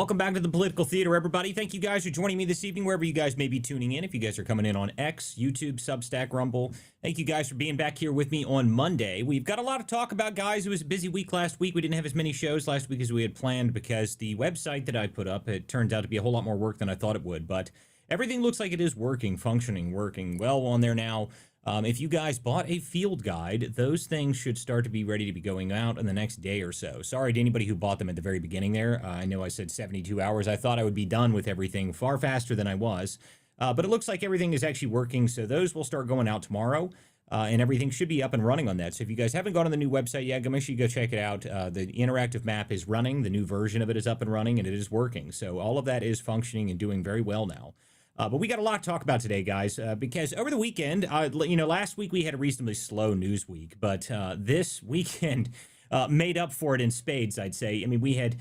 Welcome back to the Political Theater, everybody. Thank you guys for joining me this evening, wherever you guys may be tuning in. If you guys are coming in on X, YouTube, Substack, Rumble, thank you guys for being back here with me on Monday. We've got a lot to talk about, guys. It was a busy week last week. We didn't have as many shows last week as we had planned because the website that I put up, it turns out to be a whole lot more work than I thought it would. But everything looks like it is working, functioning, working well on there now. If you guys bought a field guide, those things should start to be ready to be going out in the next day or so. Sorry to anybody who bought them at the very beginning there. I know I said 72 hours. I thought I would be done with everything far faster than I was. But it looks like everything is actually working, so those will start going out tomorrow. And everything should be up and running on that. So if you guys haven't gone on the new website yet, go make sure you go check it out. The interactive map is running. The new version of it is up and running, and it is working. So all of that is functioning and doing very well now. But we got a lot to talk about today, guys, because over the weekend, last week we had a reasonably slow news week, but this weekend made up for it in spades, I'd say. I mean, we had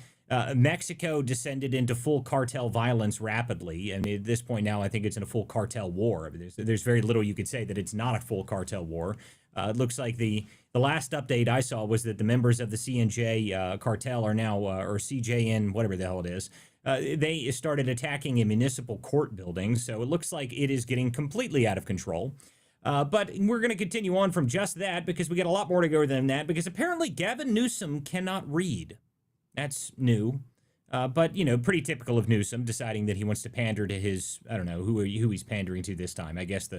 Mexico descended into full cartel violence rapidly, and at this point now, I think it's in a full cartel war. There's very little you could say that it's not a full cartel war. It looks like the last update I saw was that the members of the CNJ cartel are now, or CJN, whatever the hell it is, they started attacking a municipal court building, so it looks like it is getting completely out of control. But we're going to continue on from just that because we got a lot more to go than that, because apparently Gavin Newsom cannot read. That's new. But, you know, pretty typical of Newsom, deciding that he wants to pander to his, I don't know, who he's pandering to this time. I guess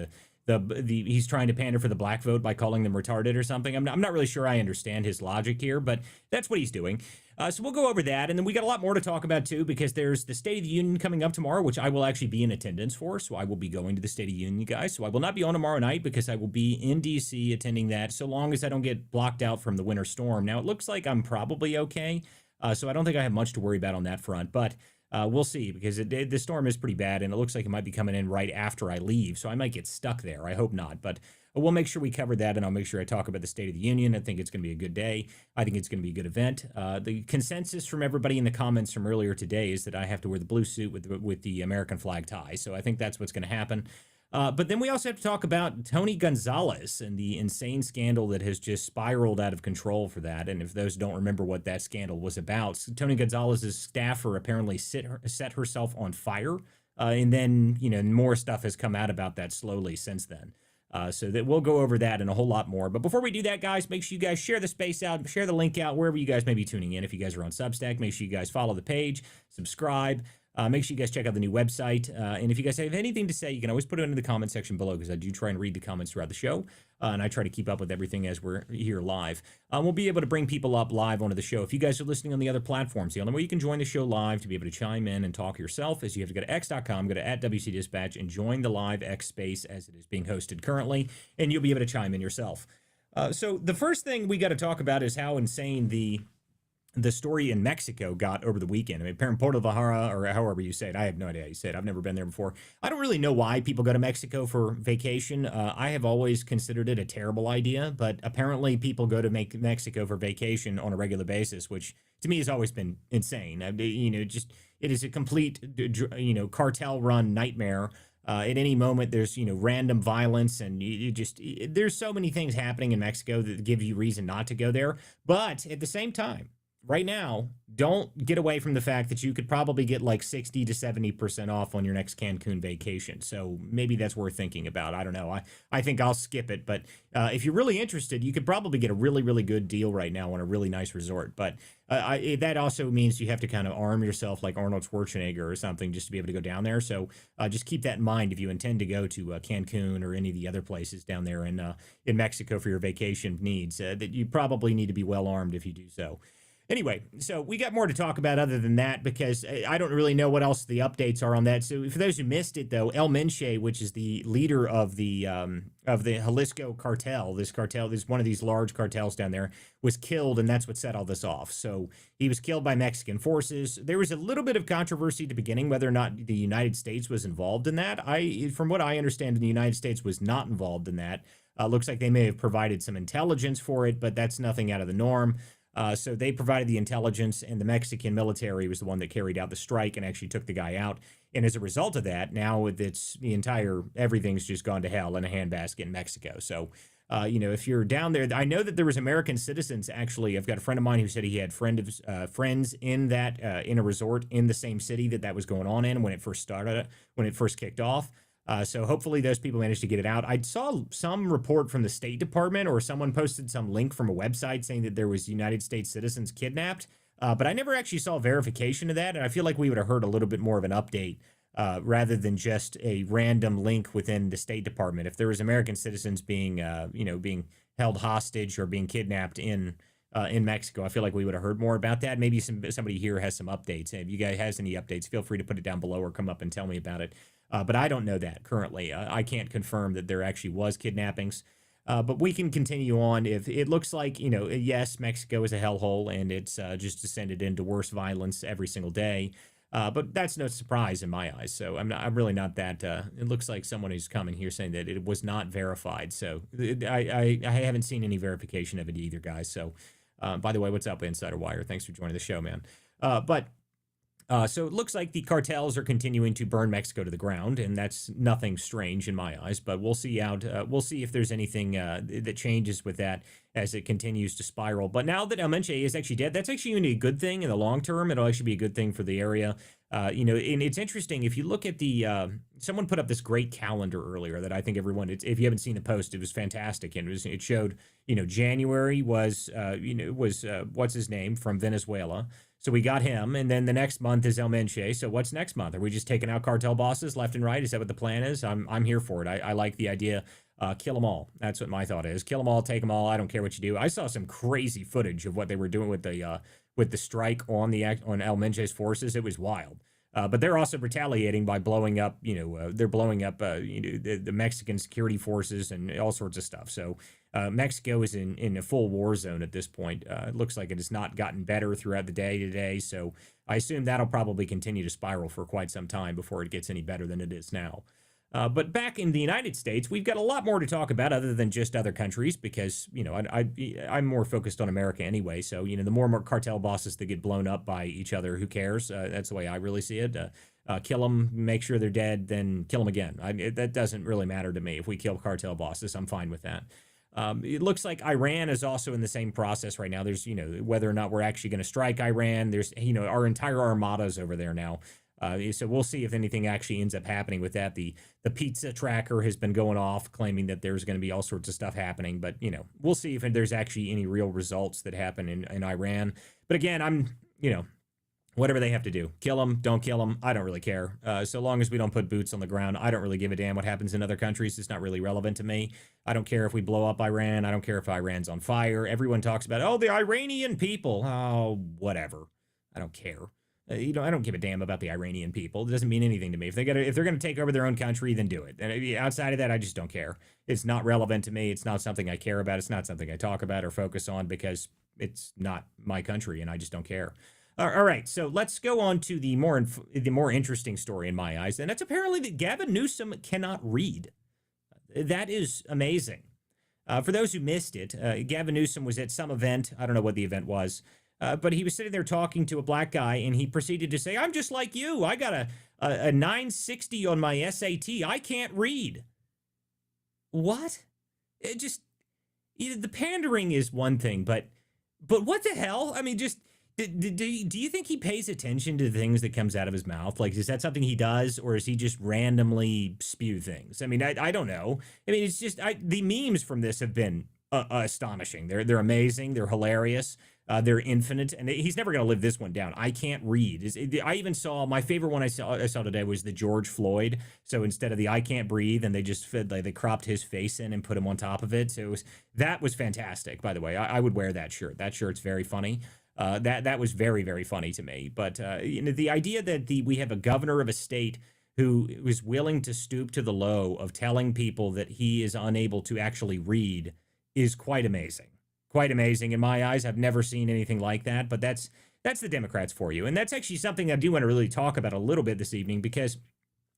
he's trying to pander for the black vote by calling them retarded or something. I'm not really sure I understand his logic here, but that's what he's doing. So we'll go over that, and then we got a lot more to talk about, too, because there's the State of the Union coming up tomorrow, which I will actually be in attendance for, so I will be going to the State of the Union, guys. So I will not be on tomorrow night because I will be in D.C. attending that, so long as I don't get blocked out from the winter storm. Now, it looks like I'm probably okay, so I don't think I have much to worry about on that front, but we'll see, because the storm is pretty bad, and it looks like it might be coming in right after I leave, so I might get stuck there. I hope not, but we'll make sure we cover that, and I'll make sure I talk about the State of the Union. I think it's going to be a good day. I think it's going to be a good event. The consensus from everybody in the comments from earlier today is that I have to wear the blue suit with the American flag tie, so I think that's what's going to happen. But then we also have to talk about Tony Gonzalez and the insane scandal that has just spiraled out of control for that. And if those don't remember what that scandal was about, Tony Gonzalez's staffer apparently set herself on fire. And then, you know, more stuff has come out about that slowly since then. So that we'll go over that and a whole lot more. But before we do that, guys, make sure you guys share the space out, share the link out wherever you guys may be tuning in. If you guys are on Substack, make sure you guys follow the page, subscribe. Make sure you guys check out the new website. And if you guys have anything to say, you can always put it into the comment section below, because I do try and read the comments throughout the show. And I try to keep up with everything as we're here live. We'll be able to bring people up live onto the show. If you guys are listening on the other platforms, the only way you can join the show live to be able to chime in and talk yourself is you have to go to x.com, go to @WCDispatch, and join the live X space as it is being hosted currently, and you'll be able to chime in yourself. So the first thing we got to talk about is how insane the story in Mexico got over the weekend. I mean, Puerto Vallarta, or however you say it. I have no idea how you say it. I've never been there before. I don't really know why people go to Mexico for vacation. I have always considered it a terrible idea, but apparently people go to Mexico for vacation on a regular basis, which to me has always been insane. It is a complete, cartel-run nightmare. At any moment, there's, random violence, and there's so many things happening in Mexico that give you reason not to go there. But at the same time, right now, don't get away from the fact that you could probably get like 60 to 70% off on your next Cancun vacation. So maybe that's worth thinking about. I don't know. I think I'll skip it. But if you're really interested, you could probably get a really, really good deal right now on a really nice resort. But that also means you have to kind of arm yourself like Arnold Schwarzenegger or something just to be able to go down there. So just keep that in mind if you intend to go to Cancun or any of the other places down there in Mexico for your vacation needs. That you probably need to be well armed if you do so. Anyway, so we got more to talk about other than that, because I don't really know what else the updates are on that. So for those who missed it, though, El Menche, which is the leader of the Jalisco cartel, this one of these large cartels down there, was killed, and that's what set all this off. So he was killed by Mexican forces. There was a little bit of controversy at the beginning whether or not the United States was involved in that. From what I understand, the United States was not involved in that. Looks like they may have provided some intelligence for it, but that's nothing out of the norm. So they provided the intelligence, and the Mexican military was the one that carried out the strike and actually took the guy out. And as a result of that, now everything's just gone to hell in a handbasket in Mexico. So If you're down there, I know that there was American citizens. Actually, I've got a friend of mine who said he had friends in that in a resort in the same city that was going on in when it first started, when it first kicked off. So hopefully those people managed to get it out. I saw some report from the State Department, or someone posted some link from a website saying that there was United States citizens kidnapped. But I never actually saw verification of that, and I feel like we would have heard a little bit more of an update rather than just a random link within the State Department. If there was American citizens being held hostage or being kidnapped in Mexico, I feel like we would have heard more about that. Maybe somebody here has some updates. If you guys has any updates, feel free to put it down below or come up and tell me about it. But I don't know that currently. I can't confirm that there actually was kidnappings. But we can continue on. If it looks like, yes, Mexico is a hellhole and it's just descended into worse violence every single day. But that's no surprise in my eyes. So I'm really not that. It looks like someone who's coming here saying that it was not verified. So I haven't seen any verification of it either, guys. So by the way, what's up, Insider Wire? Thanks for joining the show, man. So it looks like the cartels are continuing to burn Mexico to the ground, and that's nothing strange in my eyes. But we'll see we'll see if there's anything that changes with that as it continues to spiral. But now that El Menche is actually dead, that's actually going to be a good thing in the long term. It'll actually be a good thing for the area. And it's interesting if you look at someone put up this great calendar earlier that I think everyone, if you haven't seen the post, it was fantastic, and it showed, January was what's his name from Venezuela. So we got him, and then the next month is El Menche. So what's next month? Are we just taking out cartel bosses left and right? Is that what the plan is? I'm here for it. I like the idea. Kill them all. That's what my thought is. Kill them all, take them all. I don't care what you do. I saw some crazy footage of what they were doing with the strike on El Menche's forces. It was wild. But they're also retaliating by blowing up, they're blowing up, the Mexican security forces and all sorts of stuff. So Mexico is in a full war zone at this point. It looks like it has not gotten better throughout the day today. So I assume that'll probably continue to spiral for quite some time before it gets any better than it is now. But back in the United States, we've got a lot more to talk about other than just other countries because, I'm more focused on America anyway. So, the more and more cartel bosses that get blown up by each other, who cares? That's the way I really see it. Kill them, make sure they're dead, then kill them again. That doesn't really matter to me. If we kill cartel bosses, I'm fine with that. It looks like Iran is also in the same process right now. There's, whether or not we're actually going to strike Iran, there's, our entire armadas over there now. So we'll see if anything actually ends up happening with that. The pizza tracker has been going off, claiming that there's going to be all sorts of stuff happening. But, we'll see if there's actually any real results that happen in Iran. But again, I'm, whatever they have to do. Kill them, don't kill them. I don't really care. So long as we don't put boots on the ground, I don't really give a damn what happens in other countries. It's not really relevant to me. I don't care if we blow up Iran. I don't care if Iran's on fire. Everyone talks about, the Iranian people. Oh, whatever. I don't care. I don't give a damn about the Iranian people. It doesn't mean anything to me. If they're gonna take over their own country, then do it. And outside of that, I just don't care. It's not relevant to me. It's not something I care about. It's not something I talk about or focus on because it's not my country, and I just don't care. All right, so let's go on to the more interesting story in my eyes, and that's apparently that Gavin Newsom cannot read. That is amazing. For those who missed it, Gavin Newsom was at some event. I don't know what the event was. But he was sitting there talking to a black guy, and he proceeded to say, I'm just like you. I got a 960 on my SAT. I can't read. What? It just, the pandering is one thing, but what the hell? I mean, just, do you think he pays attention to the things that comes out of his mouth? Like, is that something he does, or is he just randomly spew things? I mean, I don't know. I mean, it's just, the memes from this have been astonishing. They're amazing. They're hilarious. They're infinite, and he's never going to live this one down. I can't read. I even saw, my favorite one I saw today was the George Floyd. So instead of the I can't breathe, and they cropped his face in and put him on top of it. So that was fantastic, by the way. I would wear that shirt. That shirt's very funny. That was very, very funny to me. But the idea that we have a governor of a state who is willing to stoop to the low of telling people that he is unable to actually read is quite amazing. Quite amazing in my eyes. I've never seen anything like that, but that's the Democrats for you. And that's actually something I do want to really talk about a little bit this evening, because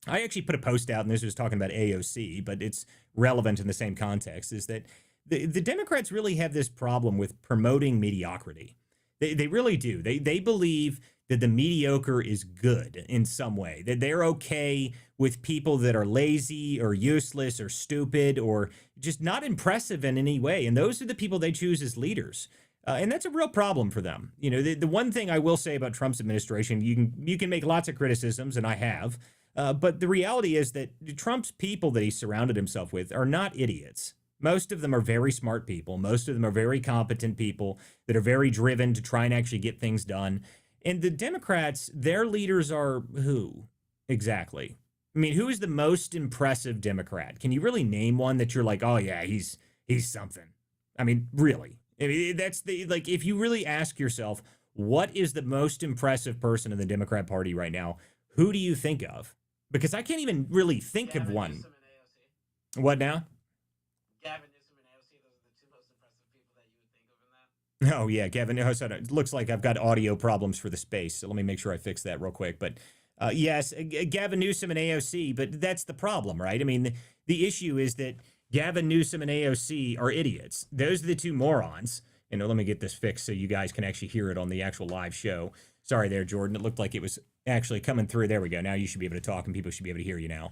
I actually put a post out, and this was talking about AOC, but it's relevant in the same context, is that the Democrats really have this problem with promoting mediocrity. They really do. They believe that the mediocre is good in some way, that they're okay with people that are lazy or useless or stupid or just not impressive in any way. And those are the people they choose as leaders. And that's a real problem for them. You know, the one thing I will say about Trump's administration, you can make lots of criticisms, and I have, but the reality is that Trump's people that he surrounded himself with are not idiots. Most of them are very smart people. Most of them are very competent people that are very driven to try and actually get things done. And the Democrats, their leaders are who exactly? I mean, who is the most impressive Democrat? Can you really name one that you're like, oh yeah, he's something? I mean, really? I mean, that's the, like, if you really ask yourself, what is the most impressive person in the Democrat Party right now? Who do you think of? Because I can't even really think Gavin of one. Newsom and AOC. What now? Gavin Newsom and AOC, those are the two most impressive people that you would think of in that. Oh yeah, Gavin. It looks like I've got audio problems for the space, so let me make sure I fix that real quick. But yes, Gavin Newsom and AOC. But that's the problem, right? I mean, the issue is that Gavin Newsom and AOC are idiots. Those are the two morons. And let me get this fixed so you guys can actually hear it on the actual live show. Sorry there, Jordan. It looked like it was actually coming through. There we go. Now you should be able to talk and people should be able to hear you now.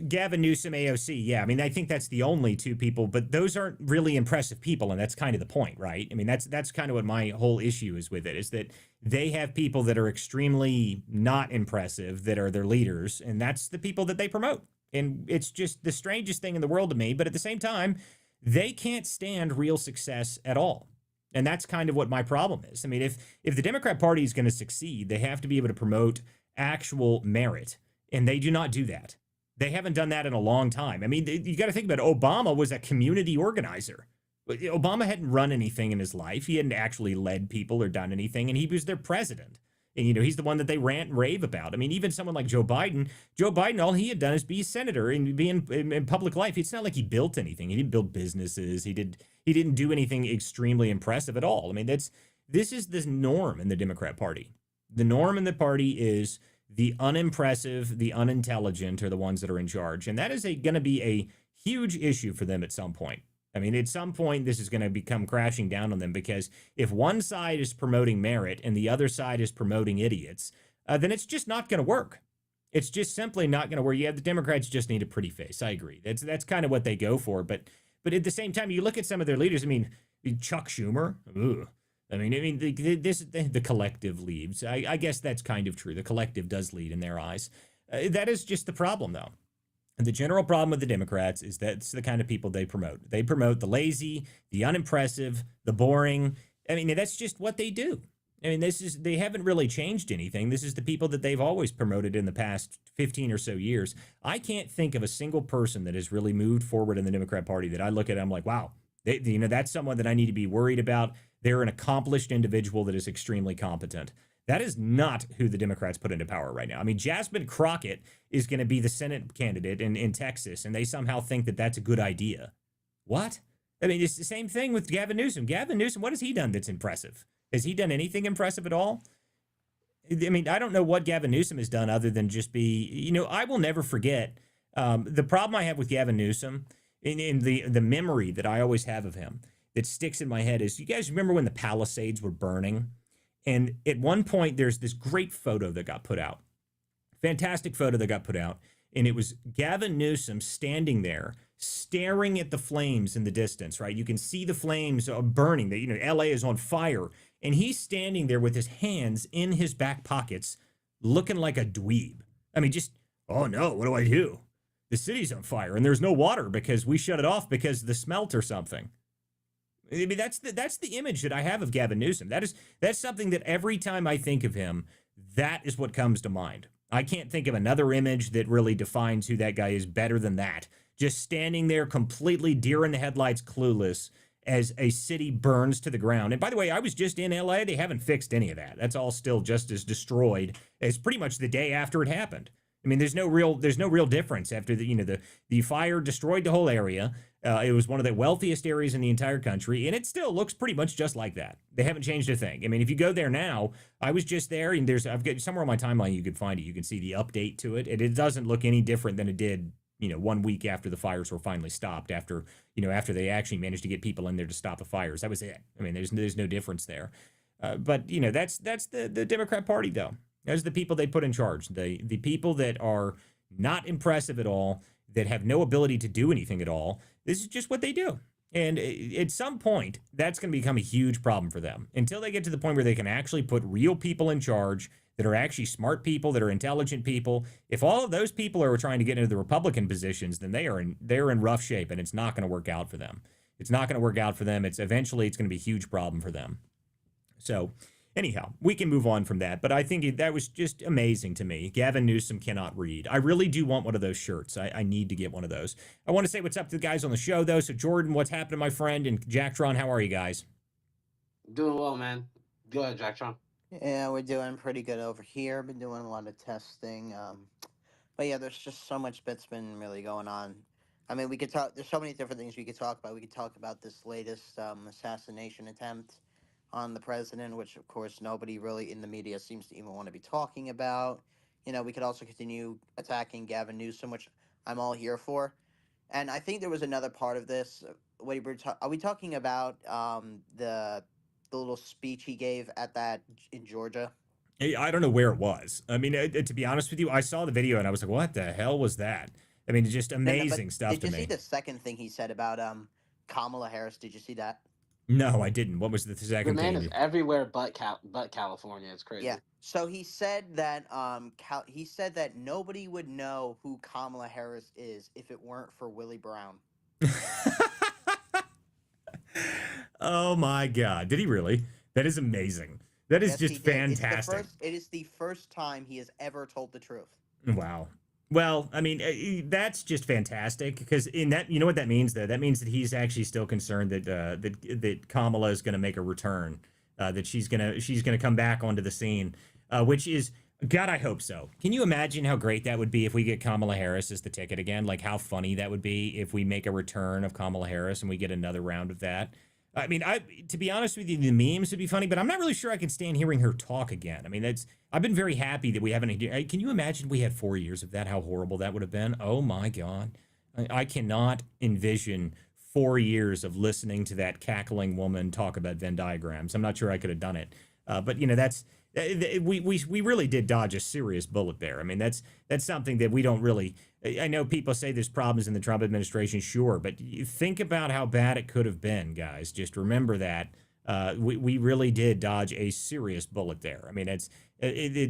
Gavin Newsom, AOC. Yeah, I mean, I think that's the only two people, but those aren't really impressive people. And that's kind of the point, right? I mean, that's kind of what my whole issue is with it, is that they have people that are extremely not impressive that are their leaders. And that's the people that they promote. And it's just the strangest thing in the world to me. But at the same time, they can't stand real success at all. And that's kind of what my problem is. I mean, if the Democrat Party is going to succeed, they have to be able to promote actual merit. And they do not do that. They haven't done that in a long time. I mean, you got to think about it. Obama was a community organizer. Obama hadn't run anything in his life. He hadn't actually led people or done anything. And he was their president. And, he's the one that they rant and rave about. I mean, even someone like Joe Biden, all he had done is be a senator and be in public life. It's not like he built anything. He didn't build businesses. He didn't do anything extremely impressive at all. I mean, this is the norm in the Democrat Party. The norm in the party is the unimpressive, the unintelligent are the ones that are in charge. And that is going to be a huge issue for them at some point. I mean, at some point, this is going to become crashing down on them, because if one side is promoting merit and the other side is promoting idiots, then it's just not going to work. It's just simply not going to work. Yeah, the Democrats just need a pretty face. I agree. That's kind of what they go for. But at the same time, you look at some of their leaders. I mean, Chuck Schumer. Ugh. I mean, the collective leads. I guess that's kind of true. The collective does lead in their eyes. That is just the problem, though. And the general problem with the Democrats is that's the kind of people they promote. They promote the lazy, the unimpressive, the boring. I mean, that's just what they do. I mean, they haven't really changed anything. This is the people that they've always promoted in the past 15 or so years. I can't think of a single person that has really moved forward in the Democrat Party that I look at, I'm like, wow, that's someone that I need to be worried about. They're an accomplished individual that is extremely competent. That is not who the Democrats put into power right now. I mean, Jasmine Crockett is going to be the Senate candidate in Texas, and they somehow think that that's a good idea. What? I mean, it's the same thing with Gavin Newsom. Gavin Newsom, what has he done that's impressive? Has he done anything impressive at all? I mean, I don't know what Gavin Newsom has done other than just be, I will never forget the problem I have with Gavin Newsom in the memory that I always have of him that sticks in my head is, you guys remember when the Palisades were burning? And at one point, there's this great photo that got put out. Fantastic photo that got put out. And it was Gavin Newsom standing there, staring at the flames in the distance, right? You can see the flames burning. LA is on fire. And he's standing there with his hands in his back pockets, looking like a dweeb. I mean, just, oh no, what do I do? The city's on fire and there's no water because we shut it off because of the smelt or something. I mean, that's the image that I have of Gavin Newsom. That's something that every time I think of him, that is what comes to mind. I can't think of another image that really defines who that guy is better than that. Just standing there completely deer in the headlights, clueless, as a city burns to the ground. And by the way, I was just in LA. They haven't fixed any of that. That's all still just as destroyed as pretty much the day after it happened. I mean, there's no real difference after the fire destroyed the whole area. It was one of the wealthiest areas in the entire country, and it still looks pretty much just like that. They haven't changed a thing. I mean, if you go there now, I was just there, and I've got somewhere on my timeline you could find it. You can see the update to it, and it doesn't look any different than it did, 1 week after the fires were finally stopped. After they actually managed to get people in there to stop the fires, that was it. I mean, there's no difference there. But that's the Democrat Party, though. Those are the people they put in charge. The people that are not impressive at all, that have no ability to do anything at all. This is just what they do. And at some point, that's going to become a huge problem for them until they get to the point where they can actually put real people in charge that are actually smart people, that are intelligent people. If all of those people are trying to get into the Republican positions, then they're in rough shape, and it's not going to work out for them. It's not going to work out for them. It's going to be a huge problem for them. So anyhow, we can move on from that. But I think that was just amazing to me. Gavin Newsom cannot read. I really do want one of those shirts. I need to get one of those. I want to say what's up to the guys on the show, though. So Jordan, what's happening, my friend? And Jacktron, how are you guys? Doing well, man. Go ahead, Jacktron. Yeah, we're doing pretty good over here. Been doing a lot of testing. But yeah, there's just so much that's been really going on. I mean, we could talk. There's so many different things we could talk about. We could talk about this latest assassination attempt on the president, which of course nobody really in the media seems to even want to be talking about. We could also continue attacking Gavin Newsom, which I'm all here for. And I think there was another part of this. Are we talking about the little speech he gave at that in Georgia? I don't know where it was. I mean, to be honest with you, I saw the video and I was like, what the hell was that? I mean, it's just amazing stuff to me. Did you see the second thing he said about Kamala Harris? Did you see that? No, I didn't. What was the second The thing? man is everywhere but California. It's crazy. Yeah. So he said that nobody would know who Kamala Harris is if it weren't for Willie Brown. Oh my God. Did he really? That is amazing. That is just fantastic. It is the first time he has ever told the truth. Wow. Well, I mean, that's just fantastic because in that, you know what that means, though? That means that he's actually still concerned that Kamala is going to make a return, that she's gonna come back onto the scene, which is, God, I hope so. Can you imagine how great that would be if we get Kamala Harris as the ticket again? Like how funny that would be if we make a return of Kamala Harris and we get another round of that. I mean, to be honest with you, the memes would be funny, but I'm not really sure I can stand hearing her talk again. I mean, I've been very happy that we haven't. Can you imagine we had 4 years of that? How horrible that would have been. Oh my God. I cannot envision 4 years of listening to that cackling woman talk about Venn diagrams. I'm not sure I could have done it. But that's we really did dodge a serious bullet there. I mean, that's something that we don't really. I know people say there's problems in the Trump administration, sure, but you think about how bad it could have been, guys. Just remember that we really did dodge a serious bullet there. I mean, it's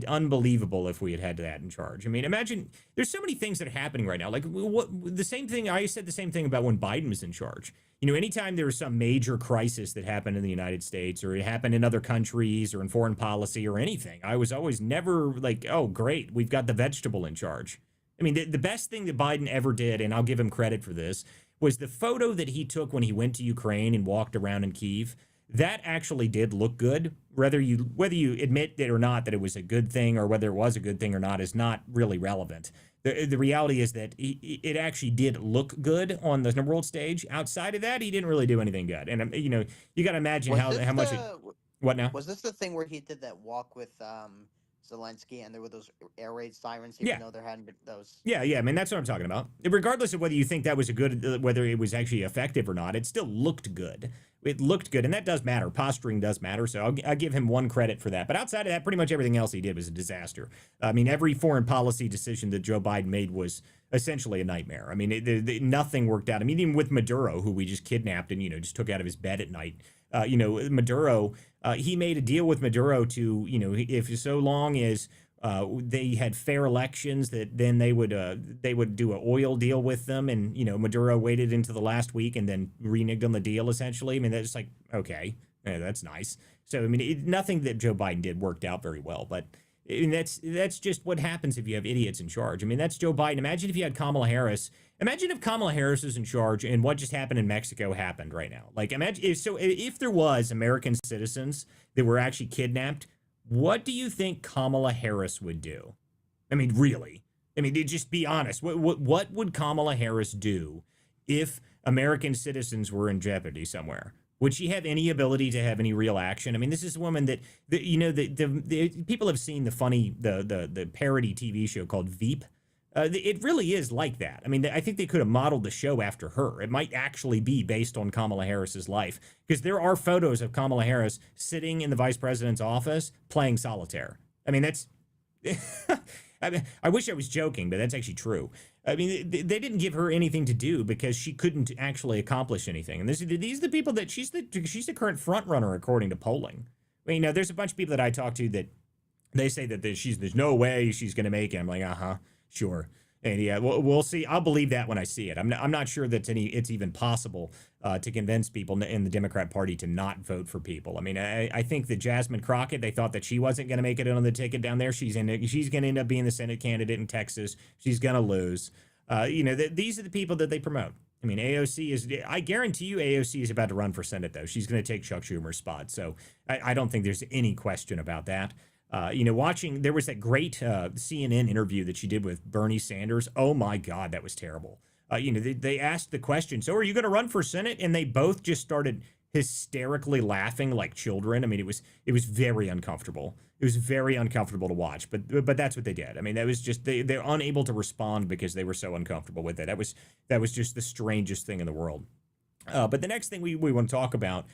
unbelievable if we had had that in charge. I mean, imagine there's so many things that are happening right now. Like the same thing. I said the same thing about when Biden was in charge. Anytime there was some major crisis that happened in the United States or it happened in other countries or in foreign policy or anything, I was always never like, oh, great, we've got the vegetable in charge. I mean, the best thing that Biden ever did, and I'll give him credit for this, was the photo that he took when he went to Ukraine and walked around in Kyiv. That actually did look good. Whether you admit it or not that it was a good thing or whether it was a good thing or not is not really relevant. The reality is that it actually did look good on the world stage. Outside of that, he didn't really do anything good. And, you got to imagine how much... What now? Was this the thing where he did that walk with Zelensky and there were those air raid sirens, even though there hadn't been those? Yeah. I mean, that's what I'm talking about. Regardless of whether you think that was whether it was actually effective or not, it still looked good. It looked good, and that does matter. Posturing does matter, so I'll give him one credit for that. But outside of that, pretty much everything else he did was a disaster. I mean, every foreign policy decision that Joe Biden made was essentially a nightmare. I mean, nothing worked out. I mean, even with Maduro, who we just kidnapped and, just took out of his bed at night, Maduro, he made a deal with Maduro to, if so long as they had fair elections, that then they would do an oil deal with them, and Maduro waited into the last week and then reneged on the deal essentially. I mean, that's like, okay, yeah, that's nice. So I mean, nothing that Joe Biden did worked out very well, but I mean, that's just what happens if you have idiots in charge. I mean, that's Joe Biden. Imagine if you had Kamala Harris. Imagine if Kamala Harris is in charge and what just happened in Mexico happened right now. Like, imagine if there was American citizens that were actually kidnapped. What do you think Kamala Harris would do? I mean, really? I mean, just be honest. What would Kamala Harris do if American citizens were in jeopardy somewhere? Would she have any ability to have any real action? I mean, this is a woman that the people have seen the parody TV show called Veep. It really is like that. I mean, I think they could have modeled the show after her. It might actually be based on Kamala Harris's life because there are photos of Kamala Harris sitting in the vice president's office playing solitaire. I mean, that's. I mean, I wish I was joking, but that's actually true. I mean, they didn't give her anything to do because she couldn't actually accomplish anything. And these are the people that she's the current front runner according to polling. I mean, there's a bunch of people that I talk to that they say that there's no way she's going to make it. I'm like, sure. And yeah, we'll see. I'll believe that when I see it. I'm not sure that it's even possible to convince people in the Democrat Party to not vote for people. I mean, I think that Jasmine Crockett, they thought that she wasn't going to make it on the ticket down there. She's going to end up being the Senate candidate in Texas. She's going to lose. These are the people that they promote. I mean, I guarantee you AOC is about to run for Senate, though. She's going to take Chuck Schumer's spot. So I don't think there's any question about that. There was that great CNN interview that she did with Bernie Sanders. Oh my God, that was terrible. They asked the question, so are you going to run for Senate? And they both just started hysterically laughing like children. I mean, it was very uncomfortable. It was very uncomfortable to watch, but that's what they did. I mean, that was just, they're unable to respond because they were so uncomfortable with it. That was just the strangest thing in the world. But the next thing we want to talk about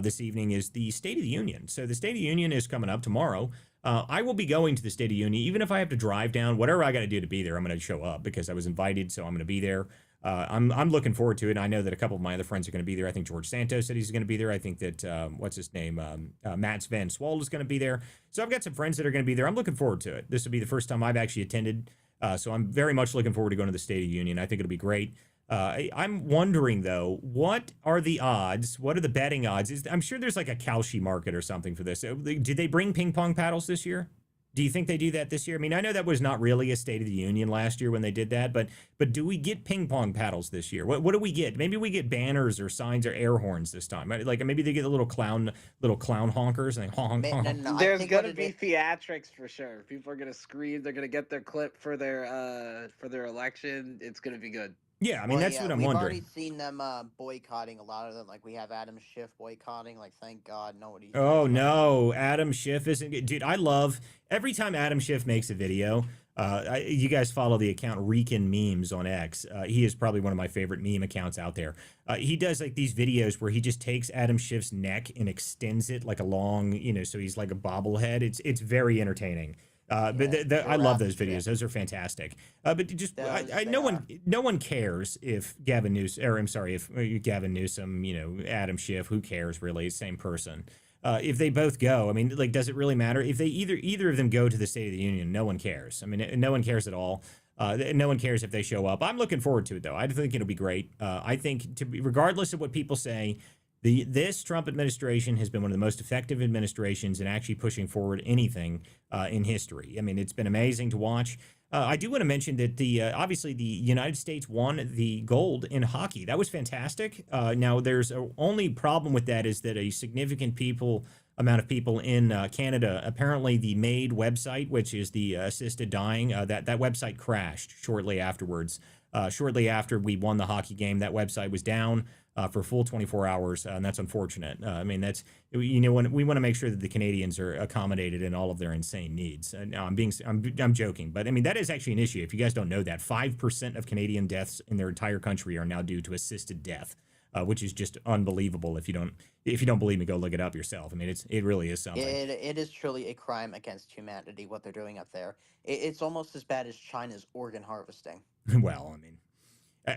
this evening is the State of the Union. So the State of the Union is coming up tomorrow. I will be going to the State of the Union, even if I have to drive down, whatever I got to do to be there, I'm going to show up because I was invited, so I'm going to be there. I'm looking forward to it. I know that a couple of my other friends are going to be there. I think George Santos said he's going to be there. I think that, what's his name? Matt Van Swold is going to be there. So I've got some friends that are going to be there. I'm looking forward to it. This will be the first time I've actually attended. So I'm very much looking forward to going to the State of the Union. I think it'll be great. I'm wondering, though, what are the odds? What are the betting odds? I'm sure there's like a Kalshi market or something for this. Did they bring ping pong paddles this year? Do you think they do that this year? I mean, I know that was not really a State of the Union last year when they did that, but do we get ping pong paddles this year? What do we get? Maybe we get banners or signs or air horns this time. Like maybe they get the little clown honkers and they honk. No, there's gonna be theatrics for sure. People are gonna scream. They're gonna get their clip for their election. It's gonna be good. Yeah, I mean, that's what I'm we've wondering. We've already seen them boycotting a lot of them. Like, we have Adam Schiff boycotting. Like, thank God nobody. Oh, no. Adam Schiff isn't good. Dude, I love every time Adam Schiff makes a video. You guys follow the account Rican Memes on X. He is probably one of my favorite meme accounts out there. He does like these videos where he just takes Adam Schiff's neck and extends it like a long, so he's like a bobblehead. It's very entertaining. But I love those videos. Those are fantastic. But just no one cares if Gavin Newsom, or I'm sorry, if Gavin Newsom, Adam Schiff, who cares really? Same person. If they both go, I mean, like, does it really matter? If they either of them go to the State of the Union, no one cares. I mean, no one cares at all. No one cares if they show up. I'm looking forward to it, though. I think it'll be great. I think, regardless of what people say, this Trump administration has been one of the most effective administrations in actually pushing forward anything in history. I mean, it's been amazing to watch. I do want to mention that obviously the United States won the gold in hockey. That was fantastic. Now, there's a only problem with that is that a significant amount of people in Canada, apparently the MAID website, which is the assisted dying, that website crashed shortly afterwards. Shortly after we won the hockey game, that website was down for a full 24 hours, and that's unfortunate. I mean, when we want to make sure that the Canadians are accommodated in all of their insane needs. No, I'm joking, but I mean that is actually an issue. If you guys don't know that, 5% of Canadian deaths in their entire country are now due to assisted death, which is just unbelievable. If you don't believe me, go look it up yourself. I mean, it really is something. It is truly a crime against humanity what they're doing up there. It's almost as bad as China's organ harvesting. Well, I mean,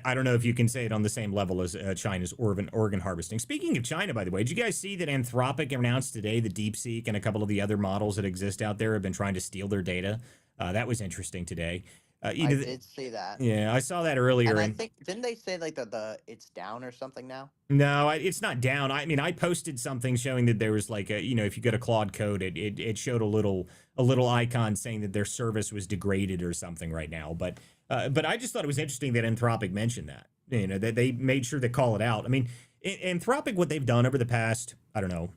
I don't know if you can say it on the same level as China's organ harvesting. Speaking of China, by the way, did you guys see that Anthropic announced today the DeepSeek and a couple of the other models that exist out there have been trying to steal their data? That was interesting today. I did see that. Yeah, I saw that earlier. And I think, didn't they say like the it's down or something now? No, it's not down. I mean, I posted something showing that there was like if you go to Claude Code, it showed a little icon saying that their service was degraded or something right now. But I just thought it was interesting that Anthropic mentioned that. That they made sure to call it out. I mean, Anthropic, what they've done over the past, I don't know,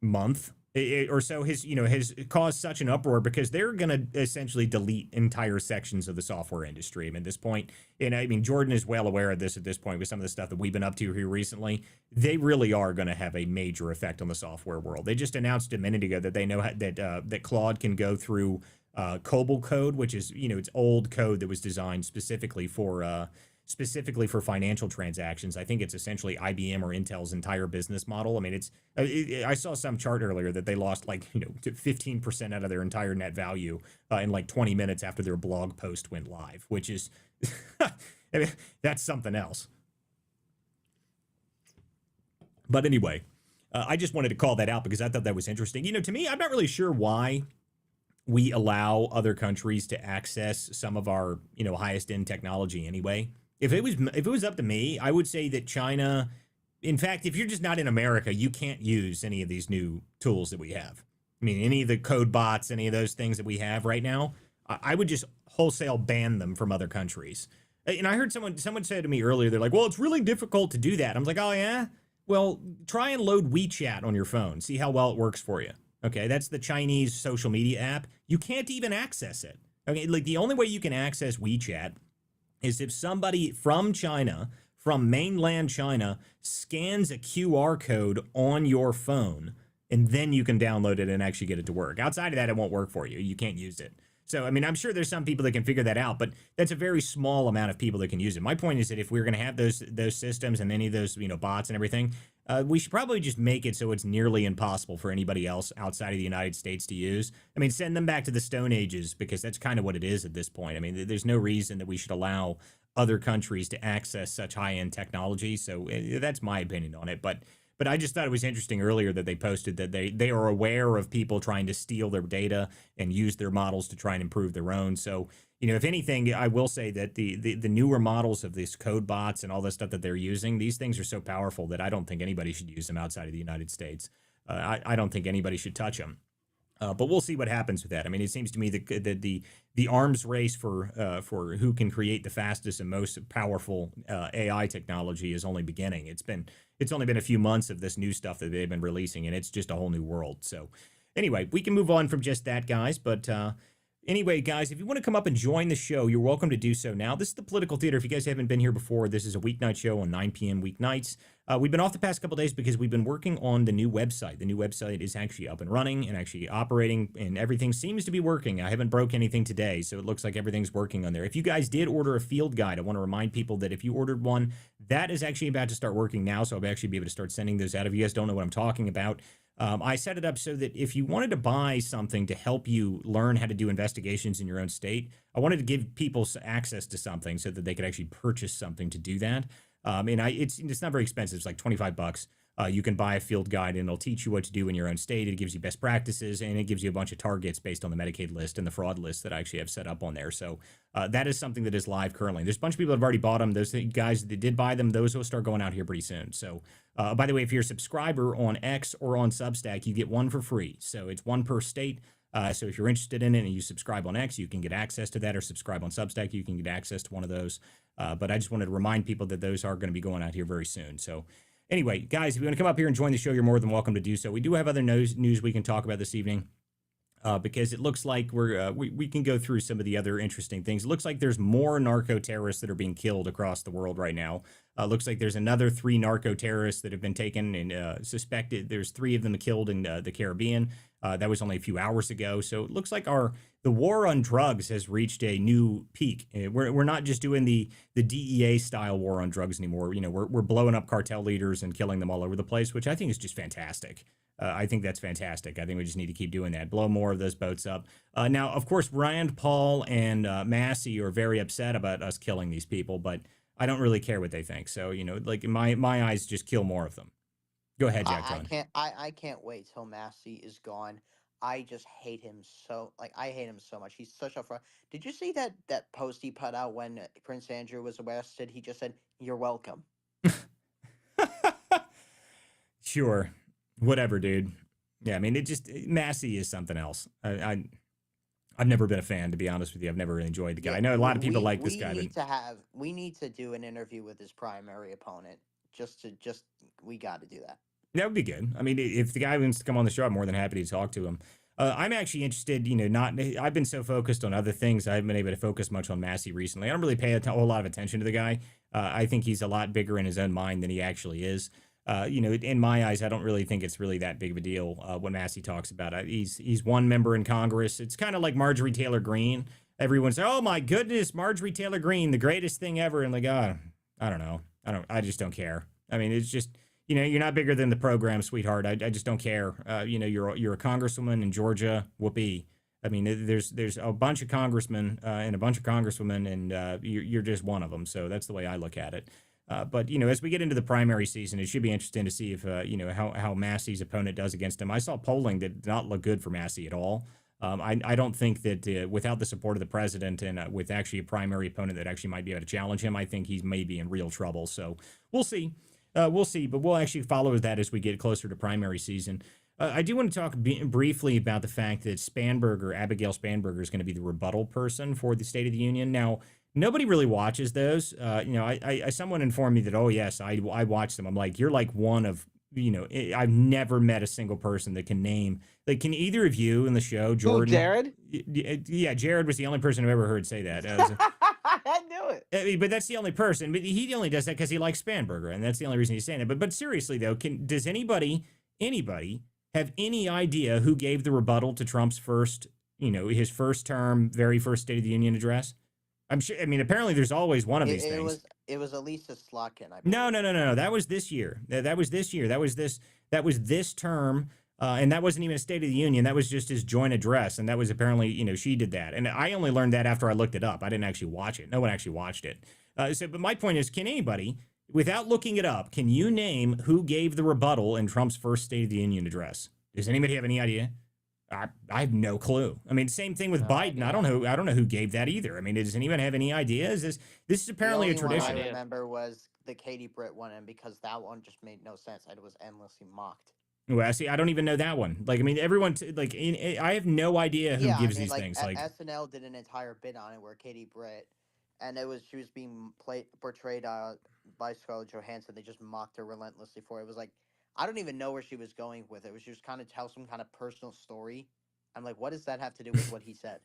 month or so has caused such an uproar because they're going to essentially delete entire sections of the software industry. I mean, at this point, and I mean, Jordan is well aware of this at this point with some of the stuff that we've been up to here recently. They really are going to have a major effect on the software world. They just announced a minute ago that they know that Claude can go through COBOL code, which is, it's old code that was designed specifically for financial transactions. I think it's essentially IBM or Intel's entire business model. I mean, I saw some chart earlier that they lost 15% out of their entire net value in 20 minutes after their blog post went live, which is, I mean, that's something else. But anyway, I just wanted to call that out because I thought that was interesting. To me, I'm not really sure why we allow other countries to access some of our, highest end technology anyway. If it was up to me, I would say that China, in fact, if you're just not in America, you can't use any of these new tools that we have. I mean, any of the code bots, any of those things that we have right now, I would just wholesale ban them from other countries. And I heard someone say to me earlier, they're like, well, it's really difficult to do that. I'm like, oh yeah? Well, try and load WeChat on your phone. See how well it works for you. Okay, that's the Chinese social media app. You can't even access it. Okay, the only way you can access WeChat is if somebody from China, from mainland China, scans a QR code on your phone, and then you can download it and actually get it to work. Outside of that, it won't work for you. You can't use it. So, I mean, I'm sure there's some people that can figure that out, but that's a very small amount of people that can use it. My point is that if we're going to have those systems and any of those, bots and everything, we should probably just make it so it's nearly impossible for anybody else outside of the United States to use. I mean, send them back to the Stone Ages because that's kind of what it is at this point. I mean, there's no reason that we should allow other countries to access such high-end technology. So that's my opinion on it. But I just thought it was interesting earlier that they posted that they are aware of people trying to steal their data and use their models to try and improve their own. So, if anything, I will say that the newer models of these code bots and all this stuff that they're using, these things are so powerful that I don't think anybody should use them outside of the United States. I don't think anybody should touch them. But we'll see what happens with that. I mean, it seems to me that the arms race for who can create the fastest and most powerful AI technology is only beginning. It's only been a few months of this new stuff that they've been releasing, and it's just a whole new world. So anyway, we can move on from just that, guys. But anyway, guys, if you want to come up and join the show, you're welcome to do so now. This is the Political Theater. If you guys haven't been here before, this is a weeknight show on 9 p.m. weeknights. We've been off the past couple days because we've been working on the new website. The new website is actually up and running and actually operating, and everything seems to be working. I haven't broke anything today, so it looks like everything's working on there. If you guys did order a field guide, I want to remind people that if you ordered one, that is actually about to start working now, so I'll actually be able to start sending those out. If you guys don't know what I'm talking about, I set it up so that if you wanted to buy something to help you learn how to do investigations in your own state, I wanted to give people access to something so that they could actually purchase something to do that. And it's not very expensive. It's like $25. You can buy a field guide and it'll teach you what to do in your own state. It gives you best practices and it gives you a bunch of targets based on the Medicaid list and the fraud list that I actually have set up on there. So that is something that is live currently. There's a bunch of people that have already bought them. Those guys that did buy them, those will start going out here pretty soon. So by the way, if you're a subscriber on X or on Substack, you get one for free. So it's one per state. So if you're interested in it and you subscribe on X, you can get access to that, or subscribe on Substack, you can get access to one of those. But I just wanted to remind people that those are going to be going out here very soon. So anyway, guys, if you want to come up here and join the show, you're more than welcome to do so. We do have other news we can talk about this evening. Because it looks like we can go through some of the other interesting things. It looks like there's more narco terrorists that are being killed across the world right now. Looks like there's another 3 narco terrorists that have been taken and suspected. There's 3 of them killed in the Caribbean. That was only a few hours ago. So it looks like the war on drugs has reached a new peak. We're not just doing the DEA style war on drugs anymore. We're blowing up cartel leaders and killing them all over the place, which I think is just fantastic. I think that's fantastic. I think we just need to keep doing that. Blow more of those boats up. Now, of course, Rand Paul and Massey are very upset about us killing these people, but I don't really care what they think. So, like in my eyes, just kill more of them. Go ahead, Jack John. I can't wait till Massey is gone. I just hate him so. I hate him so much. He's such a fraud. Did you see that post he put out when Prince Andrew was arrested? He just said, "You're welcome." Sure. Whatever, dude. Yeah, I mean, Massey is something else. I've never been a fan, to be honest with you. I've never really enjoyed the guy. I know a lot of people like this guy. We need to do an interview with his primary opponent. We got to do that. That would be good. I mean, if the guy wants to come on the show, I'm more than happy to talk to him. I'm actually interested, I've been so focused on other things, I haven't been able to focus much on Massey recently. I don't really pay a whole lot of attention to the guy. I think he's a lot bigger in his own mind than he actually is. In my eyes, I don't really think it's really that big of a deal when Massey talks about it. He's one member in Congress. It's kind of like Marjorie Taylor Greene. Everyone's, oh my goodness, Marjorie Taylor Greene, the greatest thing ever. And like, I don't know. I just don't care. I mean, it's just, you're not bigger than the program, sweetheart. I just don't care. You're a congresswoman in Georgia. Whoopee. I mean, there's a bunch of congressmen and a bunch of congresswomen, and you're just one of them. So that's the way I look at it. But as we get into the primary season, it should be interesting to see if how Massey's opponent does against him. I saw polling that did not look good for Massey at all. I don't think that without the support of the president and with actually a primary opponent that actually might be able to challenge him, I think he's maybe in real trouble. So we'll see. We'll see. But we'll actually follow that as we get closer to primary season. I do want to talk briefly about the fact that Abigail Spanberger, is going to be the rebuttal person for the State of the Union. Now, nobody really watches those. Someone informed me that, oh, yes, I watch them. I'm like, you're like one of, I've never met a single person that can name. Like, can either of you in the show, Jordan? Oh, Jared? Yeah, Jared was the only person I've ever heard say that. I knew it. But that's the only person. But he only does that because he likes Spanberger, and that's the only reason he's saying it. But seriously, though, does anybody have any idea who gave the rebuttal to Trump's his first term, very first State of the Union address? I'm sure. I mean, apparently there's always one of these things. It was Elisa Slotkin. No. That was this year. That was this year. That was this term. And that wasn't even a State of the Union. That was just his joint address. And that was apparently, she did that. And I only learned that after I looked it up. I didn't actually watch it. No one actually watched it. But my point is, can anybody, without looking it up, can you name who gave the rebuttal in Trump's first State of the Union address? Does anybody have any idea? I have no clue. I mean, same thing with Biden. I don't know who gave that either. I mean, does anyone have any idea? This is apparently a tradition. The only one I remember was the Katie Britt one, and because that one just made no sense. It was endlessly mocked. Well, see, I don't even know that one. Like, I mean, everyone, I have no idea who gives these things. Like, SNL did an entire bit on it where Katie Britt, and she was being portrayed by Scarlett Johansson. They just mocked her relentlessly for it. It was like, I don't even know where she was going with it. It was just kind of tell some kind of personal story. I'm like, what does that have to do with what he said?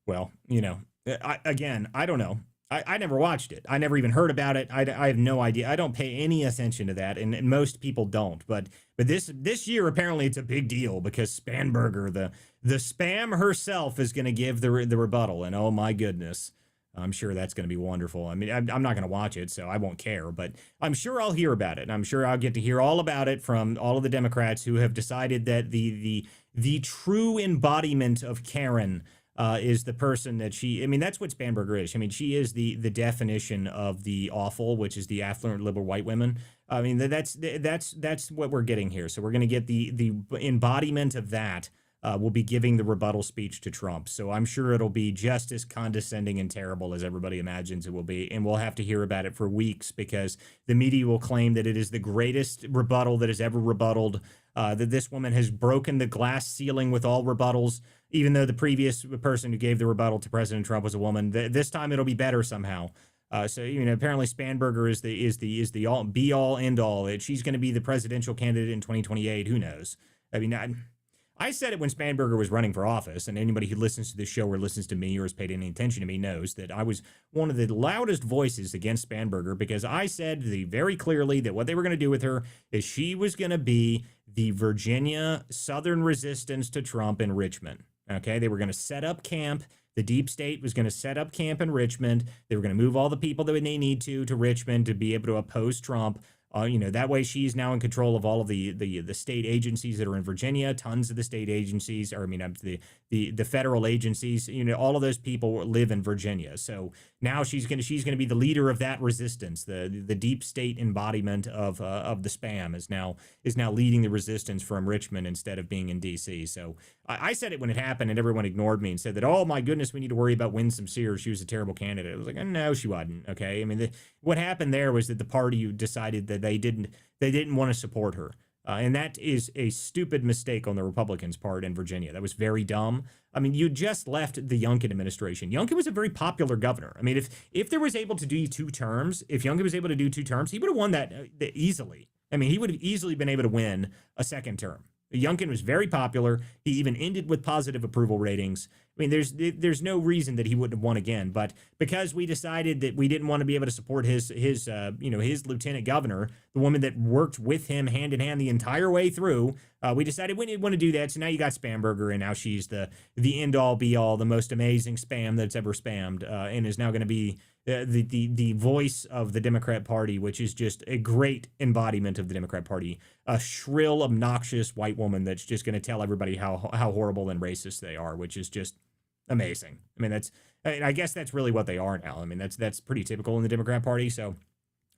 Well, I don't know. I never watched it. I never even heard about it. I have no idea. I don't pay any attention to that, and most people don't. But this year, apparently, it's a big deal because Spanberger, the spam herself, is going to give the rebuttal. And oh, my goodness. I'm sure that's going to be wonderful. I mean, I'm not going to watch it, so I won't care, but I'm sure I'll hear about it. And I'm sure I'll get to hear all about it from all of the Democrats who have decided that the true embodiment of Karen is the person that that's what Spanberger is. I mean, she is the definition of the awful, which is the affluent liberal white women. I mean, that's what we're getting here. So we're going to get the embodiment of that. Will be giving the rebuttal speech to Trump. So I'm sure it'll be just as condescending and terrible as everybody imagines it will be. And we'll have to hear about it for weeks because the media will claim that it is the greatest rebuttal that has ever rebutted, that this woman has broken the glass ceiling with all rebuttals, even though the previous person who gave the rebuttal to President Trump was a woman. This time it'll be better somehow. So apparently Spanberger is the all, be all end all. That she's going to be the presidential candidate in 2028. Who knows? I mean, I said it when Spanberger was running for office, and anybody who listens to this show or listens to me or has paid any attention to me knows that I was one of the loudest voices against Spanberger because I said very clearly that what they were going to do with her is she was going to be the Virginia Southern resistance to Trump in Richmond. Okay, they were going to set up camp. The deep state was going to set up camp in Richmond. They were going to move all the people that they need to Richmond to be able to oppose Trump. That way she's now in control of all of the state agencies that are in Virginia, tons of the state agencies, the federal agencies, all of those people live in Virginia. So now she's going to be the leader of that resistance. The deep state embodiment of the spam is now leading the resistance from Richmond instead of being in DC. So I said it when it happened and everyone ignored me and said that, oh my goodness, we need to worry about Winsome Sears. She was a terrible candidate. I was like, no, she wasn't. Okay. I mean, what happened there was that the party decided that they didn't want to support her. And that is a stupid mistake on the Republicans' part in Virginia. That was very dumb. I mean, you just left the Youngkin administration. Youngkin was a very popular governor. I mean, if there was able to do 2 terms, if Youngkin was able to do 2 terms, he would have won that easily. I mean, he would have easily been able to win a second term. Youngkin was very popular. He even ended with positive approval ratings. I mean, there's no reason that he wouldn't have won again, but because we decided that we didn't want to be able to support his his lieutenant governor, the woman that worked with him hand in hand the entire way through, we decided we didn't want to do that. So now you got Spamberger, and now she's the end all be all, the most amazing spam that's ever spammed, and is now going to be the voice of the Democrat Party, which is just a great embodiment of the Democrat Party. A shrill, obnoxious white woman that's just going to tell everybody how horrible and racist they are, which is just amazing. I mean, I guess that's really what they are now. I mean, that's pretty typical in the Democrat Party. So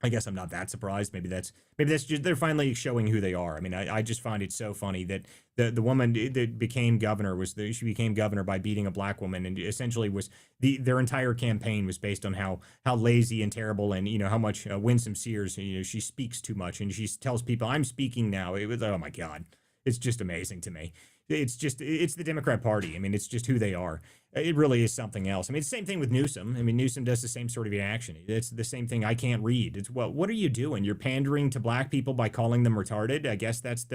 I guess I'm not that surprised. Maybe that's just they're finally showing who they are. I mean, I just find it so funny that the woman that became governor she became governor by beating a black woman, and essentially was their entire campaign was based on how lazy and terrible, and how much Winsome Sears, she speaks too much, and she tells people I'm speaking now. It was, oh my God, it's just amazing to me. It's the Democrat Party. I mean, it's just who they are. It really is something else. I mean, it's the same thing with Newsom. I mean, Newsom does the same sort of action. It's the same thing. I can't read. It's, well, what are you doing? You're pandering to black people by calling them retarded. I guess that's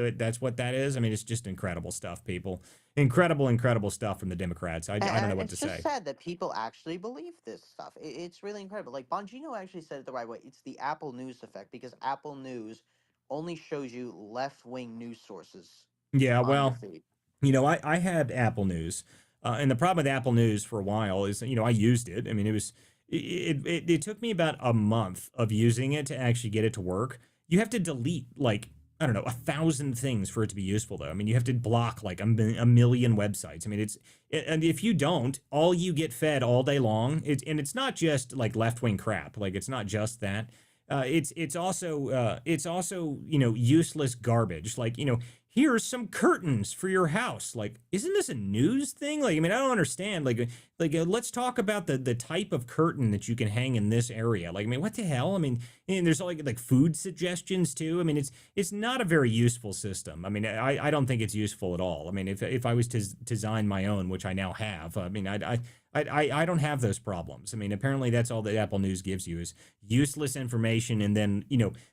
what that is. I mean, it's just incredible stuff, people. Incredible stuff from the Democrats. I don't know what to say. It's just sad that people actually believe this stuff. It's really incredible. Like Bongino actually said it the right way. It's the Apple News effect, because Apple News only shows you left-wing news sources. Yeah, on your well, feed. I had Apple News, and the problem with Apple News for a while is, I used it. I mean, it took me about a month of using it to actually get it to work. You have to delete like, I don't know, 1,000 things for it to be useful, though. I mean, you have to block like a million websites. I mean, and if you don't, all you get fed all day long, and it's not just like left-wing crap. Like, it's not just that. It's also useless garbage. Like, here's some curtains for your house. Like, isn't this a news thing? Like, I mean, I don't understand. Like let's talk about the type of curtain that you can hang in this area. Like, I mean, what the hell? I mean, and there's like food suggestions too. I mean, it's not a very useful system. I mean, I don't think it's useful at all. I mean, if I was to design my own, which I now have, I mean, I don't have those problems. I mean, apparently that's all that Apple News gives you is useless information, and then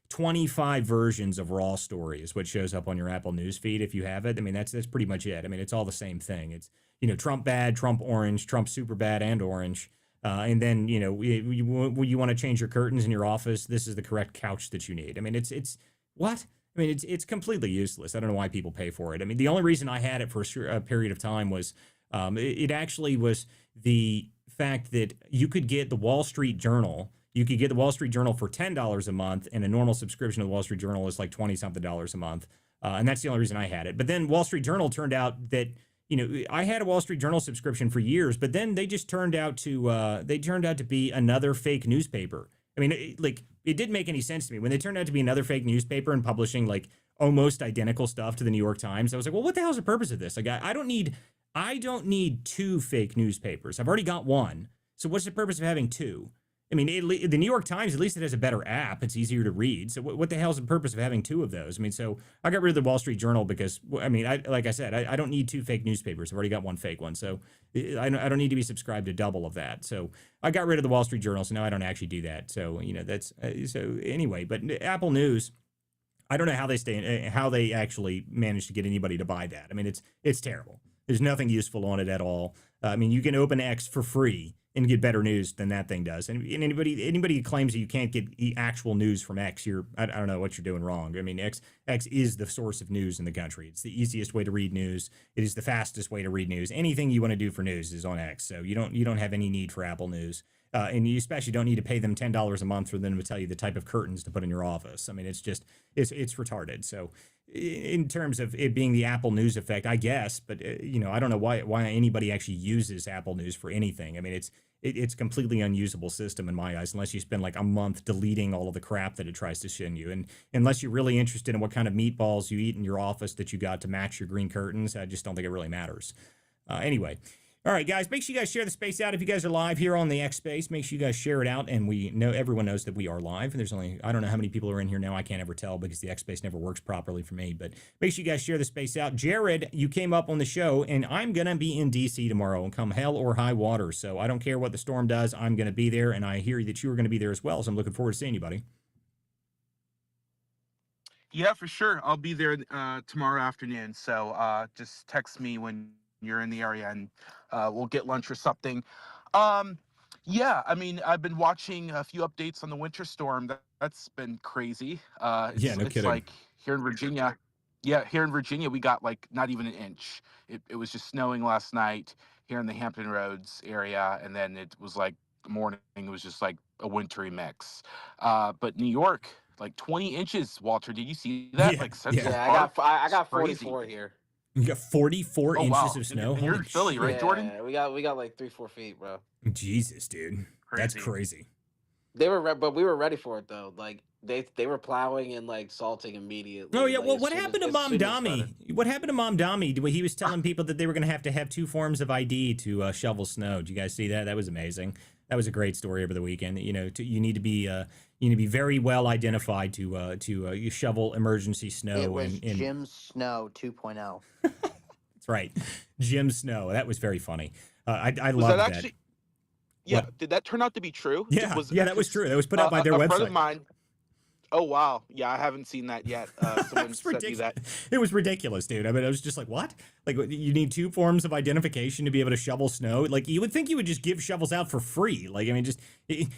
25 versions of raw story is what shows up on your Apple News feed if you have it. I mean, that's pretty much it. I mean, it's all the same thing. It's Trump bad, Trump orange, Trump super bad and orange, and then you want to change your curtains in your office. This is the correct couch that you need. I mean, it's what? I mean, it's completely useless. I don't know why people pay for it. I mean, the only reason I had it for a period of time was it actually was the fact that you could get the Wall Street Journal. You could get the Wall Street Journal for $10 a month, and a normal subscription to the Wall Street Journal is like $20-something a month. And that's the only reason I had it. But then Wall Street Journal turned out that, I had a Wall Street Journal subscription for years, but then they just turned out to be another fake newspaper. I mean, it didn't make any sense to me when they turned out to be another fake newspaper and publishing like almost identical stuff to the New York Times. I was like, well, what the hell's the purpose of this? Like, I don't need two fake newspapers. I've already got one. So what's the purpose of having two? I mean, the New York Times, at least it has a better app. It's easier to read. So what the hell's the purpose of having two of those? I mean, so I got rid of the Wall Street Journal because, I mean, like I said, I don't need two fake newspapers. I've already got one fake one. So I don't need to be subscribed to double of that. So I got rid of the Wall Street Journal. So now I don't actually do that. So, that's so anyway, but Apple News, I don't know how they actually managed to get anybody to buy that. I mean, it's terrible. There's nothing useful on it at all. I mean, you can open X for free and get better news than that thing does. And anybody who claims that you can't get actual news from X, I don't know what you're doing wrong. I mean, X is the source of news in the country. It's the easiest way to read news. It is the fastest way to read news. Anything you want to do for news is on X. So you don't have any need for Apple News. And you especially don't need to pay them $10 a month for them to tell you the type of curtains to put in your office. I mean, it's retarded. So in terms of it being the Apple News effect, I guess, but I don't know why anybody actually uses Apple News for anything. I mean, it's completely unusable system in my eyes, unless you spend like a month deleting all of the crap that it tries to send you. And unless you're really interested in what kind of meatballs you eat in your office that you got to match your green curtains, I just don't think it really matters. Anyway. All right, guys, make sure you guys share the space out. If you guys are live here on the X Space, make sure you guys share it out. And everyone knows that we are live. There's I don't know how many people are in here now. I can't ever tell because the X Space never works properly for me. But make sure you guys share the space out. Jared, you came up on the show, and I'm going to be in D.C. tomorrow and come hell or high water. So I don't care what the storm does. I'm going to be there, and I hear that you are going to be there as well. So I'm looking forward to seeing you, buddy. Yeah, for sure. I'll be there tomorrow afternoon. So just text me when you're in the area, and we'll get lunch or something. Um, yeah, I mean, I've been watching a few updates on the winter storm. That's been crazy. Yeah, no It's kidding. like here in Virginia. Yeah, here in Virginia, we got like not even an inch. It was just snowing last night here in the Hampton Roads area, and then it was like morning. It was just like a wintry mix. But New York, like 20 inches. Walter, did you see that? Yeah, Like yeah. Central Yeah, Park, I it's got crazy. 44 here. You got 44 Oh inches wow, of and, snow. and you're Holy in Philly, right, shit. Jordan? Yeah, we got like 3-4 feet, bro. Jesus, dude. That's Crazy. crazy. But we were ready for it though. Like they were plowing and like salting immediately. Oh yeah, Like well, what happened to as Mom soon as it started. Dami? What happened to Mom Dami? He was telling people that they were going to have two forms of ID to shovel snow. Did you guys see that? That was amazing. That was a great story over the weekend. You know, you need to be very well identified to shovel emergency snow. It was in Jim Snow 2.0. That's right, Jim Snow. That was very funny. I Was loved that that. actually? Yeah, What? did that turn out to be true? Yeah, Was yeah, that was 'cause, true. That was put out by their a friend of website. mine. Oh wow, yeah, I haven't seen that yet. Someone It's sent me ridiculous. that. It was ridiculous, dude. I mean, I was just like, what? Like, you need two forms of identification to be able to shovel snow? Like, you would think you would just give shovels out for free. Like, I mean, just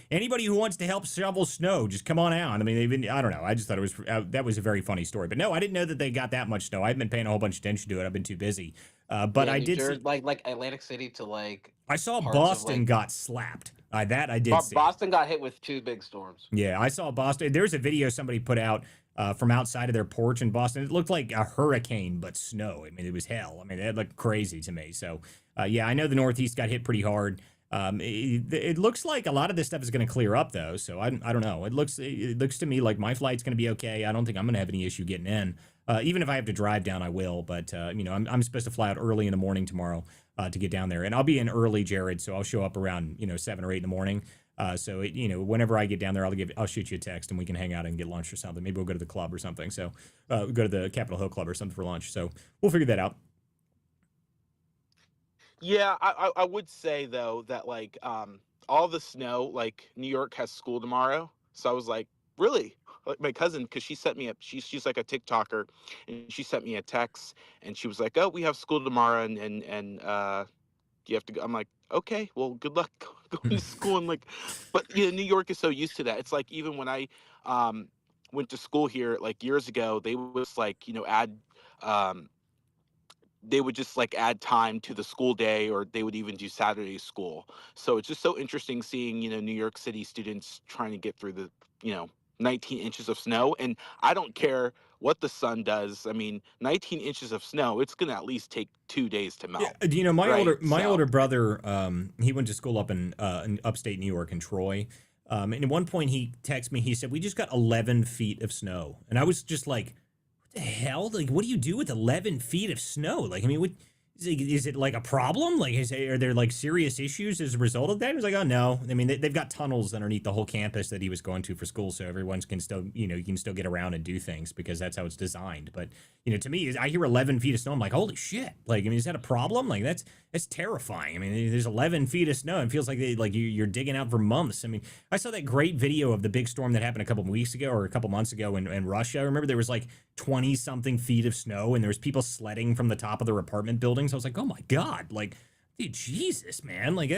anybody who wants to help shovel snow, just come on out. I mean, I don't know. I just thought it was that was a very funny story. But no, I didn't know that they got that much snow. I haven't been paying a whole bunch of attention to it. I've been too busy. But Yeah, I New did Jersey, see. like Atlantic City to like I saw parts of Boston like got slapped. That I did see. Boston got hit with 2 big storms. Yeah, I saw Boston. There's a video somebody put out from outside of their porch in Boston. It looked like a hurricane, but snow. I mean, it was hell. I mean, it looked crazy to me. So, yeah, I know the Northeast got hit pretty hard. It looks like a lot of this stuff is going to clear up, though. So I don't know. It looks to me like my flight's going to be okay. I don't think I'm going to have any issue getting in. Even if I have to drive down, I will. But you know, I'm supposed to fly out early in the morning tomorrow to get down there, and I'll be in early, Jared. So I'll show up around 7 or 8 in the morning. So whenever I get down there, I'll shoot you a text and we can hang out and get lunch or something. Maybe we'll go to the club or something. So go to the Capitol Hill Club or something for lunch. So we'll figure that out. Yeah, I would say though that like all the snow, like New York has school tomorrow, so I was like, really? Like my cousin, because she sent me she's like a TikToker, and she sent me a text, and she was like, oh, we have school tomorrow, and you have to go. I'm like, okay, well, good luck going to school. And like, but New York is so used to that. It's like even when I went to school here like years ago, they was like add um, they would just like add time to the school day, or they would even do Saturday school. So it's just so interesting seeing New York City students trying to get through the you know 19 inches of snow. And I don't care what the sun does. I mean, 19 inches of snow, it's gonna at least take 2 days to Yeah, melt. my Right. So older brother, he went to school up in upstate New York in Troy. And at one point he texted me. He said, "We just got 11 feet of snow," and I was just like, "What the hell? Like, what do you do with 11 feet of snow? Like, I mean, what is it like a problem? Like, are there like serious issues as a result of that?" He was like, "Oh no, I mean, they've got tunnels underneath the whole campus that he was going to for school, so everyone can still, you can still get around and do things because that's how it's designed." But to me, I hear 11 feet of snow, I'm like, holy shit! Like, I mean, is that a problem? Like, that's terrifying. I mean, there's 11 feet of snow. It feels like you're digging out for months. I mean, I saw that great video of the big storm that happened a couple weeks ago or a couple months ago in Russia. I remember there was like 20 something feet of snow, and there was people sledding from the top of their apartment buildings. I was like, oh my god, like, dude, Jesus, man, like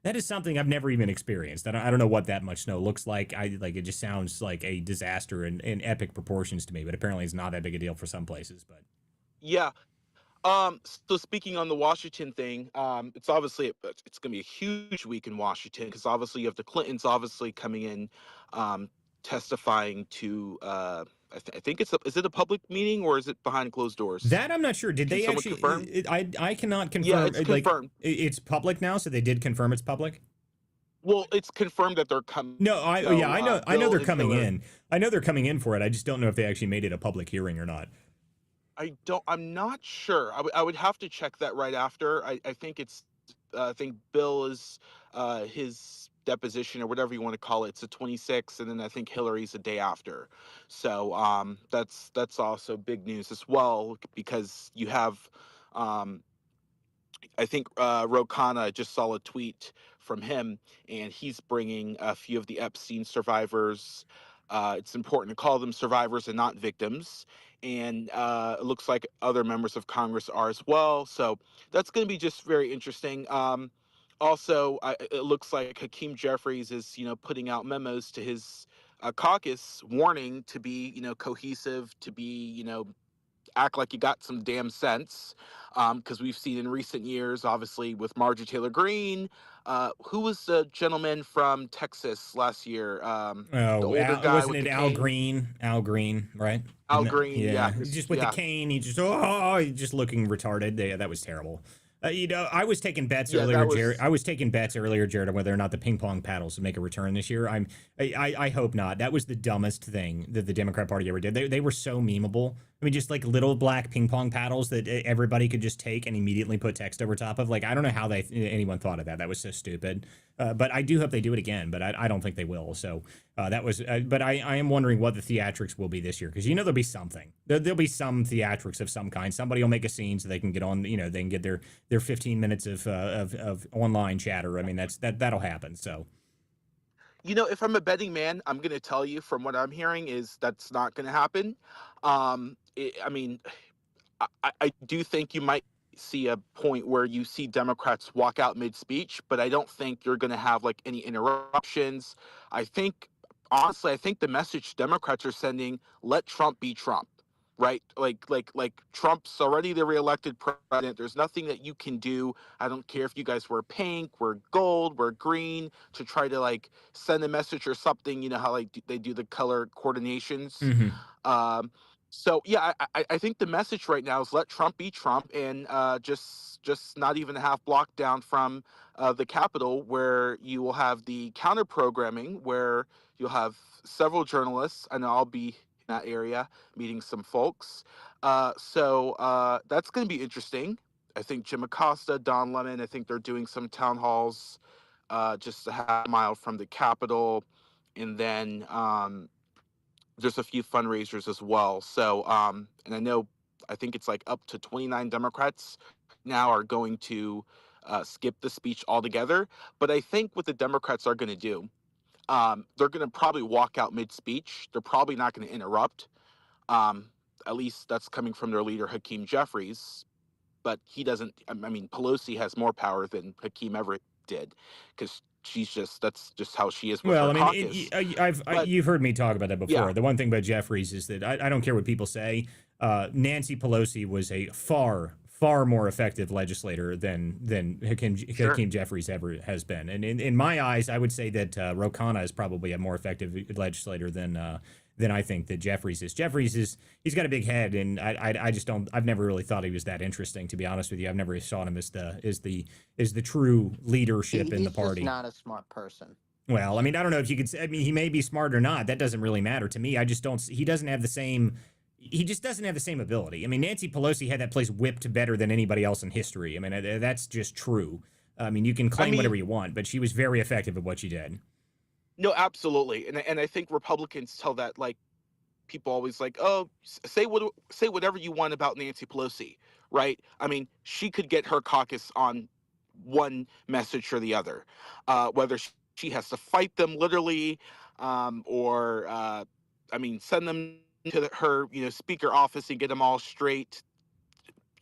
that is something I've never even experienced. I don't know what that much snow looks like. It just sounds like a disaster in epic proportions to me, but apparently it's not that big a deal for some places. But yeah. So speaking on the Washington thing, it's obviously it's going to be a huge week in Washington because obviously you have the Clintons obviously coming in, testifying to. I think is it a public meeting or is it behind closed doors? that I'm not sure. Did Can they someone actually? confirm? I cannot Yeah, confirm. it's Like, confirmed. it's public now, so they did confirm it's public. Well, it's confirmed that they're coming. No, So I know Bill they're and coming Hillary. in. I know they're coming in for it. I just don't know if they actually made it a public hearing or not. I'm not sure. I would have to check that right after. I think I think Bill is his deposition or whatever you want to call it. It's the 26th, and then I think Hillary's the day after. So that's also big news as well because you have I think Ro Khanna just saw a tweet from him, and he's bringing a few of the Epstein survivors It's important to call them survivors and not victims. And it looks like other members of Congress are as well. So that's going to be just very interesting. Also, it looks like Hakeem Jeffries is, putting out memos to his caucus warning to be, cohesive, to be, act like you got some damn sense, because we've seen in recent years, obviously with Marjorie Taylor Greene, who was the gentleman from Texas last year, the Oh, older guy wasn't with it the Al cane. Green? Al Green, right? Al Green, Yeah, yeah, he's just with the yeah, cane. He just he's just looking retarded. Yeah, that was terrible. I was taking bets yeah. earlier, That Jared. was I was taking bets earlier, Jared, on whether or not the ping pong paddles would make a return this year. I hope not. That was the dumbest thing that the Democrat Party ever did. They were so memeable. I mean, just like little black ping pong paddles that everybody could just take and immediately put text over top of. Like, I don't know how anyone thought of that. That was so stupid. But I do hope they do it again. But I don't think they will. So that was. But I am wondering what the theatrics will be this year, because there'll be something. There'll be some theatrics of some kind. Somebody will make a scene so they can get on. They can get their 15 minutes of online chatter. I mean, that'll happen. So. if I'm a betting man, I'm going to tell you from what I'm hearing is that's not going to happen. I mean, I do think you might see a point where you see Democrats walk out mid-speech, but I don't think you're going to have like any interruptions. I think, honestly, I think the message Democrats are sending: let Trump be Trump, right? Like Trump's already the reelected president. There's nothing that you can do. I don't care if you guys wear pink, wear gold, wear green to try to like send a message or something. You know how like they do the color coordinations. Mm-hmm. Um, so yeah, I think the message right now is let Trump be Trump, and just not even have blocked down from the Capitol, where you will have the counter programming, where you'll have several journalists, and I'll be in that area meeting some folks. So that's going to be interesting. I think Jim Acosta, Don Lemon, I think they're doing some town halls just a half mile from the Capitol, and then there's a few fundraisers as well. So, and I think it's like up to 29 Democrats now are going to skip the speech altogether. But I think what the Democrats are going to do, they're going to probably walk out mid-speech. They're probably not going to interrupt. Um, at least that's coming from their leader, Hakeem Jeffries. But he doesn't. I mean, Pelosi has more power than Hakeem ever did, because that's just how she is with Well, her I mean, caucus. But you've heard me talk about that before. yeah, The one thing about Jeffries is that I don't care what people say. Nancy Pelosi was a far more effective legislator than sure. Hakeem Jeffries ever has been. And in my eyes, I would say that Ro Khanna is probably a more effective legislator than I think that Jeffries is. He's got a big head, and I just don't. I've never really thought he was that interesting, to be honest with you. I've never saw him as the true leadership in the He's party. just not a smart person. Well, I mean, I don't know if you could say, I mean, he may be smart or not. That doesn't really matter to me. I just don't, he doesn't have the same, he just doesn't have the same ability. I mean, Nancy Pelosi had that place whipped better than anybody else in history. I mean, that's just true. I mean, you can claim whatever you want, but she was very effective at what she did. No, absolutely, and I think Republicans tell that, like, people always like, oh, say whatever you want about Nancy Pelosi, right? I mean, she could get her caucus on one message or the other, whether she has to fight them literally, or I mean, send them to her speaker office and get them all straight.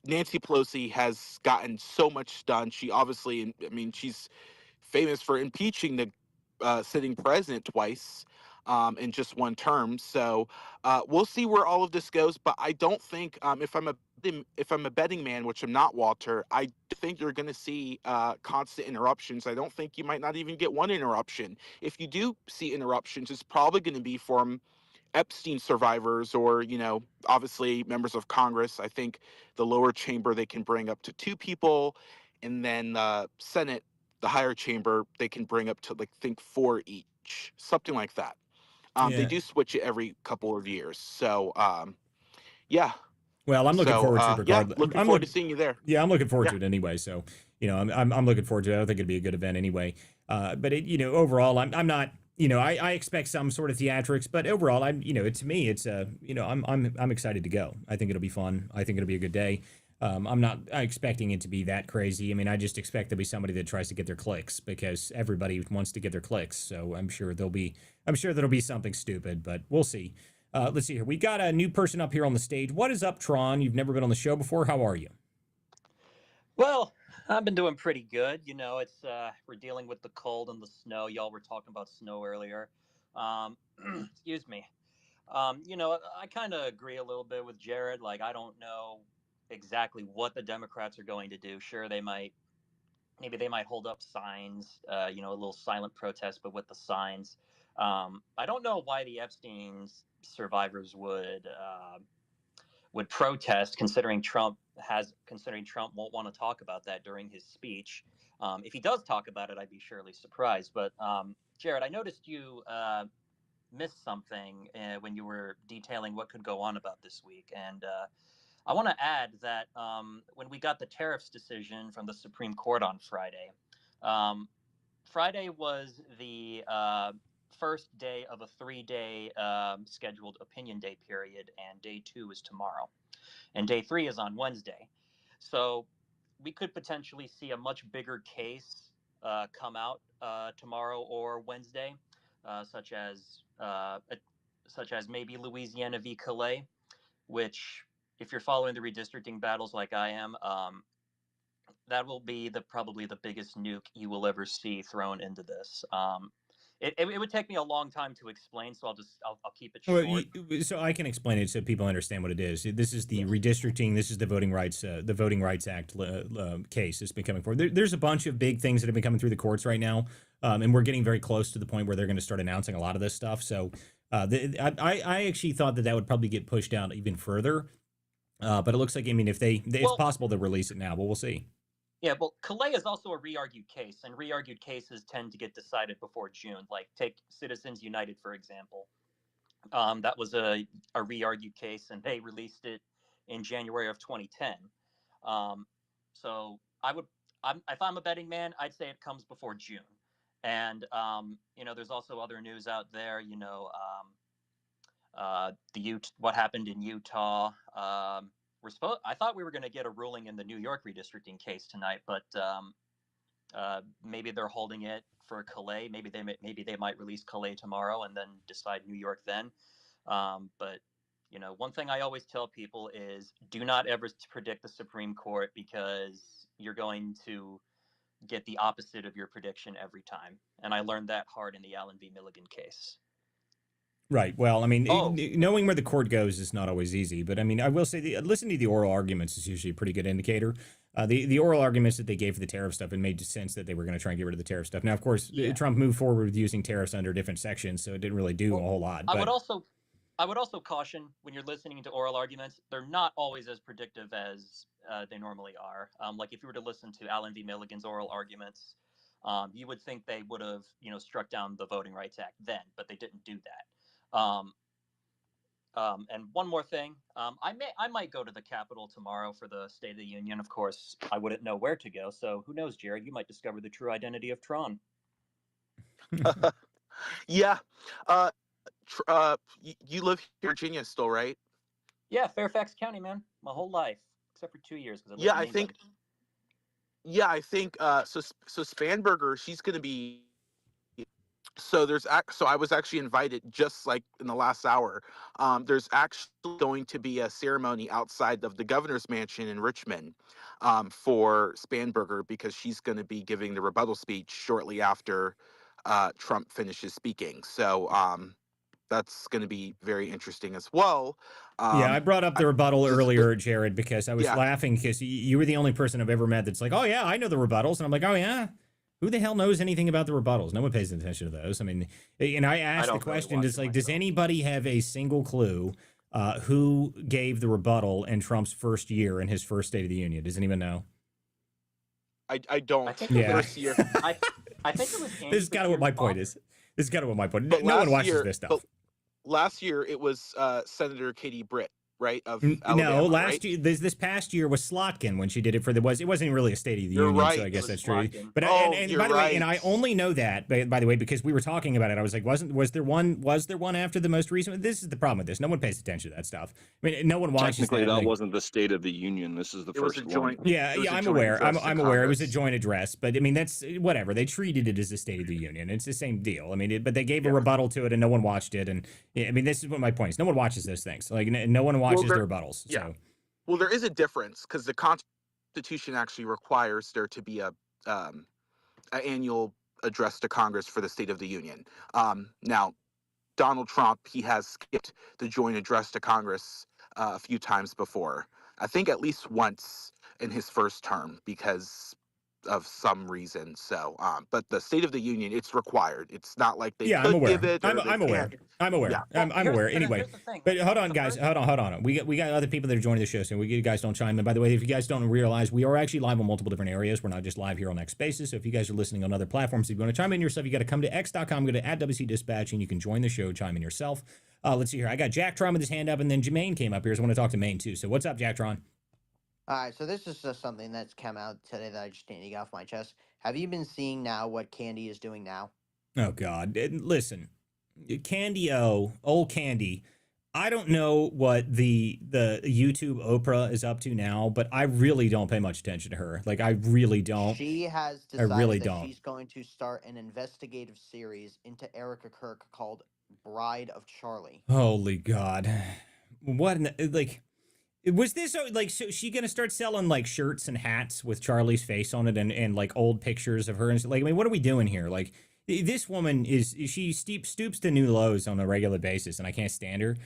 Nancy Pelosi has gotten so much done. She obviously, I mean, she's famous for impeaching the sitting president twice in just one term. So we'll see where all of this goes. But I don't think if I'm a betting man, which I'm not, Walter, I think you're going to see constant interruptions. I don't think you might not even get one interruption. If you do see interruptions, it's probably going to be from Epstein survivors, or obviously members of Congress. I think the lower chamber, they can bring up to 2 people, and then Senate, the higher chamber, they can bring up to like think 4 each, something like that. They Yeah. do switch it every couple of years. So yeah. Well, I'm looking So forward to it yeah, regardless. looking forward to seeing you there. Yeah, I'm looking forward Yeah. to it anyway. So, I'm looking forward to it. I don't think it'd be a good event anyway. But overall, I'm not. I expect some sort of theatrics, but overall, to me, it's I'm excited to go. I think it'll be fun. I think it'll be a good day. I'm not expecting it to be that crazy. I mean, I just expect there'll be somebody that tries to get their clicks because everybody wants to get their clicks. So I'm sure there'll be something stupid, but we'll see. Let's see here. We got a new person up here on the stage. What is up, Tron? You've never been on the show before. How are you? Well, I've been doing pretty good. It's we're dealing with the cold and the snow. Y'all were talking about snow earlier. Um, excuse me. I kind of agree a little bit with Jared. Like, I don't know exactly what the Democrats are going to do. Sure, maybe they might hold up signs. A little silent protest, but with the signs. I don't know why the Epstein's survivors would protest, considering Trump won't want to talk about that during his speech. If he does talk about it, I'd be surely surprised. But Jared, I noticed you missed something when you were detailing what could go on about this week, and I want to add that when we got the tariffs decision from the Supreme Court on Friday, um, Friday was the first day of a 3-day scheduled opinion day period, and day 2 is tomorrow, and day 3 is on Wednesday. So we could potentially see a much bigger case come out tomorrow or Wednesday, such as maybe Louisiana v. Calais, which, if you're following the redistricting battles like I am, that will be probably the biggest nuke you will ever see thrown into this. It would take me a long time to explain, so I'll keep it short. Well, so I can explain it so people understand what it is. This is the Yes. redistricting. This is the Voting Rights Act case that's been coming forward. There's a bunch of big things that have been coming through the courts right now, and we're getting very close to the point where they're going to start announcing a lot of this stuff. So I actually thought that would probably get pushed out even further, but it looks like, I mean, it's possible to release it now, but we'll see. Yeah, well, Calais is also a re-argued case, and re-argued cases tend to get decided before June. Like, take Citizens United, for example. That was a re-argued case, and they released it in January of 2010. So if I'm a betting man, I'd say it comes before June. And there's also other news out there. What happened in Utah. I thought we were going to get a ruling in the New York redistricting case tonight, but maybe they're holding it for Calais. Maybe they might release Calais tomorrow and then decide New York then. But one thing I always tell people is do not ever predict the Supreme Court, because you're going to get the opposite of your prediction every time. And I learned that hard in the Allen v. Milligan case. Right. Well, I mean, knowing where the court goes is not always easy, but I mean, I will say listening to the oral arguments is usually a pretty good indicator. The oral arguments that they gave for the tariff stuff, it made sense that they were going to try and get rid of the tariff stuff. Now, of course, Trump moved forward with using tariffs under different sections, so it didn't really do a whole lot. I would also caution, when you're listening to oral arguments, they're not always as predictive as they normally are. Like, if you were to listen to Allen v. Milligan's oral arguments, you would think they would have, struck down the Voting Rights Act then, but they didn't do that. And one more thing, I might go to the Capitol tomorrow for the State of the Union. Of course, I wouldn't know where to go, so who knows, Jared? You might discover the true identity of Tron. Yeah. You live in Virginia still, right? Yeah, Fairfax County, man. My whole life, except for 2 years. I think so Spanberger, she's going to be. So I was actually invited just like in the last hour. There's actually going to be a ceremony outside of the governor's mansion in Richmond for Spanberger, because she's going to be giving the rebuttal speech shortly after Trump finishes speaking. So that's going to be very interesting as well. Yeah, I brought up the rebuttal earlier, Jared, because I was laughing because you were the only person I've ever met that's like, oh, yeah, I know the rebuttals. And I'm like, oh, yeah. Who the hell knows anything about the rebuttals? No one pays attention to those. I mean, and I asked the question, does anybody have a single clue who gave the rebuttal in Trump's first year in his first State of the Union? Does anyone know? I don't. I think First year. I think it was. This is kind of what my point is. No one watches this stuff. Last year, it was Senator Katie Britt. right, of No, Alabama, last right? year, this past year was Slotkin when she did it for it wasn't really a State of the You're Union, so right. I It guess was that's true. Slotkin. But Oh, and you're by the way, and right. I only know that by the way because we were talking about it. I was like, was there one after the most recent? This is the problem with this. No one pays attention to that stuff. I mean, no one watches Technically, that like, wasn't the State of the Union. This is the It was a first one. joint. Yeah, It was yeah, a I'm joint aware. address to I'm aware. It was a Congress. joint address, but I mean that's whatever. They treated it as a State of the Union. It's the same deal. I mean, but they gave a Yeah. rebuttal to it, and no one watched it. And yeah, I mean, this is what my point is. No one watches those things. Like no one watches the rebuttals. Yeah. So Well, there is a difference because the Constitution actually requires there to be a annual address to Congress for the State of the Union. Now, Donald Trump, he has skipped the joint address to Congress a few times before. I think at least once in his first term because of some reason. So, but the State of the Union, it's required. It's not like they yeah, I'm could aware. give it or they I'm aware. can't. I'm aware. Yeah. I'm aware. Anyway, Here's the thing. but hold on, The guys. first- Hold on. We got other people that are joining the show, so you guys don't chime in. By the way, if you guys don't realize, we are actually live on multiple different areas. We're not just live here on X Spaces. So if you guys are listening on other platforms, if you want to chime in yourself, you got to come to x.com, go to @WC Dispatch, and you can join the show, chime in yourself. Let's see here. I got Jacktron with his hand up, and then Jermaine came up here. So I want to talk to Maine too. So what's up, Jacktron? All right, so this is just something that's come out today that I just need to get off my chest. Have you been seeing now what Candy is doing now? Oh God! Listen, Candy old Candy. I don't know what the YouTube Oprah is up to now, but I really don't pay much attention to her. Like I really don't. She has I decided really that don't. she's going to start an investigative series into Erica Kirk called Bride of Charlie. Holy God! What like? Was this like so she gonna start selling like shirts and hats with Charlie's face on it and like old pictures of her and like I mean what are we doing here? Like this woman she stoops to new lows on a regular basis and I can't stand her.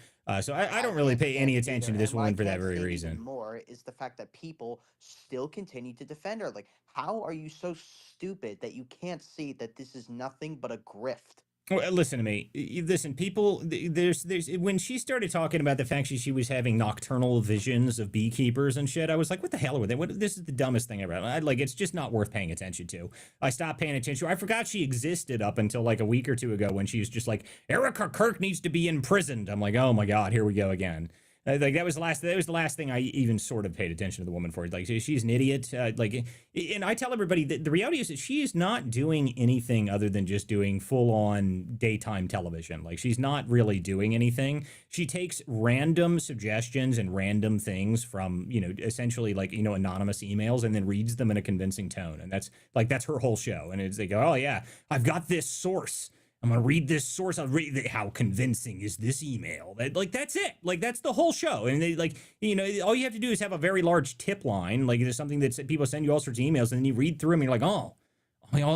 So I don't really can't pay any stand it attention to either. this And what I woman for that can't very stand reason. even more is the fact that people still continue to defend her. Like, how are you so stupid that you can't see that this is nothing but a grift? Well, listen to me. Listen, people. There's when she started talking about the fact she was having nocturnal visions of beekeepers and shit. I was like, what the hell are they? This is the dumbest thing ever. Like, it's just not worth paying attention to. I stopped paying attention. I forgot she existed up until like a week or two ago when she was just like, Erica Kirk needs to be imprisoned. I'm like, oh my God, here we go again. Like that was the last thing I even sort of paid attention to the woman for. Like she's an idiot. And I tell everybody that the reality is that she is not doing anything other than just doing full on daytime television. Like she's not really doing anything. She takes random suggestions and random things from, essentially like, anonymous emails and then reads them in a convincing tone. And that's her whole show. And it's like, oh yeah, I've got this source. I'm gonna read this source. I'll read how convincing is this email. That's it. Like that's the whole show. And they all you have to do is have a very large tip line. Like there's something that people send you all sorts of emails, and then you read through them, and you're like,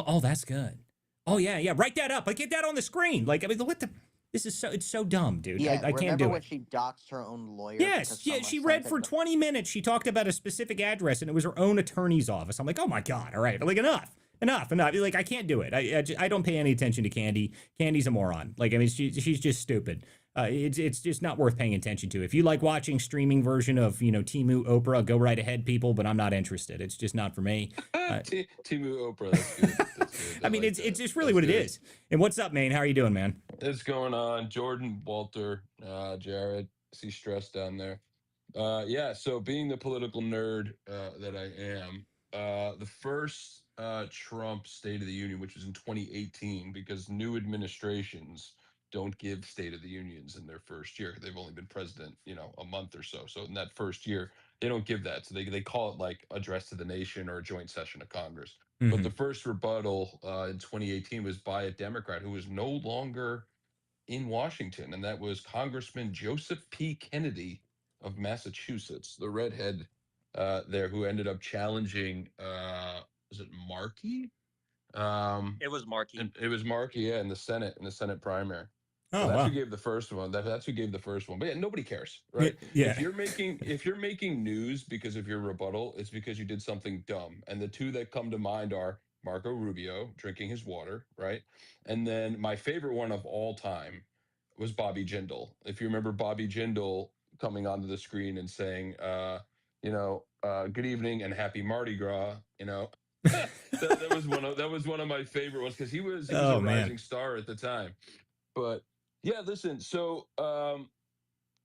oh, that's good. Oh yeah, write that up. Like get that on the screen. Like I mean, it's so dumb, dude. Yeah, I can't remember do when it. she doxed her own lawyer? Yes, yeah, she read for 20 minutes. She talked about a specific address, and it was her own attorney's office. I'm like, oh my God, all right, like enough. Like I can't do it. I don't pay any attention to Candy. Candy's a moron. Like I mean, she's just stupid. It's just not worth paying attention to. If you like watching streaming version of Temu Oprah, go right ahead, people. But I'm not interested. It's just not for me. Temu Oprah, that's good. That's good. I mean, it's just really what it is. And what's up, Maine? How are you doing, man? It's going on. Jordan, Walter, Jared. I see stress down there. Yeah. So being the political nerd that I am, the first Trump State of the Union, which was in 2018, because new administrations don't give State of the Unions in their first year. They've only been president, a month or so. So in that first year, they don't give that. So they call it like address to the nation or a joint session of Congress. But the first rebuttal in 2018 was by a Democrat who was no longer in Washington, and that was Congressman Joseph P. Kennedy of Massachusetts, the redhead there, who ended up challenging was it Markey? It was Markey. And it was Markey, yeah, in the Senate primary. Oh, So that's wow. who gave the first one. That's who gave the first one. But yeah, nobody cares, right? Yeah. If you're making news because of your rebuttal, it's because you did something dumb. And the two that come to mind are Marco Rubio drinking his water, right? And then my favorite one of all time was Bobby Jindal. If you remember Bobby Jindal coming onto the screen and saying, good evening and happy Mardi Gras, that was one of my favorite ones because he was rising star at the time. But yeah, listen. So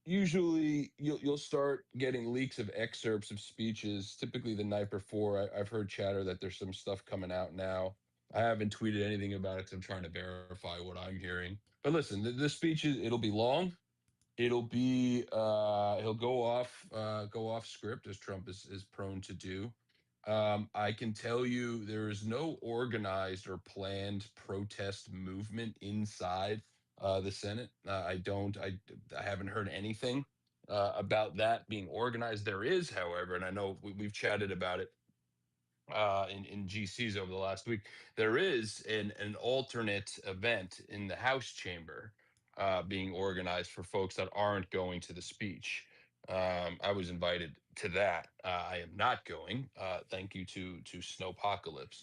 usually you'll start getting leaks of excerpts of speeches typically the night before. I've heard chatter that there's some stuff coming out now. I haven't tweeted anything about it because I'm trying to verify what I'm hearing. But listen, the speech it'll be long. It'll be he'll go off script as Trump is prone to do. I can tell you there is no organized or planned protest movement inside the Senate. I haven't heard anything about that being organized. There is, however, and I know we've chatted about it in GCs over the last week. There is an alternate event in the House chamber being organized for folks that aren't going to the speech. I was invited to that. I am not going. Thank you to Snowpocalypse.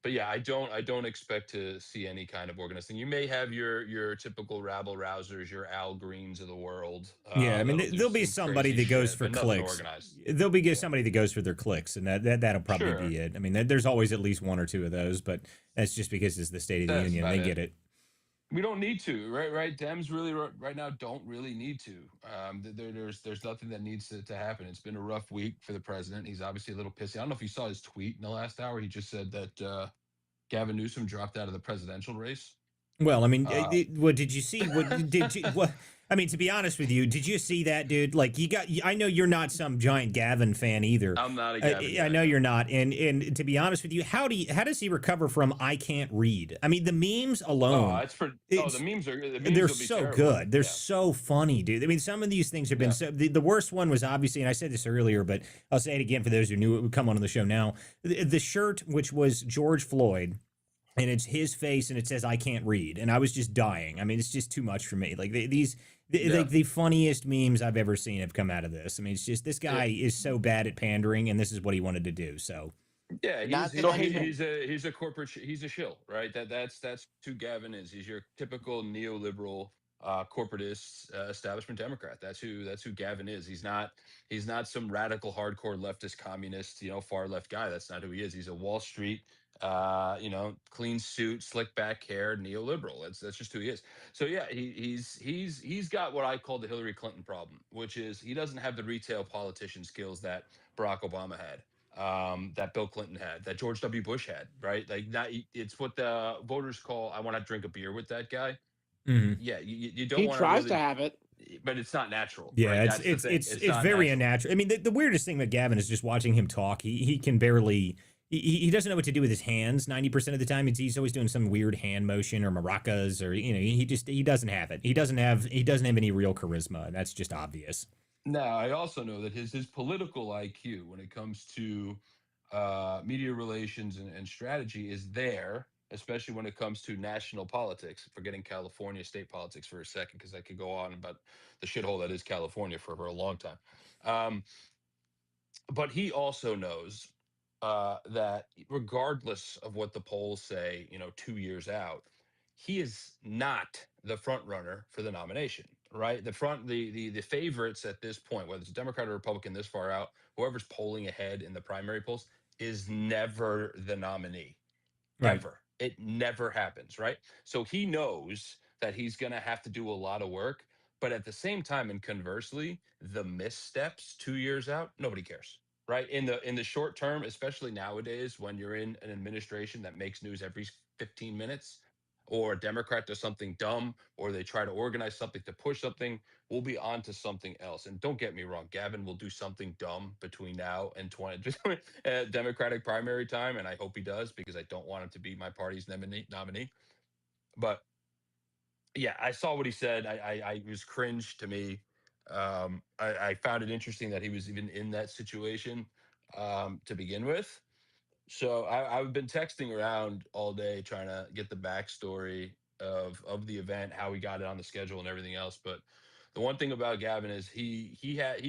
But yeah, I don't expect to see any kind of organized thing. You may have your typical rabble rousers, your Al Greens of the world. Yeah, I mean, That'll do there'll be some somebody crazy that goes shit, for but nothing clicks. organized. There'll be Yeah. somebody that goes for their clicks, and that'll probably Sure. be it. I mean, there's always at least one or two of those, but that's just because it's the State of the That's Union. about They it. get it. We don't need to, right? Dems really right now don't really need to. There's nothing that needs to happen. It's been a rough week for the president. He's obviously a little pissy. I don't know if you saw his tweet in the last hour. He just said that Gavin Newsom dropped out of the presidential race. Well, I mean, Uh, what did you see? What did you? What? I mean, to be honest with you, did you see that, dude? Like, I know you're not some giant Gavin fan either. I'm not a Gavin I guy, know no. you're not, and to be honest with you, how does he recover from I can't read? I mean, the memes Oh, alone. it's for It's, the memes they're will be so terrible. good. They're Yeah. so funny, dude. I mean, some of these things have been Yeah. so. The worst one was obviously, and I said this earlier, but I'll say it again for those who knew it would come on the show now. The shirt, which was George Floyd, and it's his face and it says I can't read, and I was just dying. I mean, it's just too much for me. Like Yeah. like the funniest memes I've ever seen have come out of this. I mean, it's just this guy is so bad at pandering, and this is what he wanted to do. So Yeah, Not he's to he's, mention, he's a corporate he's a shill, right? That's who Gavin is. He's your typical neoliberal corporatist establishment Democrat. That's who Gavin is. He's not some radical hardcore leftist communist, far left guy. That's not who he is. He's a Wall Street clean suit, slick back hair neoliberal. That's just who he is. So yeah, he's got what I call the Hillary Clinton problem, which is he doesn't have the retail politician skills that Barack Obama had, that Bill Clinton had, that George W. Bush had, right? Like that, it's what the voters call, I want to drink a beer with that guy. mhm. Yeah, you don't He want tries to to really, have it. but it's not natural, Yeah, right? it's That's the it's thing. it's It's it's not very natural. unnatural. I mean, the weirdest thing with Gavin is just watching him talk. He can barely. He doesn't know what to do with his hands 90% of the time. He's always doing some weird hand motion or maracas, or he doesn't have it. He doesn't have any real charisma, and that's just obvious. Now, I also know that his political IQ, when it comes to media relations and strategy, is there, especially when it comes to national politics. Forgetting California state politics for a second, because I could go on about the shithole that is California for a long time. Um, but he also knows that regardless of what the polls say, 2 years out, he is not the front runner for the nomination. Right, the favorites at this point, whether it's a Democrat or Republican, this far out, whoever's polling ahead in the primary polls is never the nominee. Right. Ever. It never happens, right? So he knows that he's going to have to do a lot of work, but at the same time, and conversely, the missteps 2 years out, nobody cares, right? In the short term, especially nowadays, when you're in an administration that makes news every 15 minutes, or a Democrat does something dumb, or they try to organize something to push something, we'll be on to something else. And don't get me wrong, Gavin will do something dumb between now and 20 Democratic primary time, and I hope he does, because I don't want him to be my party's nominee. But yeah, I saw what he said. I was cringe to me. I found it interesting that he was even in that situation to begin with. So I've been texting around all day trying to get the backstory of the event, how he got it on the schedule and everything else. But the one thing about Gavin is he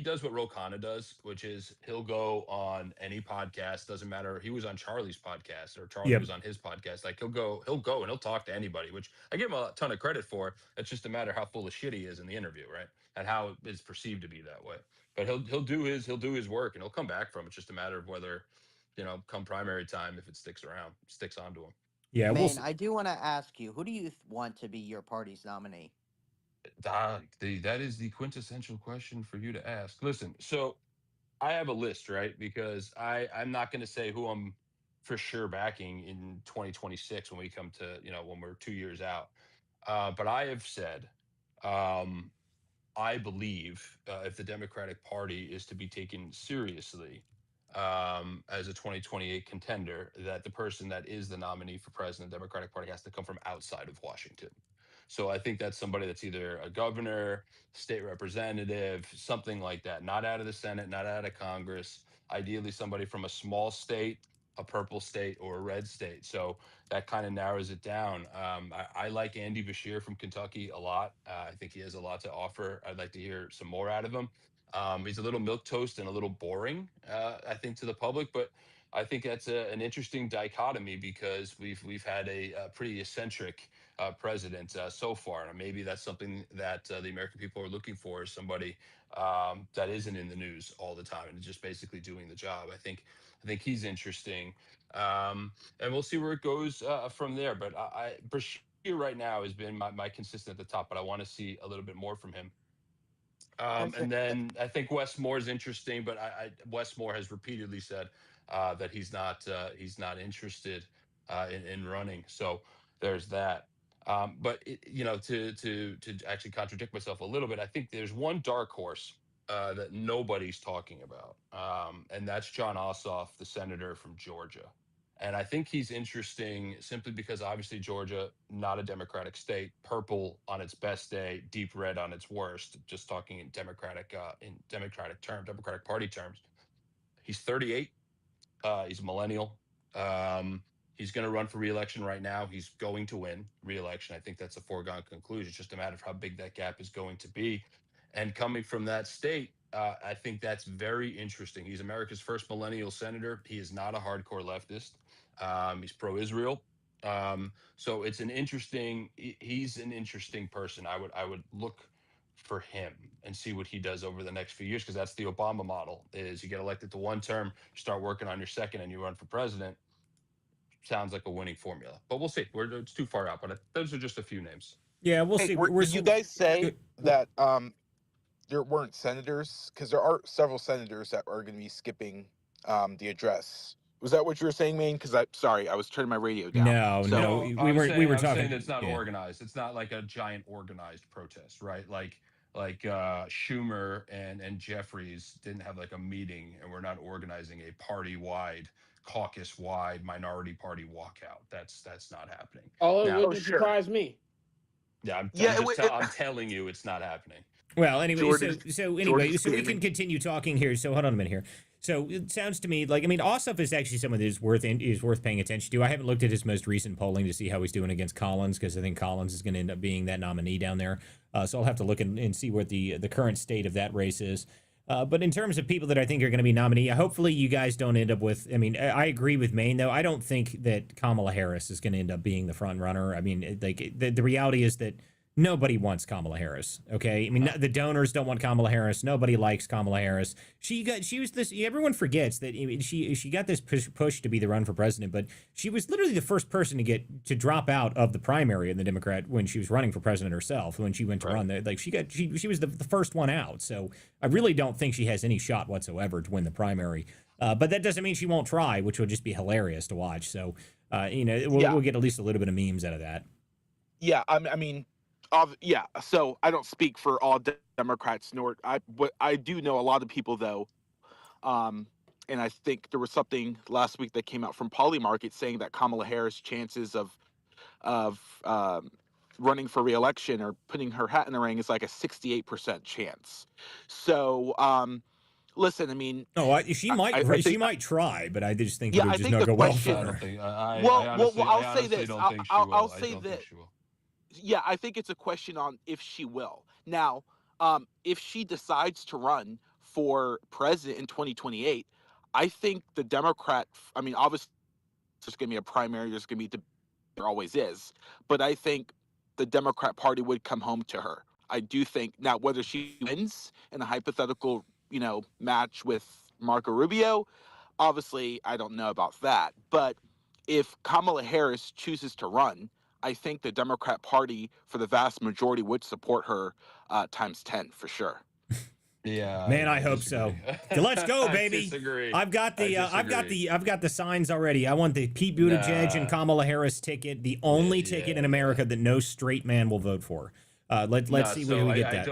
does what Ro Khanna does, which is he'll go on any podcast. Doesn't matter. He was on Charlie's podcast, or Charlie Yep. was on his podcast. Like he'll go and he'll talk to anybody, which I give him a ton of credit for. It's just a matter how full of shit he is in the interview, right? And how it's perceived to be that way. But he'll do his work, and he'll come back from it. It's just a matter of whether, come primary time, if it sticks onto him. Yeah. Maine, I do want to ask you, who do you want to be your party's nominee? That is the quintessential question for you to ask. Listen, so I have a list, right? Because I'm not going to say who I'm for sure backing in 2026 when we come to, when we're 2 years out. But I have said, um, I believe if the Democratic Party is to be taken seriously as a 2028 contender, that the person that is the nominee for president of the Democratic Party has to come from outside of Washington. So I think that's somebody that's either a governor, state representative, something like that, not out of the Senate, not out of Congress, ideally somebody from a small state, a purple state, or a red state. So that kind of narrows it down. I like Andy Bashir from Kentucky a lot. I think he has a lot to offer. I'd like to hear some more out of him. He's a little milquetoast and a little boring, I think, to the public, but I think that's an interesting dichotomy because we've had a pretty eccentric president so far, and maybe that's something that the American people are looking for, is somebody that isn't in the news all the time and just basically doing the job. I think he's interesting. And we'll see where it goes from there. But Bashir right now has been my consistent at the top, but I want to see a little bit more from him. I think And then I think Wes Moore is interesting, but Wes Moore has repeatedly said that he's not interested in running. So there's that. But to actually contradict myself a little bit, I think there's one dark horse that nobody's talking about, and that's John Ossoff, the senator from Georgia. And I think he's interesting simply because obviously Georgia, not a Democratic state, purple on its best day, deep red on its worst. Just talking in Democratic Party terms. He's 38. He's a millennial. He's going to run for reelection right now. He's going to win reelection. I think that's a foregone conclusion. It's just a matter of how big that gap is going to be. And coming from that state, I think that's very interesting. He's America's first millennial senator. He is not a hardcore leftist. He's pro-Israel. So it's he's an interesting person. I would look for him and see what he does over the next few years, because that's the Obama model: is you get elected to one term, you start working on your second, and you run for president. Sounds like a winning formula, but we'll see. It's too far out, but those are just a few names. Yeah, we'll Hey, see. did you guys say that there weren't senators? Because there are several senators that are going to be skipping the address. Was that what you were saying, Maine? Because sorry, I was turning my radio down. No, So, no, No, we were I'm talking. saying it's not Yeah. organized. It's not like a giant organized protest, right? Like Schumer and Jeffries didn't have like a meeting, and we're not organizing a party-wide, caucus-wide, minority party walkout. That's not happening. Oh, it Now, wouldn't surprise me. yeah, Yeah, I'm telling you, it's not happening. Well, anyway, Jordan- so we Jordan's can gaming. continue talking here. So hold on a minute here. So it sounds to me like, I mean, Ossoff is actually someone that is worth paying attention to. I haven't looked at his most recent polling to see how he's doing against Collins, because I think Collins is going to end up being that nominee down there. So I'll have to look and see what the current state of that race is. But in terms of people that I think are going to be nominee, hopefully you guys don't end up with. I mean, I agree with Maine, though. I don't think that Kamala Harris is going to end up being the front runner. I mean, like the reality is that nobody wants Kamala Harris. Okay, I mean, the donors don't want Kamala Harris. Nobody likes Kamala Harris. She was this. Everyone forgets that she got this push to be the run for president, but she was literally the first person to drop out of the primary in the Democrat when she was running for president herself. When she went to run, like she was the first one out. So I really don't think she has any shot whatsoever to win the primary. But that doesn't mean she won't try, which would just be hilarious to watch. So we'll get at least a little bit of memes out of that. Yeah, I mean, yeah. So I don't speak for all Democrats, but I do know a lot of people, though. And I think there was something last week that came out from Polymarket saying that Kamala Harris' chances of running for re-election or putting her hat in the ring is like a 68% chance. So listen, I mean, she might try, but I just think it would just not go well for her. I'll say this. I'll say that. that. Yeah, I think it's a question on if she will. Now, if she decides to run for president in 2028, I think the Democrat, I mean, obviously there's going to be a primary, there's going to be, there always is, but I think the Democrat Party would come home to her. I do think, now whether she wins in a hypothetical, match with Marco Rubio, obviously I don't know about that, but if Kamala Harris chooses to run, I think the Democrat Party, for the vast majority, would support her times 10 for sure. Yeah, Man, I hope disagree. so. Let's go, I baby. disagree. I've got I the disagree. I've got the signs already. I want the Pete Buttigieg and Nah. Kamala Harris ticket, the only ticket in America Yeah. that no straight man will vote for. Let's No, see so where we get I that.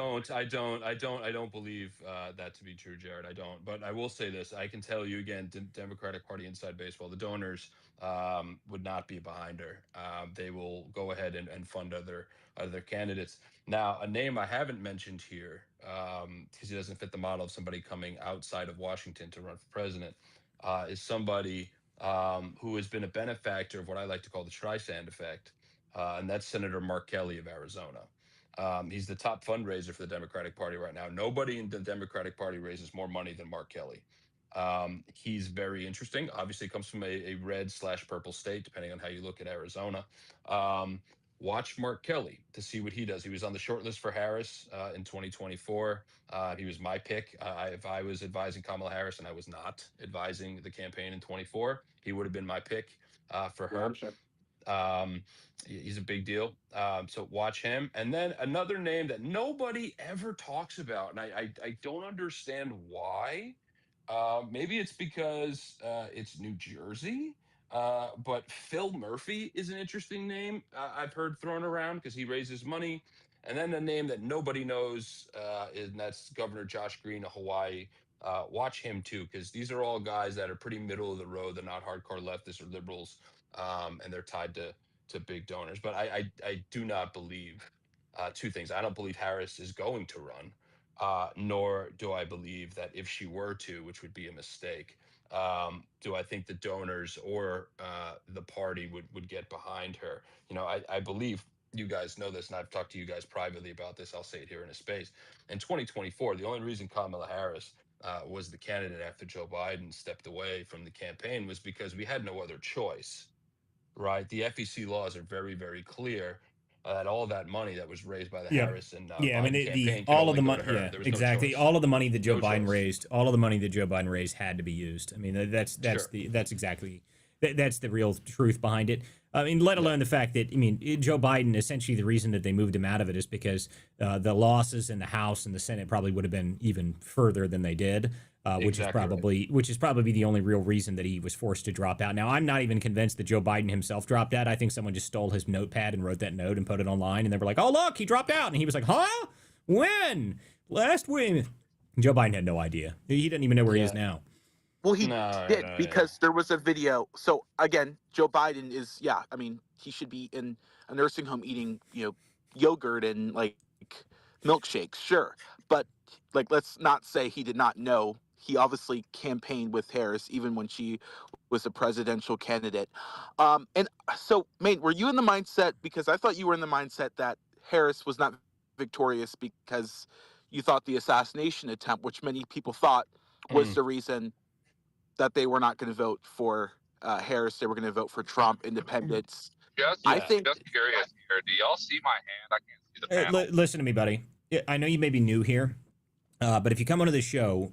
don't believe that to be true, Jared. I don't. But I will say this: I can tell you again, Democratic Party inside baseball, the donors would not be behind her. They will go ahead and fund other candidates. Now, a name I haven't mentioned here, because he doesn't fit the model of somebody coming outside of Washington to run for president, is somebody who has been a benefactor of what I like to call the Streisand effect, and that's Senator Mark Kelly of Arizona. He's the top fundraiser for the Democratic Party right now. Nobody in the Democratic Party raises more money than Mark Kelly. He's very interesting. Obviously, comes from a red/purple state, depending on how you look at Arizona. Um, Watch Mark Kelly to see what he does. He was on the short list for Harris in 2024. He was my pick. If I was advising Kamala Harris and I was not advising the campaign in 24, he would have been my pick for her. Sure. He's a big deal. So watch him. And then another name that nobody ever talks about, and I don't understand why. Maybe it's because it's New Jersey. But Phil Murphy is an interesting name I've heard thrown around because he raises money. And then a name that nobody knows, and that's Governor Josh Green of Hawaii. Watch him too, because these are all guys that are pretty middle of the road. They're not hardcore leftists or liberals, and they're tied to big donors. But I do not believe two things. I don't believe Harris is going to run, nor do I believe that if she were to, which would be a mistake, do I think the donors or the party would get behind her. I believe you guys know this, and I've talked to you guys privately about this. I'll say it here in a space. In 2024, the only reason Kamala Harris was the candidate after Joe Biden stepped away from the campaign was because we had no other choice, right? The FEC laws are very, very clear that all that money that was raised by the Yep. Harris and Yeah, I mean Biden the campaign could all of only the go money. to her. Yeah, There was exactly. no choice. All of the money that Joe No Biden choice. raised, all of the money that Joe Biden raised had to be used. I mean, that's Sure. that's exactly that's the real truth behind it. I mean, let Yeah. alone the fact that Joe Biden, essentially the reason that they moved him out of it is because the losses in the House and the Senate probably would have been even further than they did. Exactly right. Which is probably the only real reason that he was forced to drop out. Now, I'm not even convinced that Joe Biden himself dropped out. I think someone just stole his notepad and wrote that note and put it online, and they were like, "Oh, look, he dropped out," and he was like, "Huh? When? Last week?" Joe Biden had no idea. He didn't even know where he is Yeah. now. Well, he No, did no, yeah. because there was a video. So again, Joe Biden is, yeah, I mean, he should be in a nursing home eating, yogurt and like milkshakes, sure. But like, let's not say he did not know. He obviously campaigned with Harris even when she was a presidential candidate. And so, Maine, were you in the mindset, because I thought you were in the mindset that Harris was not victorious because you thought the assassination attempt, which many people thought was Mm. the reason that they were not going to vote for Harris. They were going to vote for Trump, independents. I Yeah. think Just curious here. Do y'all see my hand? I can't see the panel. Listen to me, buddy. I know you may be new here, but if you come onto this show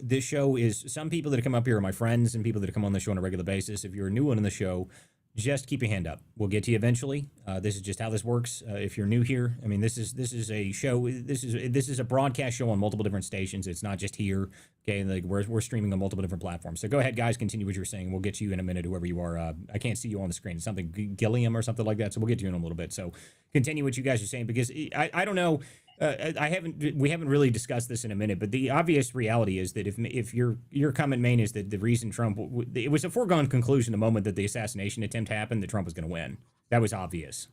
is some people that come up here are my friends and people that come on the show on a regular basis. If you're a new one in the show, just keep your hand up. We'll get to you eventually. This is just how this works. If you're new here, I mean, this is a show. This is a broadcast show on multiple different stations. It's not just here. Okay, like we're streaming on multiple different platforms. So go ahead, guys. Continue what you're saying. We'll get to you in a minute, whoever you are. I can't see you on the screen. It's something Gilliam or something like that. So we'll get to you in a little bit. So continue what you guys are saying, because I don't know. We haven't really discussed this in a minute, but the obvious reality is that if your comment, Maine, is that the reason Trump, it was a foregone conclusion the moment that the assassination attempt happened that Trump was going to win. That was obvious.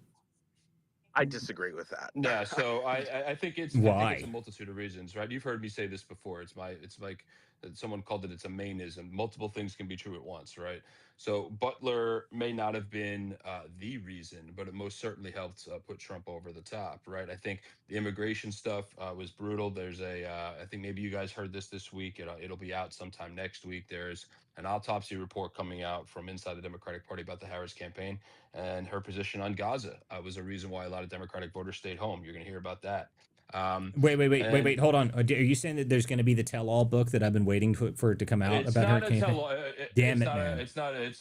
I disagree with that. Yeah, so I think it's Why? a multitude of reasons, right? You've heard me say this before. It's like someone called it's a mainism. Multiple things can be true at once, right? So Butler may not have been the reason, but it most certainly helped put Trump over the top, right? I think the immigration stuff was brutal. There's I think maybe you guys heard this week. It'll be out sometime next week. There's an autopsy report coming out from inside the Democratic Party about the Harris campaign, and her position on Gaza was a reason why a lot of Democratic voters stayed home. You're going to hear about that. Wait. Hold on. Are you saying that there's going to be the tell-all book that I've been waiting for it to come out It's about her not a campaign? tell-all. Damn it, man. It's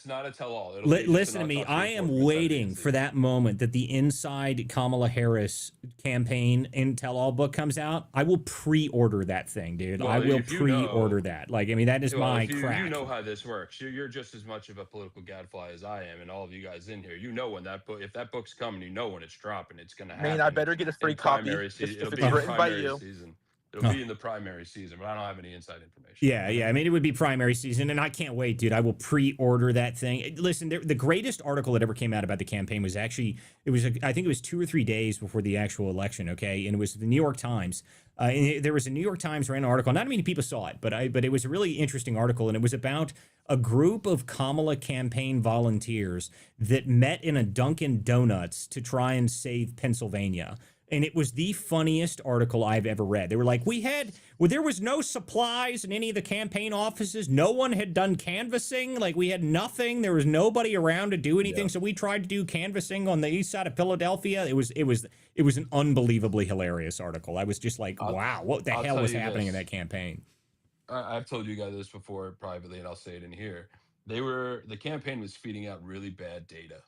not a tell-all. It'll be just Listen an to me. autopsy I report am from the start of the waiting for season. that moment that the Inside Kamala Harris campaign in tell-all book comes out. I will pre-order that thing, dude. Well, I will if you pre-order know- that. Like, I mean, that is Well, my if crack. you know how this works, you're just as much of a political gadfly as I am, and all of you guys in here. You know when that book, if that book's coming, you know when it's dropping. It's going to happen. Man, I better get a free in copy primary if season. It'll it's be in written by primary you. season. It'll be in the primary season, but I don't have any inside information. Yeah. I mean, it would be primary season, and I can't wait, dude. I will pre-order that thing. Listen, the greatest article that ever came out about the campaign was actually I think it was 2 or 3 days before the actual election. Okay, and it was the New York Times. And there was a New York Times ran article. Not many people saw it, but it was a really interesting article, and it was about a group of Kamala campaign volunteers that met in a Dunkin' Donuts to try and save Pennsylvania. And it was the funniest article I've ever read. They were like, there was no supplies in any of the campaign offices. No one had done canvassing. Like, we had nothing. There was nobody around to do anything. Yeah. So we tried to do canvassing on the east side of Philadelphia. It was an unbelievably hilarious article. I was just like, wow, what the hell was happening in that campaign? I've told you guys this before privately, and I'll say it in here. The campaign was feeding out really bad data,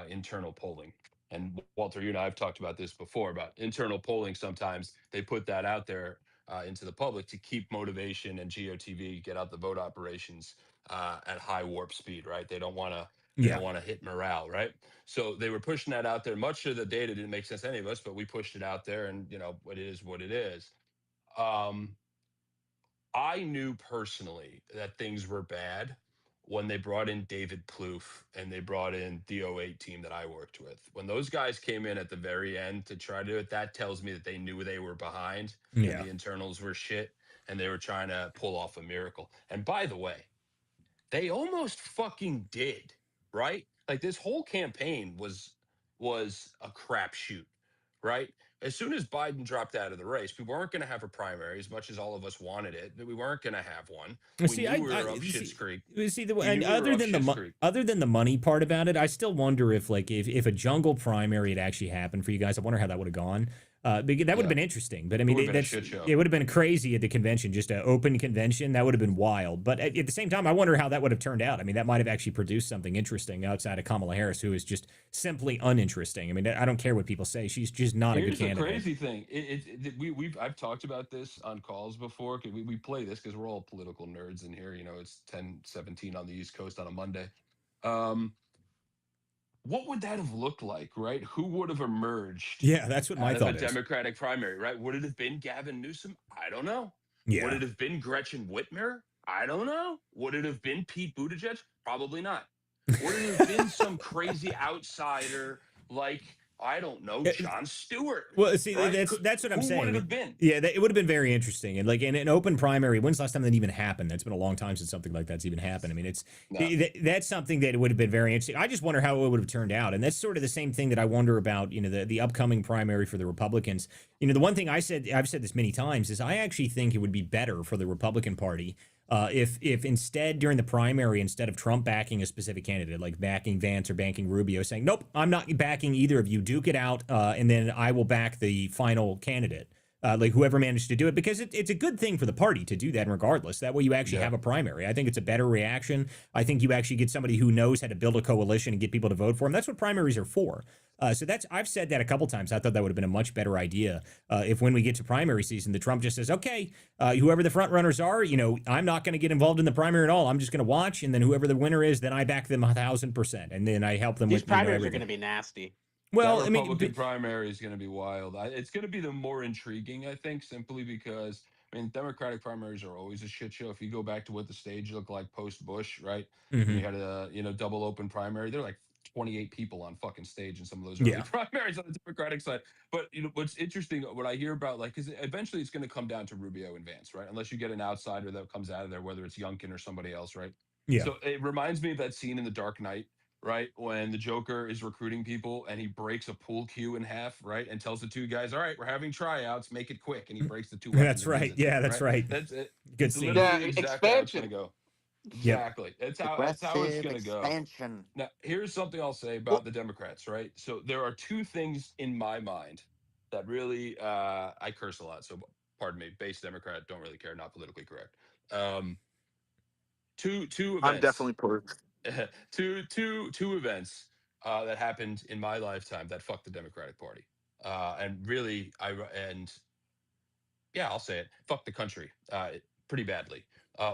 internal polling. And Walter, you and I have talked about this before about internal polling. Sometimes they put that out there into the public to keep motivation and GOTV, get out the vote operations at high warp speed, right? They don't want to don't want to hit morale, right? So they were pushing that out there. Much of the data didn't make sense to any of us, but we pushed it out there, and it is what it is. I knew personally that things were bad when they brought in David Plouffe and they brought in the 08 team that I worked with. When those guys came in at the very end to try to do it, that tells me that they knew they were behind and the internals were shit and they were trying to pull off a miracle. And by the way, they almost fucking did, right? Like, this whole campaign was a crapshoot, right? As soon as Biden dropped out of the race, we weren't going to have a primary as much as all of us wanted it. We weren't going to have one. We knew we were up Schitt's Creek. Other than the money part about it, I still wonder if a jungle primary had actually happened for you guys. I wonder how that would have gone. Because that would have been interesting, but I mean, it would have been crazy at the convention, just an open convention. That would have been wild. But at the same time, I wonder how that would have turned out. I mean, that might have actually produced something interesting outside of Kamala Harris, who is just simply uninteresting. I mean, I don't care what people say; she's just not a good candidate. Here's the crazy thing: I've talked about this on calls before. Cause we play this because we're all political nerds in here. It's 10:17 on the East Coast on a Monday. What would that have looked like, right? Who would have emerged? Yeah, that's what my thought is. Democratic primary, right? Would it have been Gavin Newsom? I don't know. Yeah. Would it have been Gretchen Whitmer? I don't know. Would it have been Pete Buttigieg? Probably not. Would it have been some crazy outsider like, I don't know, Jon Stewart? Well, see, right? that's what I'm saying. Who would it have been? Yeah, it would have been very interesting. And like in an open primary, when's the last time that even happened? It's been a long time since something like that's even happened. I mean, that's something that would have been very interesting. I just wonder how it would have turned out. And that's sort of the same thing that I wonder about, the upcoming primary for the Republicans. The one thing I've said this many times, is I actually think it would be better for the Republican Party if instead during the primary, instead of Trump backing a specific candidate, like backing Vance or backing Rubio, saying, nope, I'm not backing either of you, duke it out, and then I will back the final candidate, like whoever managed to do it, because it's a good thing for the party to do that regardless. That way you actually have a primary. I think it's a better reaction. I think you actually get somebody who knows how to build a coalition and get people to vote for him. That's what primaries are for. So I've said that a couple times. I thought that would have been a much better idea if when we get to primary season, the Trump just says, okay, whoever the front runners are, I'm not going to get involved in the primary at all. I'm just going to watch. And then whoever the winner is, then I back them 1,000%. And then I help them These with primaries are going to be nasty. Well, that Republican primary is going to be wild. It's going to be the more intriguing, I think, simply because, Democratic primaries are always a shit show. If you go back to what the stage looked like post-Bush, right? Mm-hmm. You had a, double open primary. There were like 28 people on fucking stage in some of those early primaries on the Democratic side. But, what's interesting, what I hear about, because eventually it's going to come down to Rubio and Vance, right? Unless you get an outsider that comes out of there, whether it's Youngkin or somebody else, right? Yeah. So it reminds me of that scene in The Dark Knight, right? When the Joker is recruiting people and he breaks a pool cue in half, right? And tells the two guys, all right, we're having tryouts, make it quick. And he breaks the two. That's right. Yeah, that's right. That's it. Good scene. Yeah, exactly expansion. Go. Exactly. That's how it's going to go. Expansion. Now, here's something I'll say about the Democrats, right? So there are two things in my mind that really I curse a lot, so pardon me. Base Democrat, don't really care, not politically correct. Um, two I'm events, definitely for. two events that happened in my lifetime that fucked the Democratic Party, and really and yeah, I'll say it, fucked the country pretty badly.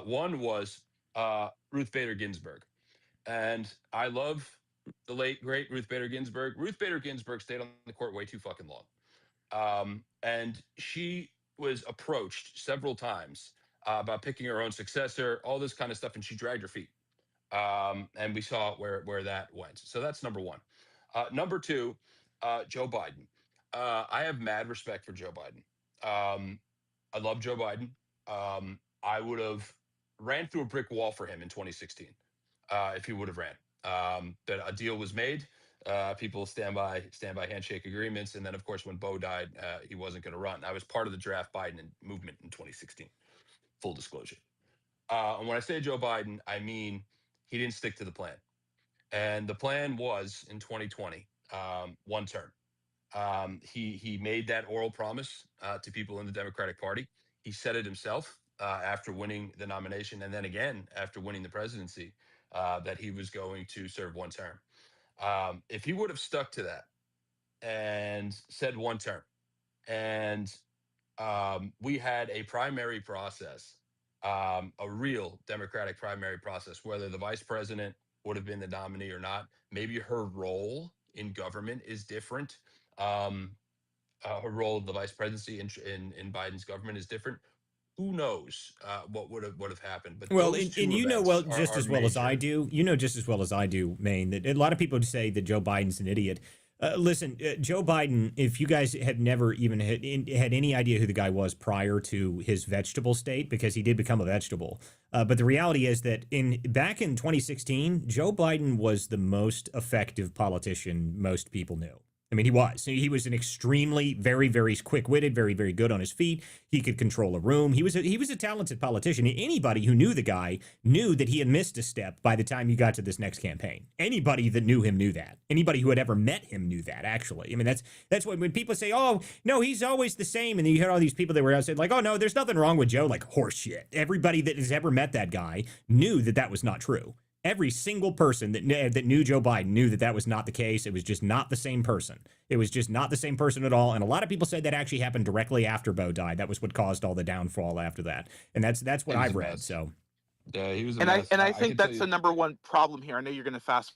One was Ruth Bader Ginsburg. And I love the late, great Ruth Bader Ginsburg. Ruth Bader Ginsburg stayed on the court way too fucking long. And she was approached several times about picking her own successor, all this kind of stuff, and she dragged her feet. And we saw where that went. So that's number one. Number two, Joe Biden. I have mad respect for Joe Biden. I love Joe Biden. I would have ran through a brick wall for him in 2016 if he would have ran. That a deal was made. People stand by handshake agreements, and then of course when Bo died, he wasn't going to run. I was part of the draft Biden movement in 2016. Full disclosure. And when I say Joe Biden, I mean he didn't stick to the plan. And the plan was in 2020, one term. He made that oral promise to people in the Democratic Party. He said it himself after winning the nomination, and then again after winning the presidency, that he was going to serve one term. If he would have stuck to that and said one term, and we had a primary process, a real Democratic primary process, whether the vice president would have been the nominee or not. Maybe her role in government is different. Her role in the vice presidency in Biden's government is different. Who knows what would have happened? But Well, those two and you know events well just are as well as I major. do. You know just as well as I do, Maine, that a lot of people say that Joe Biden's an idiot. Listen, Joe Biden, if you guys have never even had any idea who the guy was prior to his vegetable state, because he did become a vegetable. But the reality is that back in 2016, Joe Biden was the most effective politician most people knew. I mean, he was. He was an extremely, very, very quick-witted, very, very good on his feet. He could control a room. He was a talented politician. Anybody who knew the guy knew that he had missed a step by the time you got to this next campaign. Anybody that knew him knew that. Anybody who had ever met him knew that, actually. I mean, that's when people say, oh, no, he's always the same. And then you hear all these people that were out saying, like, oh, no, there's nothing wrong with Joe. Like, horse shit. Everybody that has ever met that guy knew that that was not true. Every single person that knew Joe Biden knew that that was not the case. It was just not the same person. It was just not the same person at all. And a lot of people said that actually happened directly after Bo died. That was what caused all the downfall after that. And that's what He was I've a read. mess. So Yeah, he was a And I mess. and I I think can tell that's you. the number one problem here. I know you're going to fast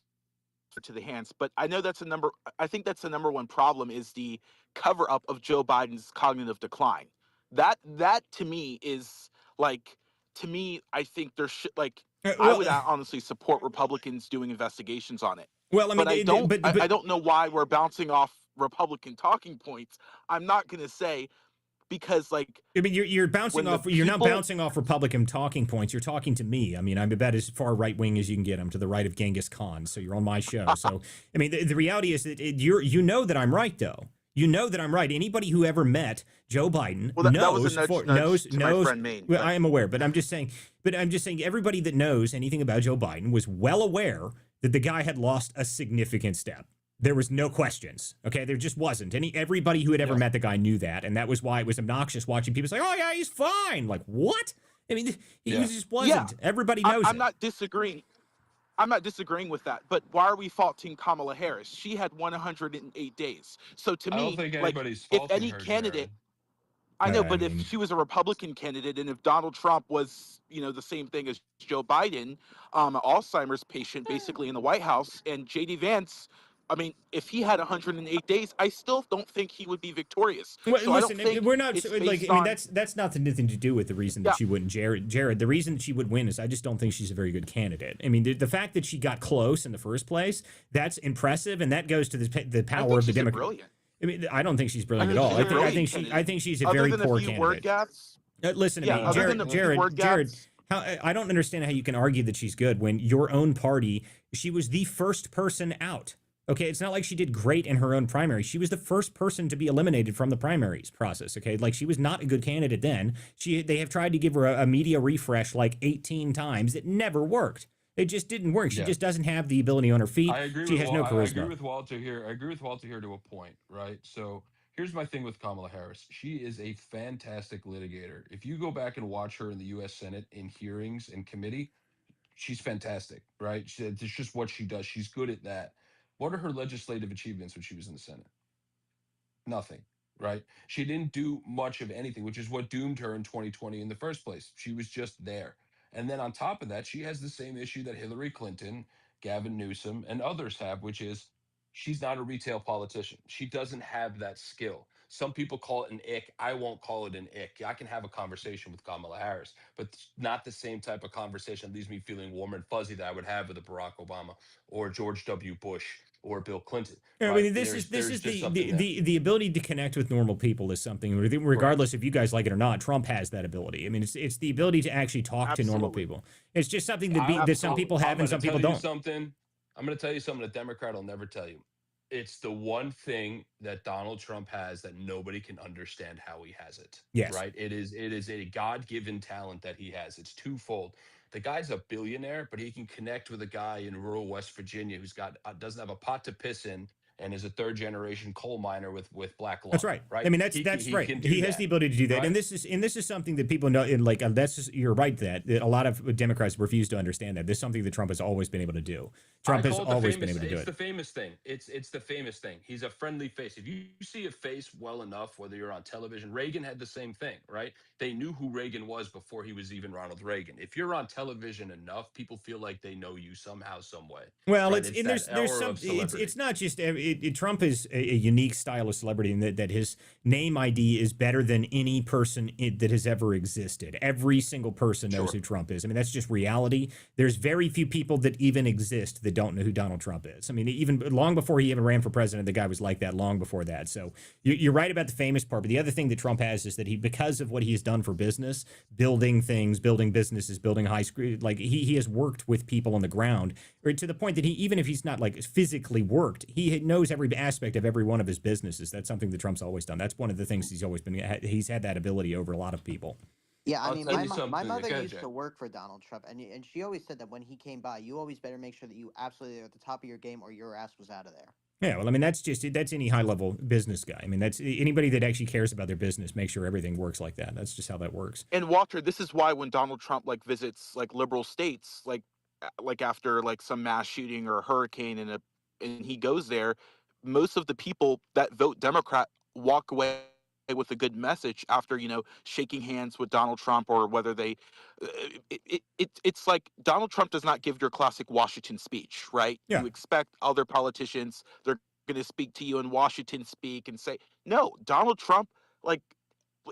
to the hands, but I know that's a number. I think that's the number one problem is the cover up of Joe Biden's cognitive decline. That to me is like, to me, I think there should, like, I well, would honestly support Republicans doing investigations on it. well, I But mean, I don't know why we're bouncing off Republican talking points. I'm not going to say, because like I mean, you're bouncing when the off. You're not people bouncing off Republican talking points. You're talking to me. I mean, I'm about as far right wing as you can get. I'm to the right of Genghis Khan. So you're on my show. So I mean, the reality is that you know that I'm right, though. You know that I'm right. Anybody who ever met Joe Biden well, that was a nudge knows. to my friend Maine. Well, But I am aware, but I'm just saying. But I'm just saying, everybody that knows anything about Joe Biden was well aware that the guy had lost a significant step. There was no questions. Okay, there just wasn't. Everybody who had ever Yeah. met the guy knew that, and that was why it was obnoxious watching people say, "Oh yeah, he's fine." Like, what? I mean, he Yeah. just wasn't. Everybody knows I'm it. not disagreeing. I'm not disagreeing with that, but why are we faulting Kamala Harris? She had 108 days. So to I don't me, think like, anybody's if faulting any her, candidate, Jared. I know, I but if mean, she was a Republican candidate and if Donald Trump was, the same thing as Joe Biden, an Alzheimer's patient basically in the White House, and JD Vance, I mean, if he had 108 days, I still don't think he would be victorious. well, So I don't listen, think we're not it's like. based I mean, on, that's not nothing to do with the reason that yeah, she wouldn't. Jared, the reason that she would win is I just don't think she's a very good candidate. I mean, the fact that she got close in the first place, that's impressive, and that goes to the I power think of the she's a Democrat. brilliant. I mean, I don't think she's I brilliant at think all. she's a brilliant candidate. I think she's a Other very than a poor few word candidate. gaps, Listen to yeah, me, No, other Jared. than a no. few Jared. word Jared. gaps, I don't understand how you can argue that she's good when your own party. She was the first person out. Okay, it's not like she did great in her own primary. She was the first person to be eliminated from the primaries process. Okay, like she was not a good candidate then. They have tried to give her a media refresh like 18 times. It never worked. It just didn't work. She Yeah. just doesn't have the ability on her feet. I agree She with has no I agree charisma. with Walter here. I agree with Walter here to a point, right? So Here's my thing with Kamala Harris. She is a fantastic litigator. If you go back and watch her in the U.S. Senate in hearings and committee, she's fantastic, right? It's just what she does. She's good at that. What are her legislative achievements when she was in the Senate? Nothing, right? She didn't do much of anything, which is what doomed her in 2020 in the first place. She was just there. And then on top of that, she has the same issue that Hillary Clinton, Gavin Newsom, and others have, which is she's not a retail politician. She doesn't have that skill. Some people call it an ick. I won't call it an ick. I can have a conversation with Kamala Harris, but not the same type of conversation that leaves me feeling warm and fuzzy that I would have with a Barack Obama or George W. Bush or Bill Clinton. I Right? mean, this There's is just the, something the, there. the ability to connect with normal people is something, regardless if you guys like it or not. Trump has that ability. I mean, it's the ability to actually talk to normal Absolutely. people. It's just something that some people have and some people don't. I'm going to tell you something a Democrat will never tell you. It's the one thing that Donald Trump has that nobody can understand how he has it. Yes. Right? It is a God-given talent that he has. It's twofold. The guy's a billionaire, but he can connect with a guy in rural West Virginia who's got doesn't have a pot to piss in and is a third-generation coal miner with black lung. That's right. Right? I mean, that's he right. can do He has that, the ability to do that, right? and this is something that people know. And like you're right that a lot of Democrats refuse to understand that. This is something that Trump has always been able to do. Trump has always been able to do it. It's the famous thing. It's the famous thing. He's a friendly face. If you see a face well enough, whether you're on television, Reagan had the same thing, right? They knew who Reagan was before he was even Ronald Reagan. If you're on television enough, people feel like they know you somehow, some way. Well, right? there's some. It's not just Trump is a unique style of celebrity in that his name ID is better than any person that has ever existed. Every single person knows who Trump is. I mean, that's just reality. There's very few people that even exist that don't know who Donald Trump is. I mean, even long before he even ran for president, the guy was like that long before that. So you're right about the famous part. But the other thing that Trump has is that because of what he has done for business, building things, building businesses, building high school, like he has worked with people on the ground, or to the point that even if he's not like physically worked, he knows every aspect of every one of his businesses. That's something that Trump's always done. That's one of the things he's had that ability over a lot of people. Yeah, I mean, my mother Okay, used to work for Donald Trump, and she always said that when he came by, you always better make sure that you absolutely are at the top of your game, or your ass was out of there. Yeah, well, I mean, that's any high level business guy. I mean, that's anybody that actually cares about their business, make sure everything works like that. That's just how that works. And Walter, this is why when Donald Trump like visits like liberal states, like after like some mass shooting or a hurricane and he goes there, most of the people that vote Democrat walk away with a good message after shaking hands with Donald Trump, or whether they it's like Donald Trump does not give your classic Washington speech, right? Yeah. You expect other politicians, they're going to speak to you in Washington speak and say, no, Donald Trump, like,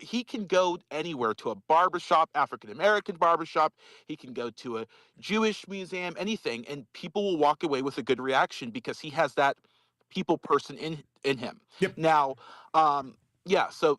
he can go anywhere, to a barbershop, African American barbershop. He can go to a Jewish museum, anything, and people will walk away with a good reaction because he has that people person in him. Yep. Now, yeah, so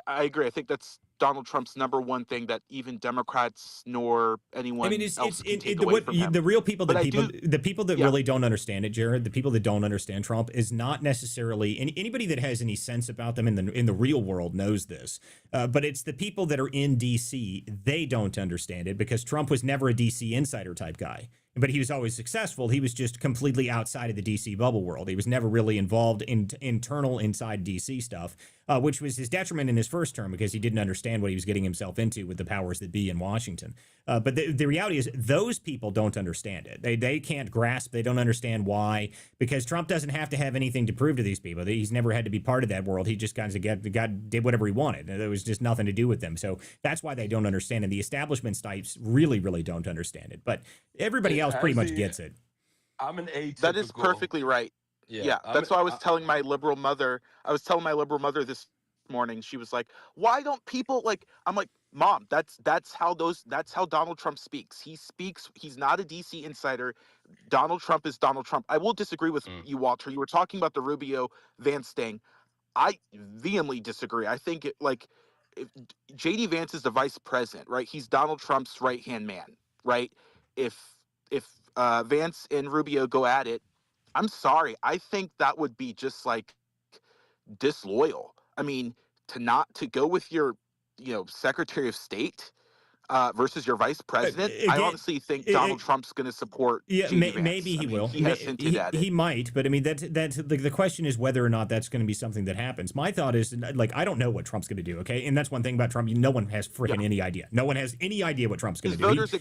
I agree. I think that's Donald Trump's number one thing that even Democrats nor anyone else can take away from him. The real people But the people that really don't understand it, Jared, the people that don't understand Trump is not necessarily anybody that has any sense about them in the real world knows this. But it's the people that are in DC, they don't understand it because Trump was never a DC insider type guy. But he was always successful. He was just completely outside of the DC bubble world. He was never really involved in internal inside DC stuff, which was his detriment in his first term because he didn't understand what he was getting himself into with the powers that be in Washington. But the reality is those people don't understand it. They can't grasp. They don't understand why, because Trump doesn't have to have anything to prove to these people. He's never had to be part of that world. He just kind of did whatever he wanted. There was just nothing to do with them. So that's why they don't understand it. The establishment types really, really don't understand it. But everybody else pretty much gets it. I'm an atypical. That is perfectly right. Yeah, that's why I was telling my liberal mother. I was telling my liberal mother this morning. She was like, "Why don't people like?" I'm like, "Mom, that's how Donald Trump speaks. He speaks. He's not a DC insider. Donald Trump is Donald Trump." I will disagree with you, Walter. You were talking about the Rubio Vance thing. I vehemently disagree. I think if JD Vance is the vice president, right? He's Donald Trump's right hand man, right? If Vance and Rubio go at it, I'm sorry. I think that would be just like disloyal. I mean, to go with your, Secretary of State, versus your vice president. I Again, honestly think Donald Trump's going to support yeah, JD Vance. maybe he will. He has hinted at it. He might, but I mean, that's the question is whether or not that's going to be something that happens. My thought is, like, I don't know what Trump's going to do. Okay, and that's one thing about Trump. No one has freaking any idea. No one has any idea what Trump's going to do. His voters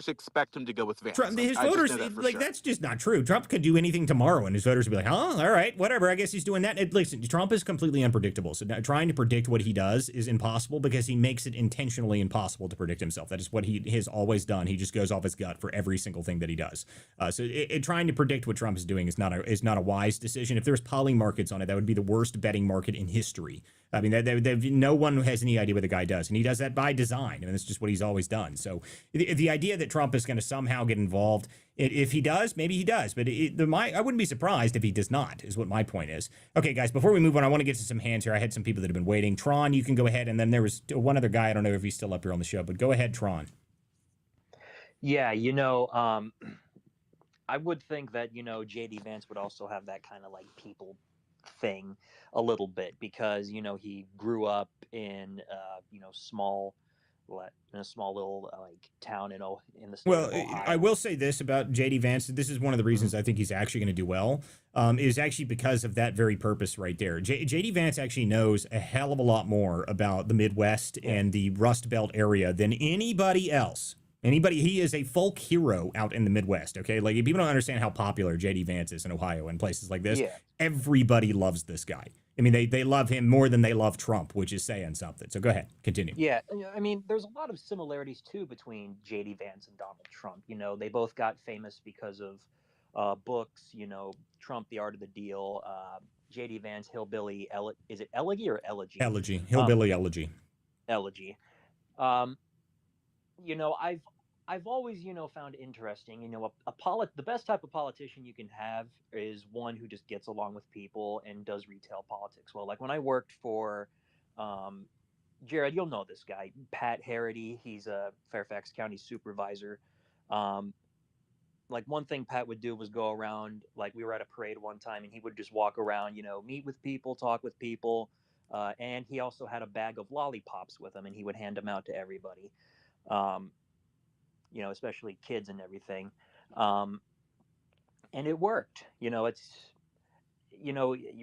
expect him to go with Vance. Trump, his voters, like, that's just not true. Trump could do anything tomorrow, and his voters would be like, "Oh, all right, whatever. I guess he's doing that." Listen, Trump is completely unpredictable. So trying to predict what he does is impossible because he makes it intentionally impossible to predict himself. That is what he has always done. He just goes off his gut for every single thing that he does. So trying to predict what Trump is doing is not a wise decision. If there's poly markets on it, that would be the worst betting market in history. I mean, no one has any idea what the guy does, and he does that by design. I mean, that's just what he's always done. So the idea that Trump is going to somehow get involved, if he does, maybe he does, but I wouldn't be surprised if he does not, is what my point is. Okay, guys, before we move on, I want to get to some hands here. I had some people that have been waiting. Tron, you can go ahead, and then there was one other guy. I don't know if he's still up here on the show, but go ahead, Tron. Yeah, I would think that, JD Vance would also have that kind of like people thing a little bit because, he grew up in, in a small little like town in the state of Ohio. I will say this about JD Vance. This is one of the reasons I think he's actually going to do well, is actually because of that very purpose right there. JD Vance actually knows a hell of a lot more about the Midwest and the Rust Belt area than anybody else. He is a folk hero out in the Midwest, okay? Like, if people don't understand how popular JD Vance is in Ohio and places like this, everybody loves this guy. I mean, they love him more than they love Trump, which is saying something. So go ahead, continue. Yeah, I mean, there's a lot of similarities, too, between JD Vance and Donald Trump. They both got famous because of books, Trump, The Art of the Deal, JD Vance, Hillbilly, is it Elegy or Elegy? Elegy, Hillbilly Elegy. Elegy. I've always, found interesting, the best type of politician you can have is one who just gets along with people and does retail politics well. Like when I worked for, Jared, you'll know this guy, Pat Harity. He's a Fairfax County supervisor. Like one thing Pat would do was go around, like we were at a parade one time and he would just walk around, meet with people, talk with people. And he also had a bag of lollipops with him and he would hand them out to everybody. Especially kids and everything. And it worked.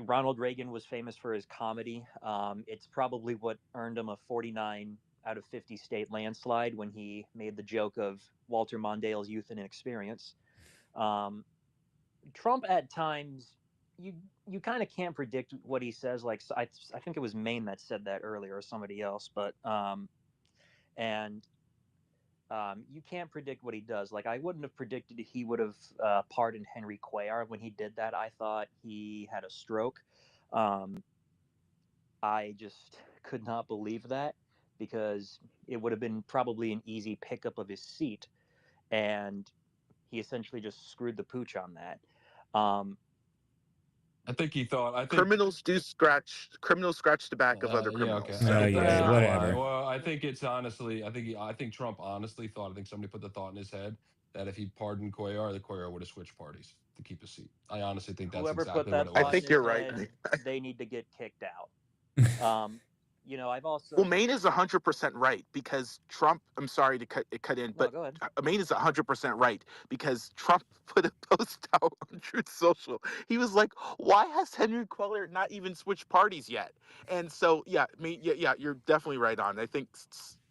Ronald Reagan was famous for his comedy. It's probably what earned him a 49 out of 50 state landslide when he made the joke of Walter Mondale's youth and inexperience. Trump at times, you kind of can't predict what he says. Like I think it was Maine that said that earlier, or somebody else. But you can't predict what he does. Like I wouldn't have predicted he would have pardoned Henry Cuellar when he did that. I thought he had a stroke. I just could not believe that because it would have been probably an easy pickup of his seat, and he essentially just screwed the pooch on that. I think he thought. Criminals scratch the back of other criminals. Yeah, okay. Whatever. Well, I think it's honestly. I think Trump honestly thought. I think somebody put the thought in his head that if he pardoned Cuellar, the Cuellar would have switched parties to keep a seat. I honestly think that's Whoever exactly put that what it was. I think you're right. They need to get kicked out. I've also. Well, Maine is 100% right because Trump. I'm sorry to cut in, but Maine is 100% right because Trump put a post out on Truth Social. He was like, "Why has Henry Cuellar not even switched parties yet?" And so, yeah, you're definitely right on. I think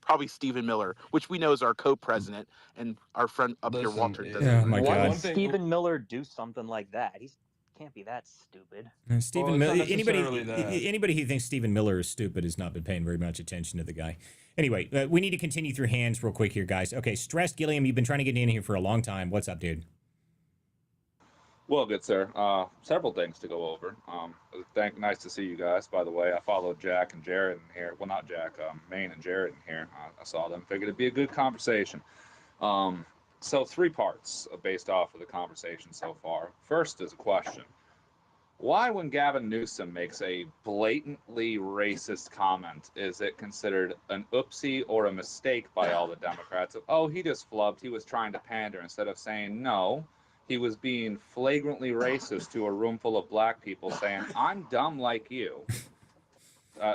probably Stephen Miller, which we know is our co-president, and our friend up here, Walter. My Why God. would Stephen Miller do something like that? Can't be that stupid. Stephen Miller. Anybody who thinks Stephen Miller is stupid has not been paying very much attention to the guy. Anyway, we need to continue through hands real quick here, guys. Okay, Stress Gilliam, you've been trying to get in here for a long time. What's up, dude? Well, good sir. Several things to go over. Nice to see you guys. By the way, I followed Jack and Jared in here. Well, not Jack, Maine and Jared in here. I saw them. Figured it'd be a good conversation. So 3 parts based off of the conversation so far. First is a question. Why, when Gavin Newsom makes a blatantly racist comment, is it considered an oopsie or a mistake by all the Democrats? Oh, he just flubbed. He was trying to pander, instead of saying, no, he was being flagrantly racist to a room full of black people saying, I'm dumb like you.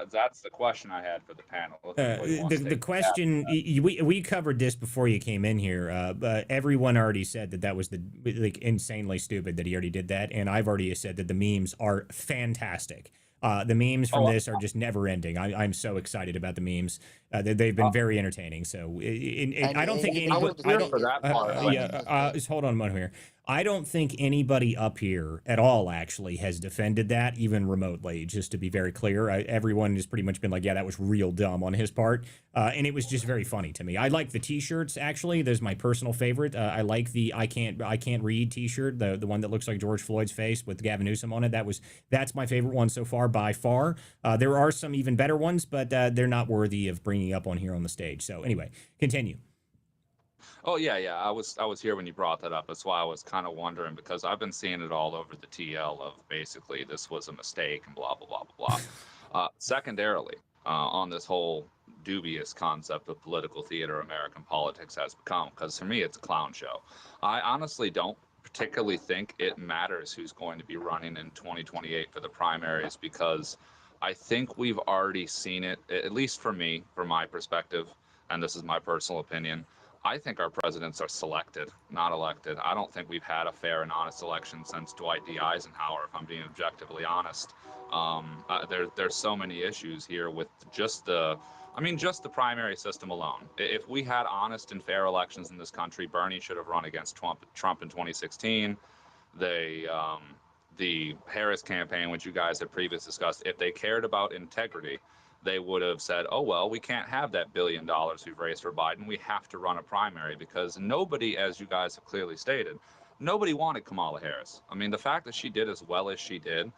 That's the question I had for the panel. If anybody wants to The take question we covered this before you came in here. But everyone already said that was like insanely stupid that he already did that, and I've already said that the memes are fantastic. The memes from this are just never ending. I'm so excited about the memes. They've been very entertaining. So I don't think even I anybody. was just here the, for that part. even just the, Just hold on a moment here. I don't think anybody up here at all actually has defended that, even remotely. Just to be very clear, everyone has pretty much been like, "Yeah, that was real dumb on his part," and it was just very funny to me. I like the T-shirts actually. There's my personal favorite. I like the I can't read T-shirt, the one that looks like George Floyd's face with Gavin Newsom on it. That's my favorite one so far by far. There are some even better ones, but they're not worthy of bringing up on here on the stage. So anyway, continue. Oh yeah, yeah. I was here when you brought that up. That's why I was kind of wondering, because I've been seeing it all over the TL of basically this was a mistake and blah blah blah blah blah. Secondarily, on this whole dubious concept of political theater American politics has become, because for me it's a clown show. I honestly don't particularly think it matters who's going to be running in 2028 for the primaries, because I think we've already seen it, at least for me, from my perspective, and this is my personal opinion. I think our presidents are selected, not elected. I don't think we've had a fair and honest election since Dwight D. Eisenhower, if I'm being objectively honest. There's so many issues here with just just the primary system alone. If we had honest and fair elections in this country, Bernie should have run against Trump in 2016. They, the Harris campaign, which you guys have previously discussed, if they cared about integrity, they would have said, oh, well, we can't have that $1 billion we've raised for Biden. We have to run a primary, because nobody, as you guys have clearly stated, nobody wanted Kamala Harris. I mean, the fact that she did as well as she did,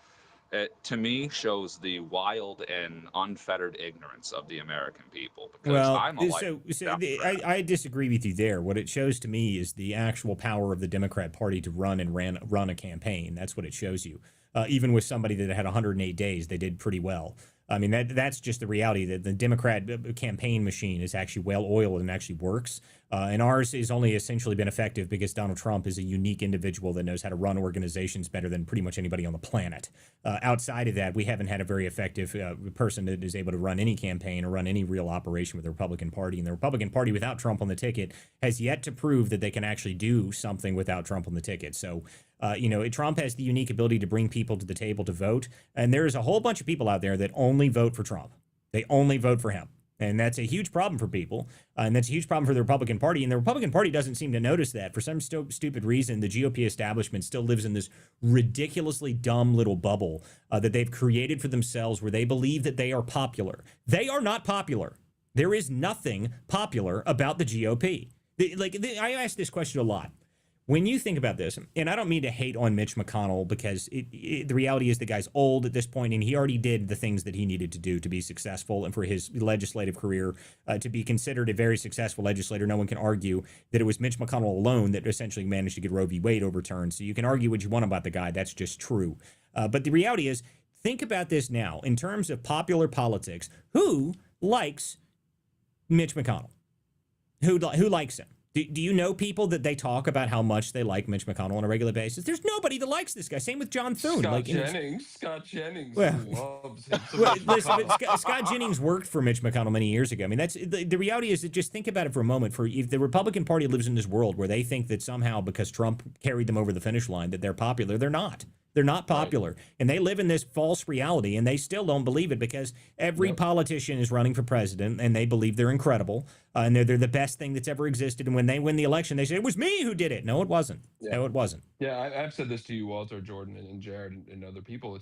it, to me, shows the wild and unfettered ignorance of the American people. Because Well, I'm a I disagree with you there. What it shows to me is the actual power of the Democrat Party to run a campaign. That's what it shows you. Even with somebody that had 108 days, they did pretty well. I mean, that's just the reality, that the Democrat campaign machine is actually well oiled and actually works. And ours has only essentially been effective because Donald Trump is a unique individual that knows how to run organizations better than pretty much anybody on the planet. Outside of that, we haven't had a very effective person that is able to run any campaign or run any real operation with the Republican Party. And the Republican Party without Trump on the ticket has yet to prove that they can actually do something without Trump on the ticket. So, Trump has the unique ability to bring people to the table to vote. And there's a whole bunch of people out there that only vote for Trump. They only vote for him. And that's a huge problem for people. And that's a huge problem for the Republican Party. And the Republican Party doesn't seem to notice that. For some stupid reason, the GOP establishment still lives in this ridiculously dumb little bubble that they've created for themselves, where they believe that they are popular. They are not popular. There is nothing popular about the GOP. I ask this question a lot. When you think about this, and I don't mean to hate on Mitch McConnell, because the reality is the guy's old at this point, and he already did the things that he needed to do to be successful and for his legislative career to be considered a very successful legislator. No one can argue that it was Mitch McConnell alone that essentially managed to get Roe v. Wade overturned. So you can argue what you want about the guy. That's just true. But the reality is, think about this now in terms of popular politics. Who likes Mitch McConnell? Who likes him? Do you know people that they talk about how much they like Mitch McConnell on a regular basis? There's nobody that likes this guy. Same with John Thune. Scott Jennings loves him. Listen, but Scott Jennings worked for Mitch McConnell many years ago. I mean, that's the reality is that, just think about it for a moment. If the Republican Party lives in this world where they think that somehow because Trump carried them over the finish line that they're popular, they're not. They're not popular. Right. And they live in this false reality, and they still don't believe it, because every politician is running for president, and they believe they're incredible, and they're the best thing that's ever existed. And when they win the election, they say, it was me who did it. No, it wasn't. Yeah. No, it wasn't. Yeah, I've said this to you, Walter, Jordan, and Jared, and other people.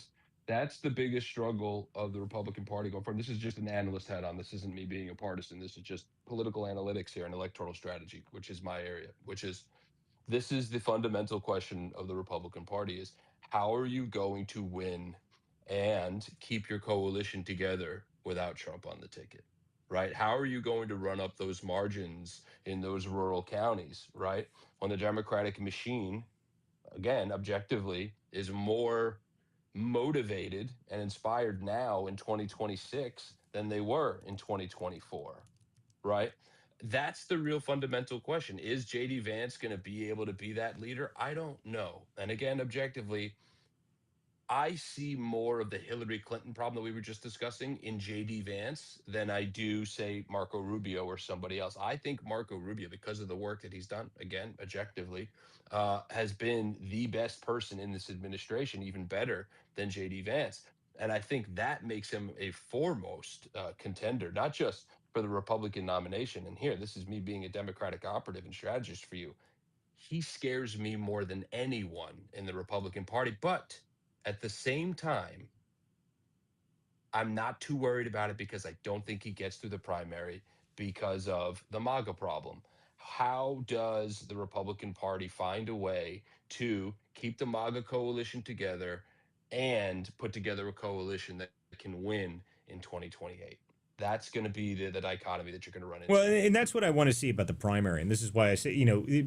That's the biggest struggle of the Republican Party going forward. This is just an analyst hat on. This isn't me being a partisan. This is just political analytics here and electoral strategy, which is my area, this is the fundamental question of the Republican Party is, how are you going to win and keep your coalition together without Trump on the ticket, right? How are you going to run up those margins in those rural counties, right? When the Democratic machine, again, objectively, is more motivated and inspired now in 2026 than they were in 2024, right? That's the real fundamental question. Is JD Vance going to be able to be that leader? I don't know. And again, objectively, I see more of the Hillary Clinton problem that we were just discussing in JD Vance than I do, say, Marco Rubio or somebody else. I think Marco Rubio, because of the work that he's done, again, objectively, has been the best person in this administration, even better than JD Vance. And I think that makes him a foremost contender, not just for the Republican nomination. And here, this is me being a Democratic operative and strategist for you. He scares me more than anyone in the Republican Party. But at the same time, I'm not too worried about it because I don't think he gets through the primary because of the MAGA problem. How does the Republican Party find a way to keep the MAGA coalition together and put together a coalition that can win in 2028? That's going to be the dichotomy that you're going to run into. Well, and that's what I want to see about the primary. And this is why I say,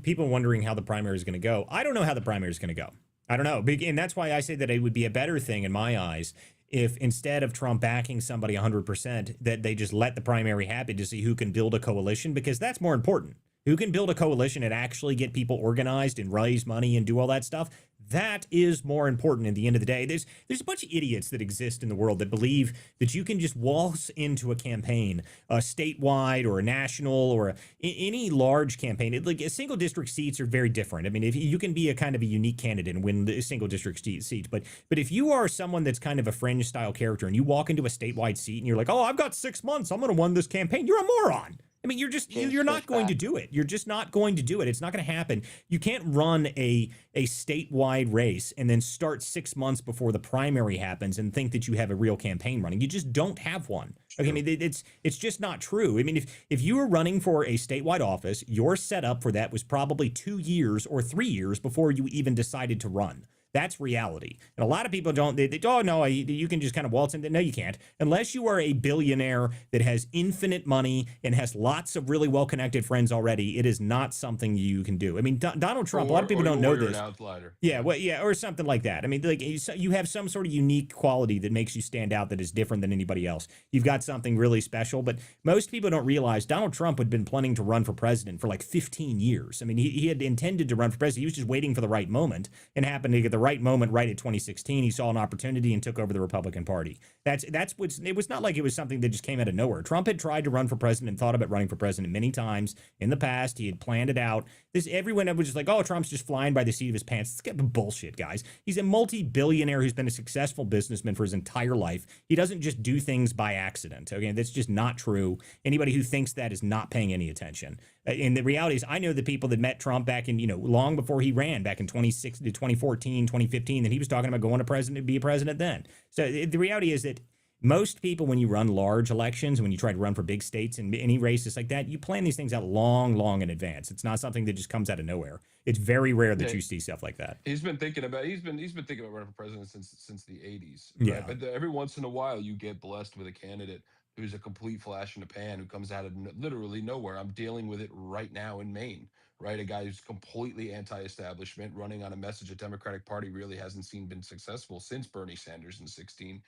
people wondering how the primary is going to go. I don't know how the primary is going to go. I don't know. And that's why I say that it would be a better thing in my eyes if instead of Trump backing somebody 100%, that they just let the primary happen to see who can build a coalition, because that's more important. Who can build a coalition and actually get people organized and raise money and do all that stuff? That is more important at the end of the day. There's a bunch of idiots that exist in the world that believe that you can just waltz into a campaign, a statewide or a national or any large campaign. Like single district seats are very different. I mean, if you can be a kind of a unique candidate and win the single district seats, but if you are someone that's kind of a fringe style character and you walk into a statewide seat and you're like, oh, I've got 6 months, I'm going to win this campaign, you're a moron. I mean, you're not going to do it. You're just not going to do it. It's not going to happen. You can't run a statewide race and then start 6 months before the primary happens and think that you have a real campaign running. You just don't have one. Okay, I mean, it's just not true. I mean, if you were running for a statewide office, your setup for that was probably 2 years or 3 years before you even decided to run. That's reality. And a lot of people don't, oh, no, you can just kind of waltz in. No, you can't. Unless you are a billionaire that has infinite money and has lots of really well-connected friends already, it is not something you can do. I mean, Donald Trump, a lot of people don't know this. An outlier. Yeah, well, yeah, or something like that. I mean, like you have some sort of unique quality that makes you stand out that is different than anybody else. You've got something really special, but most people don't realize Donald Trump had been planning to run for president for like 15 years. I mean, he had intended to run for president. He was just waiting for the right moment and happened to get the right moment right at 2016. He saw an opportunity and took over the Republican Party. That's what's, it was not like it was something that just came out of nowhere. Trump had tried to run for president and thought about running for president many times in the past. He had planned it out. Everyone was just like, oh, Trump's just flying by the seat of his pants. It's bullshit, guys. He's a multi-billionaire who's been a successful businessman for his entire life. He doesn't just do things by accident. Okay, that's just not true. Anybody who thinks that is not paying any attention. And the reality is, I know the people that met Trump back in, long before he ran, back in 2014, 2015, and he was talking about going to be a president then. So the reality is that most people, when you run large elections, when you try to run for big states and any races like that, you plan these things out long in advance. It's not something that just comes out of nowhere. It's very rare that you see stuff like that. He's been thinking about running for president since the 80s. Right? Yeah. But every once in a while, you get blessed with a candidate who's a complete flash in the pan, who comes out of literally nowhere. I'm dealing with it right now in Maine. Right, a guy who's completely anti-establishment, running on a message the Democratic Party really hasn't seen been successful since Bernie Sanders in 2016.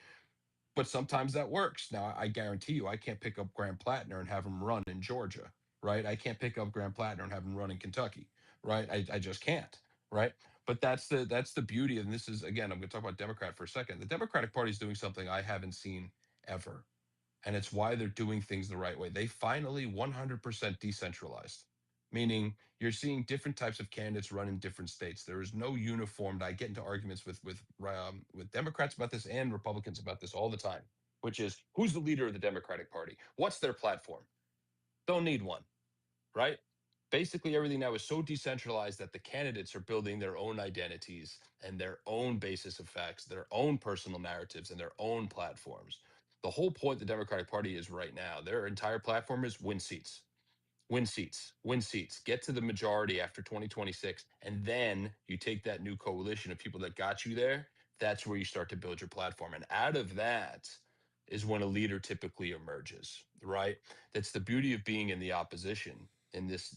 But sometimes that works. Now, I guarantee you, I can't pick up Graham Plattner and have him run in Georgia, right? I can't pick up Graham Plattner and have him run in Kentucky, right? I just can't, right? But that's the beauty. And this is, again, I'm going to talk about Democrat for a second. The Democratic Party is doing something I haven't seen ever. And it's why they're doing things the right way. They finally 100% decentralized, meaning you're seeing different types of candidates run in different states. There is no uniform. I get into arguments with Democrats about this and Republicans about this all the time, which is, who's the leader of the Democratic Party? What's their platform? Don't need one, right? Basically, everything now is so decentralized that the candidates are building their own identities and their own basis of facts, their own personal narratives, and their own platforms. The whole point the Democratic Party is right now, their entire platform is win seats. Win seats, win seats, get to the majority after 2026. And then you take that new coalition of people that got you there. That's where you start to build your platform. And out of that is when a leader typically emerges, right? That's the beauty of being in the opposition in this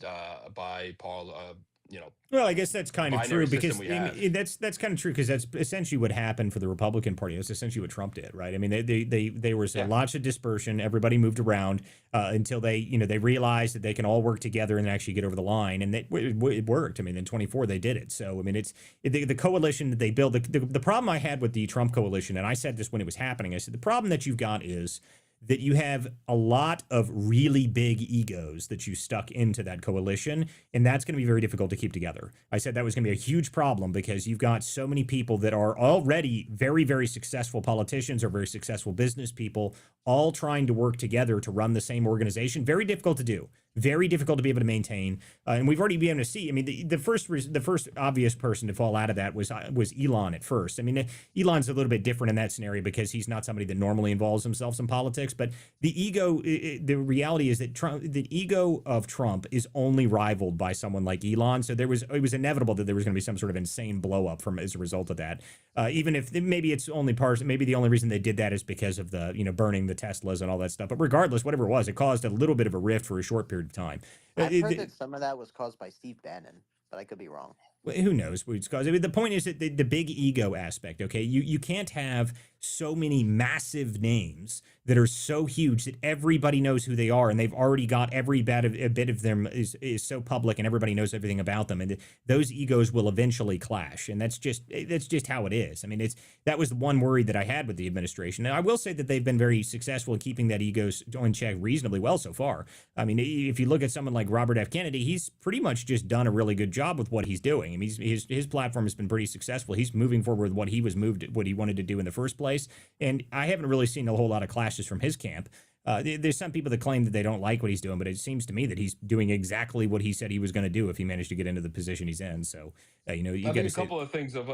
Well, I guess that's kind of binary true system because we have. that's kind of true because that's essentially what happened for the Republican Party. That's essentially what Trump did, right? I mean, there was lots of dispersion. Everybody moved around until they realized that they can all work together and actually get over the line, and it worked. I mean, in 24 they did it. So I mean, it's the coalition that they built. The problem I had with the Trump coalition, and I said this when it was happening, I said the problem that you've got is that you have a lot of really big egos that you stuck into that coalition, and that's going to be very difficult to keep together. I said that was going to be a huge problem because you've got so many people that are already very, very successful politicians or very successful business people all trying to work together to run the same organization. Very difficult to do. Very difficult to be able to maintain, and we've already been able to see. I mean, the first obvious person to fall out of that was Elon at first. I mean, Elon's a little bit different in that scenario because he's not somebody that normally involves himself in politics. But the reality is that the ego of Trump is only rivaled by someone like Elon. So it was inevitable that there was going to be some sort of insane blow up as a result of that. Even if maybe maybe the only reason they did that is because of the burning the Teslas and all that stuff. But regardless, whatever it was, it caused a little bit of a rift for a short period of time. I've heard that some of that was caused by Steve Bannon, but I could be wrong. Who knows what it's caused? I mean, the point is that the big ego aspect, okay? You can't have so many massive names that are so huge that everybody knows who they are, and they've already got every bit of them is so public, and everybody knows everything about them, and those egos will eventually clash, and that's just how it is. I mean, that was the one worry that I had with the administration, and I will say that they've been very successful in keeping that egos in check reasonably well so far. I mean, if you look at someone like Robert F. Kennedy, he's pretty much just done a really good job with what he's doing. I mean, his platform has been pretty successful. He's moving forward with what he wanted to do in the first place. And I haven't really seen a whole lot of clashes from his camp. There's some people that claim that they don't like what he's doing, but it seems to me that he's doing exactly what he said he was going to do if he managed to get into the position he's in. So, you I think a couple of things have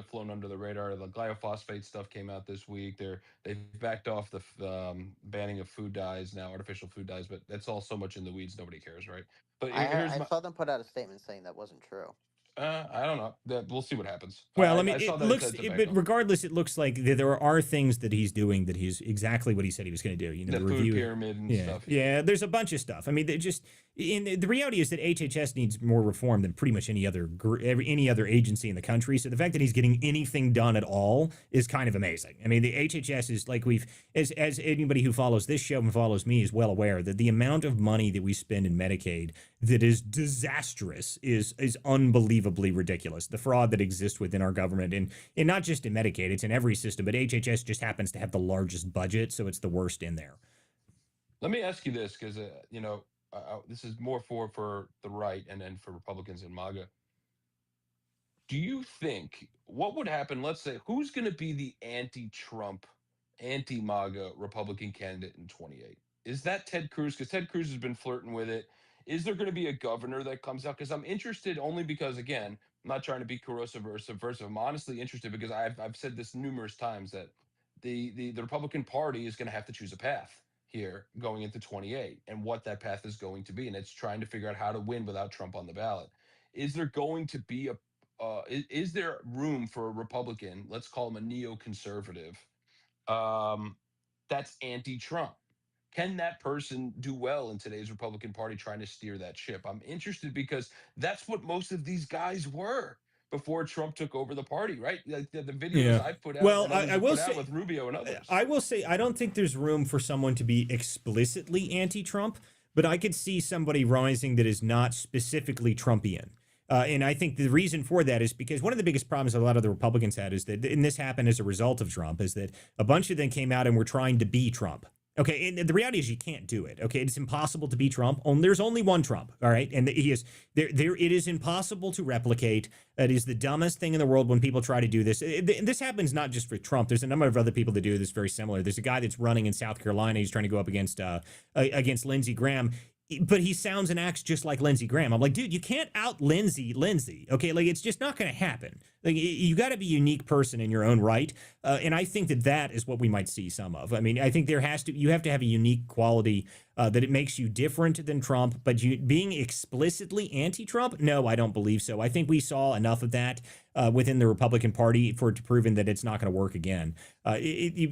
flown under the radar. The glyphosate stuff came out this week. They've backed off the banning of food dyes now, artificial food dyes, but that's all so much in the weeds, nobody cares, right? But I saw them put out a statement saying that wasn't true. I don't know. We'll see what happens. Well, I mean, but regardless, it looks like there are things that he's doing that he's exactly what he said he was going to do. The food pyramid and stuff. Yeah, there's a bunch of stuff. I mean, the reality is that HHS needs more reform than pretty much any other agency in the country. So the fact that he's getting anything done at all is kind of amazing. I mean, the HHS is like as anybody who follows this show and follows me is well aware that the amount of money that we spend in Medicaid that is disastrous is unbelievably ridiculous. The fraud that exists within our government and not just in Medicaid, it's in every system, but HHS just happens to have the largest budget, so it's the worst in there. Let me ask you this, because this is more for the right and then for Republicans and MAGA. Do you think what would happen? Let's say who's going to be the anti-Trump, anti-MAGA Republican candidate in 28? Is that Ted Cruz? Because Ted Cruz has been flirting with it. Is there going to be a governor that comes out? Because I'm interested only because, again, I'm not trying to be corrosive or subversive. I'm honestly interested because I've said this numerous times that the Republican Party is going to have to choose a path here going into 28 and what that path is going to be. And it's trying to figure out how to win without Trump on the ballot. Is there going to be is there room for a Republican, let's call him a neoconservative, that's anti-Trump? Can that person do well in today's Republican Party trying to steer that ship? I'm interested because that's what most of these guys were before Trump took over the party, right? Like the videos I put out, well, and I will say with Rubio and others. I will say I don't think there's room for someone to be explicitly anti-Trump, but I could see somebody rising that is not specifically Trumpian. And I think the reason for that is because one of the biggest problems a lot of the Republicans had is that, and this happened as a result of Trump, is that a bunch of them came out and were trying to be Trump. Okay, and the reality is you can't do it. Okay, it's impossible to be Trump. There's only one Trump. All right, and he is there. It is impossible to replicate. It is the dumbest thing in the world when people try to do this. This happens not just for Trump. There's a number of other people that do this very similar. There's a guy that's running in South Carolina. He's trying to go up against Lindsey Graham. But he sounds and acts just like Lindsey Graham. I'm like, dude, you can't out Lindsey. Okay, like it's just not going to happen. Like you got to be a unique person in your own right, and I think that is what we might see some of. I mean, I think you have to have a unique quality that it makes you different than Trump. But being explicitly anti-Trump, no, I don't believe so. I think we saw enough of that within the Republican Party for it to prove that it's not going to work again.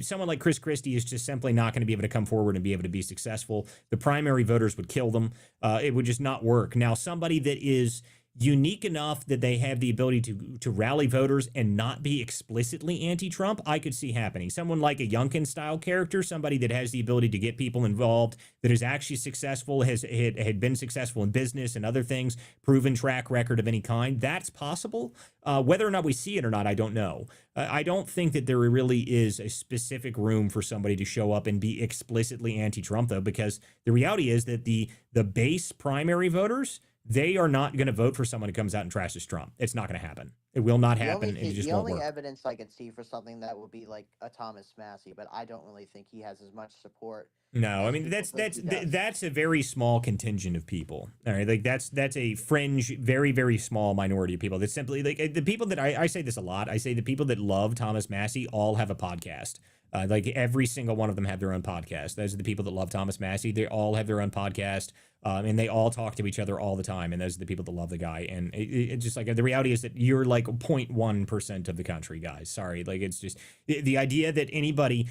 Someone like Chris Christie is just simply not going to be able to come forward and be able to be successful. The primary voters would kill them. It would just not work. Now, somebody that is unique enough that they have the ability to rally voters and not be explicitly anti-Trump, I could see happening. Someone like a Youngkin style character, somebody that has the ability to get people involved, that is actually successful, had been successful in business and other things, proven track record of any kind. That's possible. Whether or not we see it or not, I don't know. I don't think that there really is a specific room for somebody to show up and be explicitly anti-Trump, though, because the reality is that the base primary voters, they are not going to vote for someone who comes out and trashes Trump. It's not going to happen. It will not happen, and it just the won't only work. evidence I could see for something that would be like a Thomas Massey, but I don't really think he has as much support. No, I mean that's a very small contingent of people. All right, like that's a fringe, very very small minority of people. That's simply like the people that I say this a lot. I say the people that love Thomas Massey all have a podcast. Like every single one of them have their own podcast. Those are the people that love Thomas Massey. They all have their own podcast. And they all talk to each other all the time. And those are the people that love the guy. And it's just like the reality is that you're like 0.1% of the country, guys. Sorry. Like it's just the idea that anybody,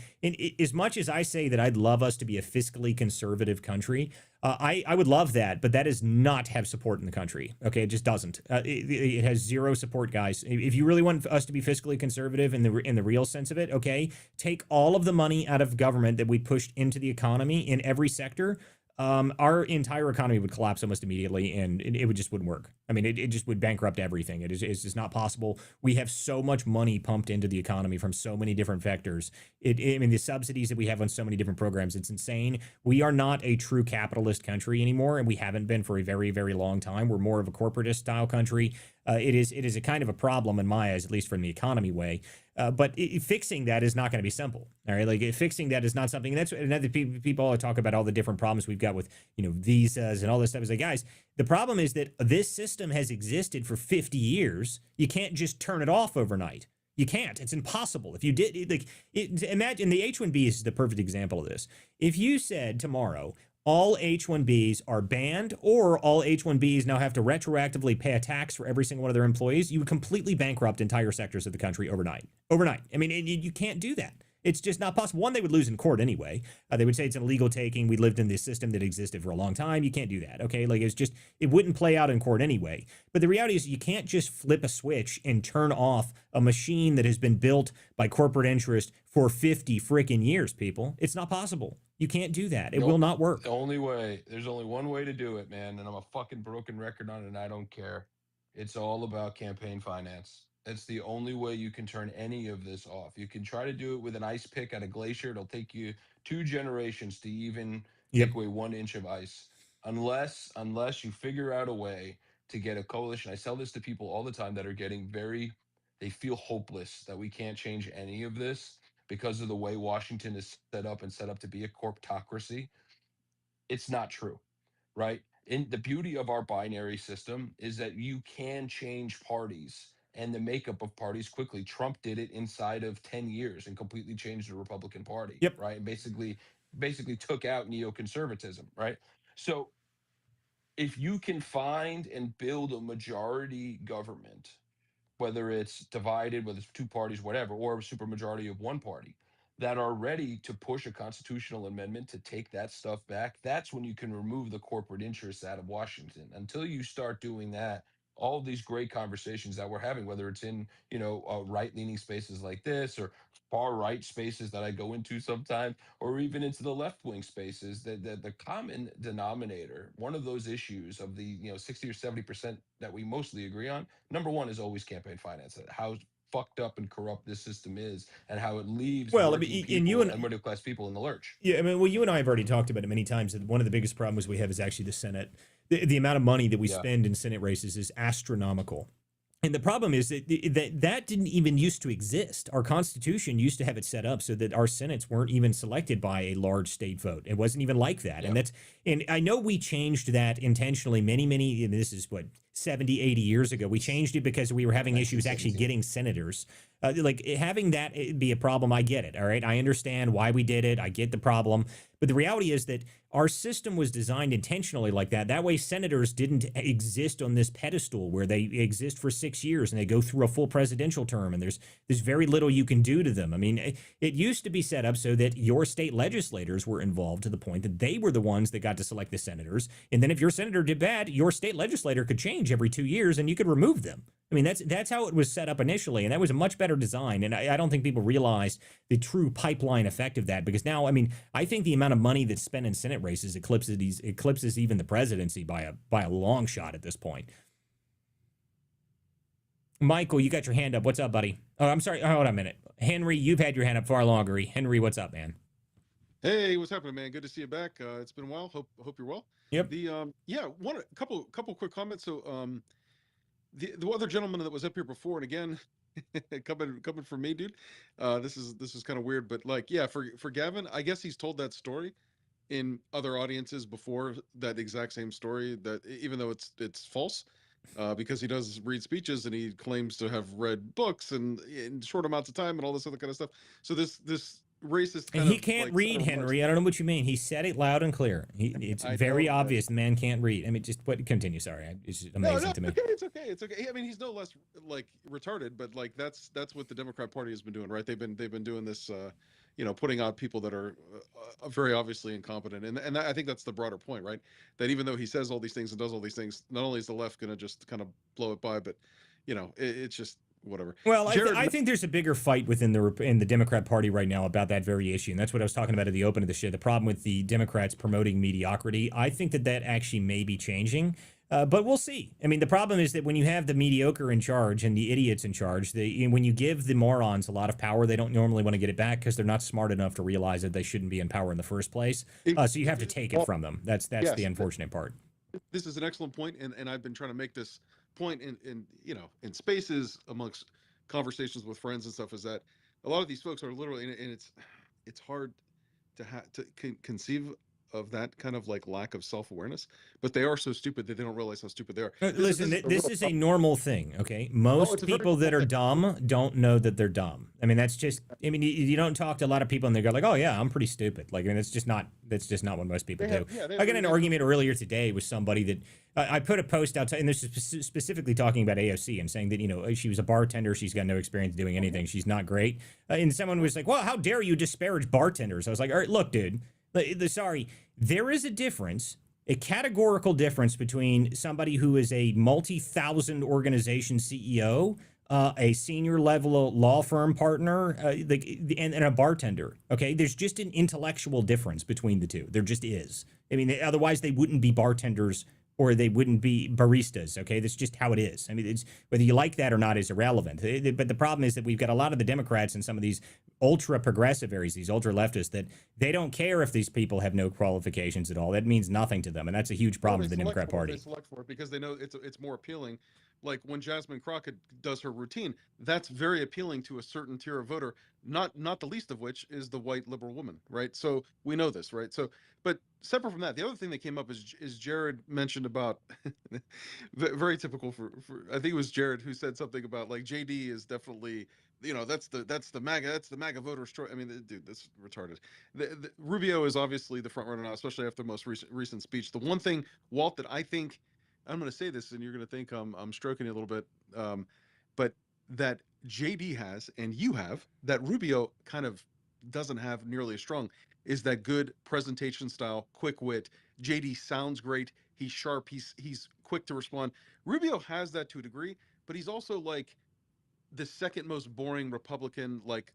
as much as I say that I'd love us to be a fiscally conservative country, I would love that, but that does not have support in the country. Okay, it just doesn't. It has zero support, guys. If you really want us to be fiscally conservative in the real sense of it, okay, take all of the money out of government that we pushed into the economy in every sector. Our entire economy would collapse almost immediately, and it would just wouldn't work. I mean, it just would bankrupt everything. It's just not possible. We have so much money pumped into the economy from so many different vectors. I mean, the subsidies that we have on so many different programs, it's insane. We are not a true capitalist country anymore, and we haven't been for a very, very long time. We're more of a corporatist style country. It is a kind of a problem in my eyes, at least from the economy way. But fixing that is not going to be simple. All right, like fixing that is not something. And that's another people talk about all the different problems we've got with visas and all this stuff. Is like, guys, the problem is that this system has existed for 50 years. You can't just turn it off overnight. You can't. It's impossible. If you did, imagine the H-1B is the perfect example of this. If you said tomorrow, all H-1Bs are banned, or all H-1Bs now have to retroactively pay a tax for every single one of their employees, you would completely bankrupt entire sectors of the country overnight. I mean, you can't do that. It's just not possible. One, they would lose in court anyway. They would say it's an illegal taking. We lived in this system that existed for a long time. You can't do that, okay? Like, it wouldn't play out in court anyway. But the reality is you can't just flip a switch and turn off a machine that has been built by corporate interest for 50 freaking years, people. It's not possible. You can't do that. It will not work. The only way, there's only one way to do it, man, and I'm a fucking broken record on it, and I don't care. It's all about campaign finance. It's the only way you can turn any of this off. You can try to do it with an ice pick at a glacier. It'll take you 2 generations to even take away 1 inch of ice. Unless you figure out a way to get a coalition. I tell this to people all the time that are getting they feel hopeless that we can't change any of this because of the way Washington is set up to be a corptocracy. It's not true, right? And the beauty of our binary system is that you can change parties and the makeup of parties quickly. Trump did it inside of 10 years and completely changed the Republican Party, right? And basically took out neoconservatism, right? So if you can find and build a majority government, whether it's divided, whether it's 2 parties, whatever, or a supermajority of 1 party, that are ready to push a constitutional amendment to take that stuff back, that's when you can remove the corporate interests out of Washington. Until you start doing that, all of these great conversations that we're having, whether it's in, right-leaning spaces like this or far-right spaces that I go into sometimes, or even into the left-wing spaces, that the common denominator, one of those issues of the 60 or 70% that we mostly agree on, number one is always campaign finance. How fucked up and corrupt this system is, and how it leaves people and middle class people in the lurch. Yeah, I mean, well, you and I have already talked about it many times. That one of the biggest problems we have is actually the Senate. The amount of money that we spend in Senate races is astronomical. And the problem is that didn't even used to exist. Our Constitution used to have it set up so that our Senates weren't even selected by a large state vote. It wasn't even like that. And I know we changed that intentionally many, and this is 70, 80 years ago. We changed it because we were having issues actually getting senators. Like having that be a problem, I get it. All right. I understand why we did it. I get the problem. But the reality is that our system was designed intentionally like that. That way, senators didn't exist on this pedestal where they exist for 6 years and they go through a full presidential term, and there's very little you can do to them. I mean, it used to be set up so that your state legislators were involved to the point that they were the ones that got to select the senators. And then if your senator did bad, your state legislator could change change every 2 years, and you could remove them. I mean, that's how it was set up initially, and that was a much better design. And I don't think people realize the true pipeline effect of that, because now, I mean, I think the amount of money that's spent in Senate races eclipses even the presidency by a long shot at this point. Michael, you got your hand up. What's up, buddy? Oh, I'm sorry. Hold on a minute. Henry, you've had your hand up far longer. Henry, what's up, man? Hey, what's happening, man? Good to see you back. It's been a while. Hope you're well. Yep. The couple quick comments. So the other gentleman that was up here before, and again, coming from me, dude. This is kind of weird, but like, yeah, for Gavin, I guess he's told that story in other audiences before, that exact same story, that even though it's false, because he does read speeches and he claims to have read books and in short amounts of time and all this other kind of stuff. So this racist kind and he of, can't like, read, Henry. I don't know what you mean. He said it loud and clear. It's very obvious the man can't read. I mean, just continue. Sorry, it's just amazing to me. It's okay. I mean, he's no less like retarded, but like that's what the Democrat Party has been doing, right? They've been doing this, putting out people that are very obviously incompetent, and I think that's the broader point, right? That even though he says all these things and does all these things, not only is the left going to just kind of blow it by, but it's just whatever. Well, I think there's a bigger fight within the Democrat Party right now about that very issue, and that's what I was talking about at the open of the show. The problem with the Democrats promoting mediocrity, I think that actually may be changing, but we'll see. I mean, the problem is that when you have the mediocre in charge and the idiots in charge, when you give the morons a lot of power, they don't normally want to get it back because they're not smart enough to realize that they shouldn't be in power in the first place. So you have to take it from them. That's the unfortunate part. This is an excellent point, and I've been trying to make this point in spaces amongst conversations with friends and stuff, is that a lot of these folks are literally, and it's hard to conceive of that kind of like lack of self-awareness, but they are so stupid that they don't realize how stupid they are. Listen, this is a normal thing, okay? Most people that are dumb don't know that they're dumb. I mean, that's just, I mean, you don't talk to a lot of people and they go like, oh yeah, I'm pretty stupid. Like, I mean, that's just not what most people do. I got an argument earlier today with somebody that I put a post outside, and this is specifically talking about AOC and saying that, she was a bartender. She's got no experience doing anything. She's not great. And someone was like, well, how dare you disparage bartenders? I was like, all right, look, dude, sorry, there is a difference, a categorical difference between somebody who is a multi-thousand organization CEO, a senior level law firm partner, and a bartender. Okay, there's just an intellectual difference between the two. There just is. I mean, otherwise they wouldn't be bartenders or they wouldn't be baristas. Okay, that's just how it is. I mean, it's whether you like that or not is irrelevant. But the problem is that we've got a lot of the Democrats and some of these ultra progressive areas, these ultra leftists, that they don't care if these people have no qualifications at all. That means nothing to them, and that's a huge problem with the Democrat Party. They select for it because they know it's more appealing. Like when Jasmine Crockett does her routine, that's very appealing to a certain tier of voter, not the least of which is the white liberal woman, right? So we know this, right? So, but separate from that, the other thing that came up is Jared mentioned about very typical for I think it was Jared who said something about like JD is definitely, that's the MAGA voters. I mean, dude, that's retarded. Rubio is obviously the front runner now, especially after the most recent speech. The one thing, Walt, that I think, I'm going to say this and you're going to think I'm stroking it a little bit, but that JD has and you have that Rubio kind of doesn't have nearly as strong is that good presentation style, quick wit. JD sounds great. He's sharp. He's quick to respond. Rubio has that to a degree, but he's also like the second most boring Republican, like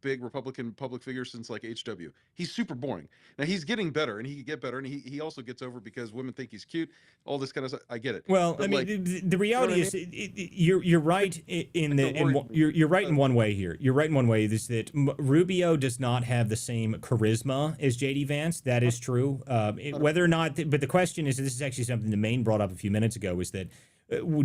big Republican public figure since like HW. He's super boring. Now he's getting better, and he can get better, and he also gets over because women think he's cute. All this kind of stuff. I get it. Well, but I mean, the reality is, you're right you're right in one way here. You're right in one way is that Rubio does not have the same charisma as JD Vance. That is true. Whether or not, but the question is, this is actually something the Maine brought up a few minutes ago, is that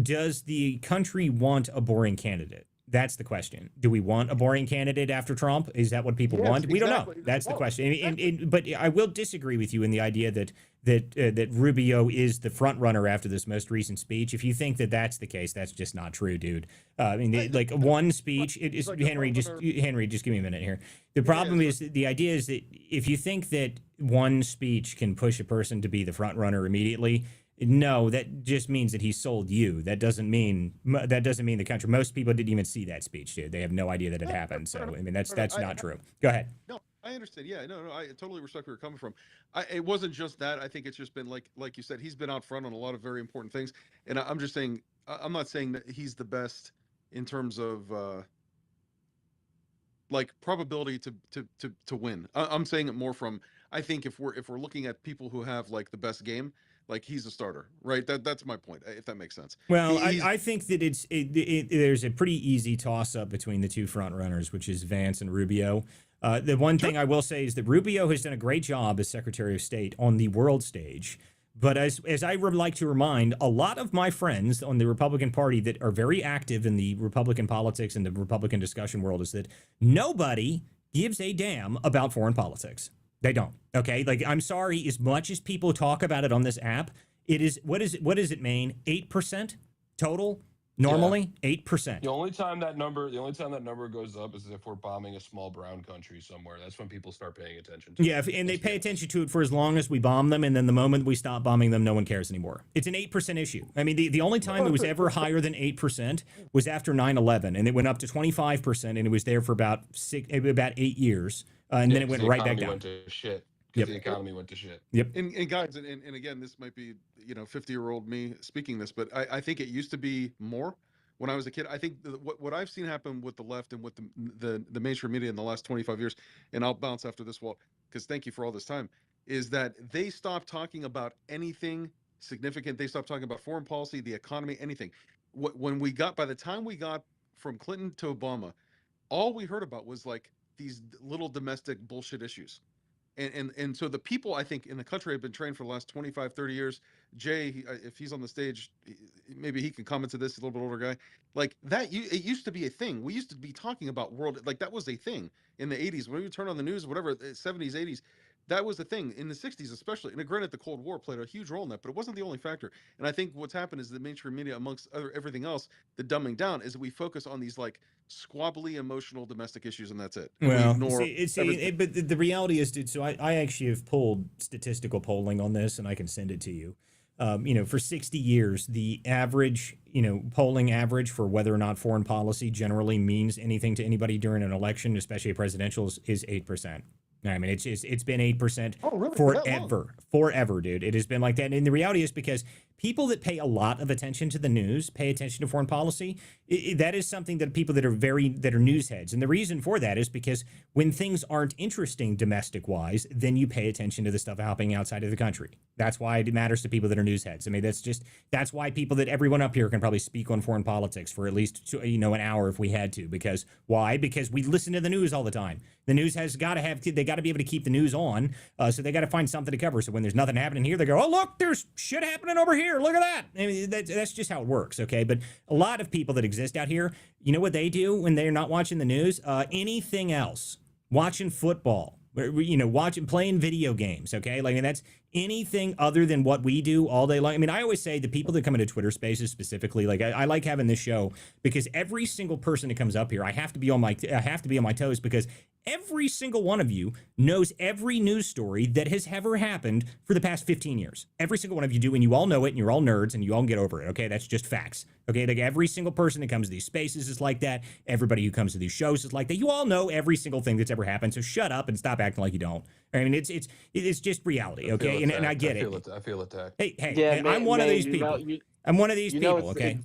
does the country want a boring candidate? That's the question. Do we want a boring candidate after Trump? Is that what people want? We don't know. That's the question. But I will disagree with you in the idea that Rubio is the front runner after this most recent speech. If you think that that's the case, that's just not true, dude. I mean, like one speech. It is Henry. Just give me a minute here. The problem is the idea is that if you think that one speech can push a person to be the front runner immediately. No, that just means that he sold you. That doesn't mean the country. Most people didn't even see that speech, dude. They have no idea that it happened. So I mean, that's not true. Go ahead. No, I understand. Yeah, no, I totally respect where you're coming from. It wasn't just that. I think it's just been like you said, he's been out front on a lot of very important things, and I'm just saying, I'm not saying that he's the best in terms of like probability to win. I'm saying it more from, I think if we're looking at people who have like the best game, like he's a starter, right? That's my point, if that makes sense. Well, He's I think that there's a pretty easy toss up between the two front runners, which is Vance and Rubio. The one thing I will say is that Rubio has done a great job as Secretary of State on the world stage. But as I would like to remind a lot of my friends on the Republican Party that are very active in the Republican politics and the Republican discussion world, is that nobody gives a damn about foreign politics. They don't. Okay. Like, I'm sorry, as much as people talk about it on this app, it is, what does it mean? 8% total? Normally, 8%. The only time that number goes up is if we're bombing a small brown country somewhere. That's when people start paying attention to Yeah, it. and they pay attention to it for as long as we bomb them, and then the moment we stop bombing them, no one cares anymore. It's an 8% issue. I mean, the only time it was ever higher than 8% was after 9/11, and it went up to 25%, and it was there for about 8 years, and then it went right back down. Went to shit. Because the economy went to shit. Yep. And guys, and again, this might be 50-year-old me speaking this, but I think it used to be more when I was a kid. I think what I've seen happen with the left and with the mainstream media in the last 25 years, and I'll bounce after this wall because thank you for all this time, is that they stopped talking about anything significant. They stopped talking about foreign policy, the economy, anything. By the time we got from Clinton to Obama, all we heard about was like these little domestic bullshit issues. And so the people, I think, in the country have been trained for the last 25, 30 years. Jay, if he's on the stage, maybe he can comment to this, a little bit older guy. Like that, it used to be a thing. We used to be talking about world, like that was a thing in the 80s. When we turn on the news, whatever, 70s, 80s, that was the thing. In the 60s especially, and granted the Cold War played a huge role in that, but it wasn't the only factor. And I think what's happened is the mainstream media, amongst everything else, the dumbing down, is that we focus on these like squabbly emotional domestic issues, and that's it. And well, but the reality is, dude, so I actually have pulled statistical polling on this, and I can send it to you. For 60 years, the average, polling average for whether or not foreign policy generally means anything to anybody during an election, especially a presidential, is 8%. I mean, it's been 8% forever, dude. It has been like that. And the reality is because people that pay a lot of attention to the news, pay attention to foreign policy, that is something that people that are news heads. And the reason for that is because when things aren't interesting domestic wise, then you pay attention to the stuff happening outside of the country. That's why it matters to people that are news heads. I mean, that's why everyone up here can probably speak on foreign politics for at least, an hour if we had to. Because why? Because we listen to the news all the time. The news has got to they got to be able to keep the news on. So they got to find something to cover. So when there's nothing happening here, they go, oh, look, there's shit happening over here. Look at that. I mean, that's just how it works. Okay. But a lot of people that exist out here, you know what they do when they're not watching the news? Anything else, watching football, playing video games. Okay. Like, and that's anything other than what we do all day long. I mean, I always say the people that come into Twitter spaces specifically, like I like having this show because every single person that comes up here, I have to be on my toes because every single one of you knows every news story that has ever happened for the past 15 years. Every single one of you do, and you all know it, and you're all nerds, and you all get over it, okay? That's just facts, okay? Like every single person that comes to these spaces is like that. Everybody who comes to these shows is like that. You all know every single thing that's ever happened, so shut up and stop acting like you don't. I mean, it's just reality, okay? And I get it. I feel attacked. Hey, I'm one of these people. I'm one of these people, okay?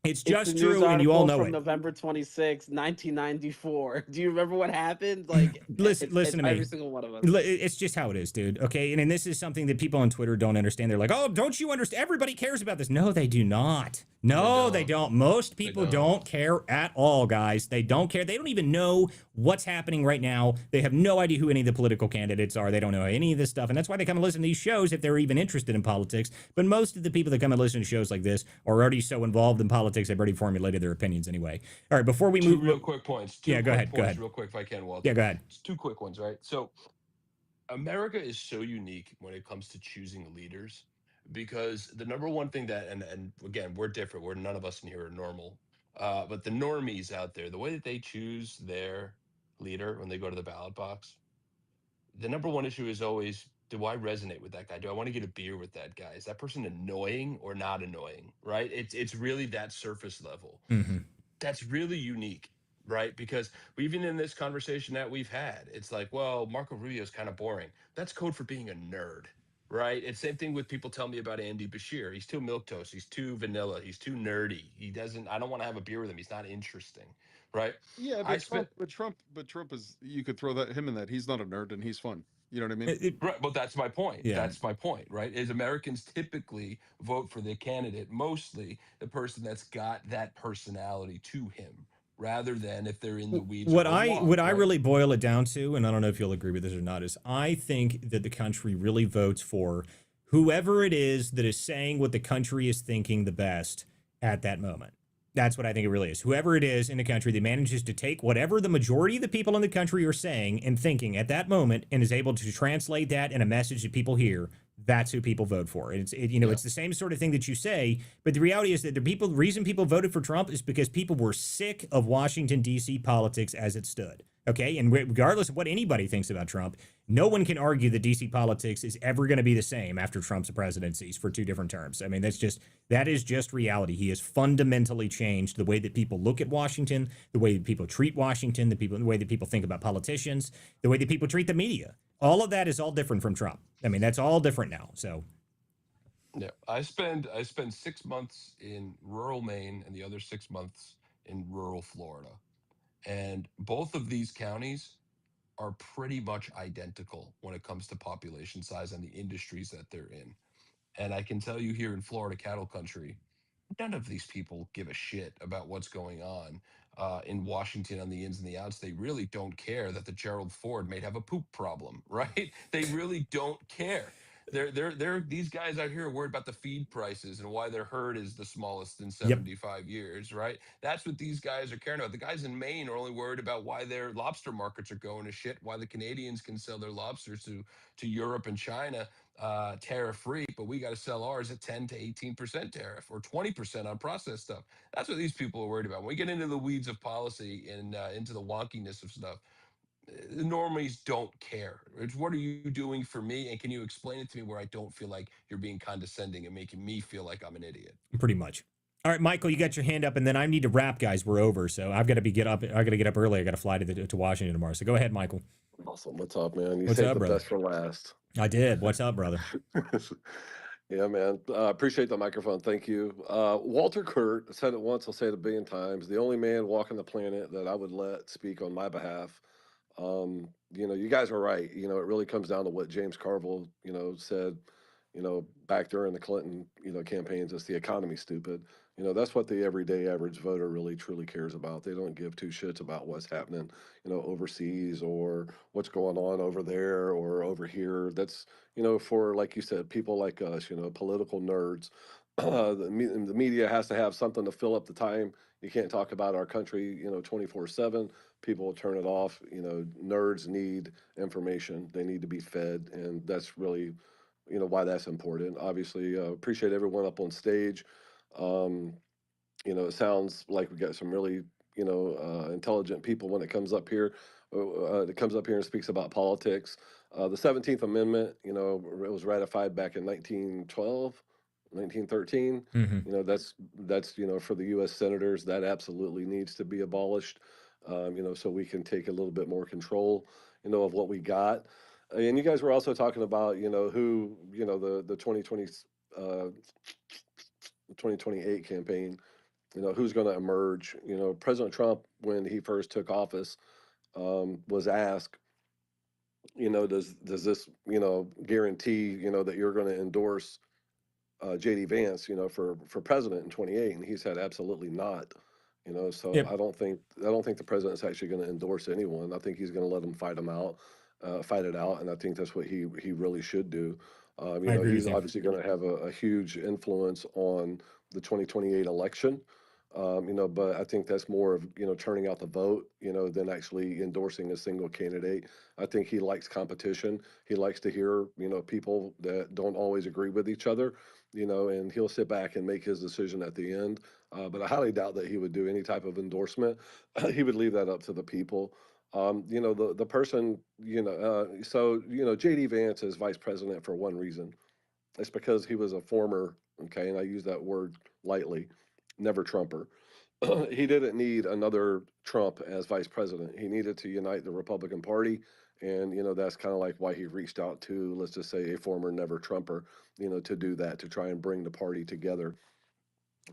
It's just true, and you all know from it. November 26, 1994. Do you remember what happened? Like, listen to me. Every single one of us. It's just how it is, dude. Okay, and this is something that people on Twitter don't understand. They're like, "Oh, don't you understand? Everybody cares about this." No, they do not. No, they don't. Most people don't care at all, guys. They don't care. They don't even know what's happening right now. They have no idea who any of the political candidates are. They don't know any of this stuff, and that's why they come and listen to these shows if they're even interested in politics. But most of the people that come and listen to shows like this are already so involved in politics they've already formulated their opinions anyway. All right, before we move, real quick points. Go ahead. Real quick, if I can, Walter. Yeah, go ahead. It's 2 quick ones, right? So, America is so unique when it comes to choosing leaders, because the number one thing that, and again, we're different. None of us in here are normal, but the normies out there, the way that they choose their leader when they go to the ballot box, the number one issue is always, do I resonate with that guy? Do I want to get a beer with that guy? Is that person annoying or not annoying? Right? It's really that surface level. Mm-hmm. That's really unique. right? Because even in this conversation that we've had, it's like, well, Marco Rubio is kind of boring. That's code for being a nerd, right? It's same thing with people tell me about Andy Bashir. He's too milquetoast. He's too vanilla. He's too nerdy. He doesn't. I don't want to have a beer with him. He's not interesting, right? Yeah, I spent but Trump is, you could throw him in that. He's not a nerd and he's fun. You know what I mean? right. Well, that's my point. Yeah. That's my point, right? Is Americans typically vote for the candidate, mostly the person that's got that personality to him, rather than if they're in the weeds or What the I wonk, what I right? really boil it down to, and I don't know if you'll agree with this or not, is I think that the country really votes for whoever it is that is saying what the country is thinking the best at that moment. That's what I think it really is. Whoever it is in the country that manages to take whatever the majority of the people in the country are saying and thinking at that moment and is able to translate that in a message that people hear, that's who people vote for. And it's the same sort of thing that you say, but the reality is that the reason people voted for Trump is because people were sick of Washington D.C. politics as it stood. Okay, and regardless of what anybody thinks about Trump, no one can argue that DC politics is ever going to be the same after Trump's presidencies for 2 different terms. I mean, that is just reality. He has fundamentally changed the way that people look at Washington, the way that people treat Washington, the way that people think about politicians, the way that people treat the media. All of that is all different from Trump. I mean, that's all different now. So Yeah, I spend 6 months in rural Maine and the other 6 months in rural Florida, and both of these counties are pretty much identical when it comes to population size and the industries that they're in. And I can tell you here in Florida cattle country, none of these people give a shit about what's going on in Washington on the ins and the outs. They really don't care that the Gerald Ford may have a poop problem, right? They really don't care. They're these guys out here are worried about the feed prices and why their herd is the smallest in yep, 75 years, right? That's what these guys are caring about. The guys in Maine are only worried about why their lobster markets are going to shit, why the Canadians can sell their lobsters to Europe and China tariff free, but we got to sell ours at 10 to 18% tariff or 20% on processed stuff. That's what these people are worried about. When we get into the weeds of policy and into the wonkiness of stuff, the normies don't care. It's what are you doing for me? And can you explain it to me where I don't feel like you're being condescending and making me feel like I'm an idiot? pretty much. All right, Michael, you got your hand up, and then I need to wrap, guys. We're over, so I've got to get up. I got to get up early. I got to fly to Washington tomorrow. So go ahead, Michael. Awesome. What's up, man? You What's saved up, the brother? best for last. I did. What's up, brother? Yeah, man. Appreciate the microphone. Thank you. Walter Kurt said it once, I'll say it a billion times. The only man walking the planet that I would let speak on my behalf. You guys are right. It really comes down to what James Carville, said, back during the Clinton, campaigns. It's the economy, stupid. That's what the everyday average voter really truly cares about. They don't give 2 shits about what's happening, overseas or what's going on over there or over here. That's, for, like you said, people like us, political nerds. The media has to have something to fill up the time. You can't talk about our country, 24/7. People will turn it off. Nerds need information. They need to be fed, and that's really, why that's important. Obviously, appreciate everyone up on stage. Um, it sounds like we got some really, intelligent people when it comes up here. That comes up here and speaks about politics. The 17th Amendment, it was ratified back in 1912, 1913. Mm-hmm. That's for the U.S. senators. That absolutely needs to be abolished. So we can take a little bit more control, of what we got. And you guys were also talking about, who, the 2028 campaign, who's going to emerge. President Trump, when he first took office, was asked, does this, guarantee, that you're going to endorse JD Vance, for president in 28, and he said absolutely not. So Yep. I don't think the president's actually going to endorse anyone. I think he's going to let them fight it out, and I think that's what he really should do. I agree with He's you. obviously going to have a huge influence on the 2028 election. But I think that's more of, turning out the vote, than actually endorsing a single candidate. I think he likes competition. He likes to hear, people that don't always agree with each other, and he'll sit back and make his decision at the end. But I highly doubt that he would do any type of endorsement. He would leave that up to the people. The person, JD Vance is vice president for one reason. It's because he was a former, okay, and I use that word lightly, never Trumper. he didn't need another Trump as vice president. He needed to unite the Republican Party. And, that's kind of like why he reached out to, let's just say, a former never Trumper, to do that, to try and bring the party together,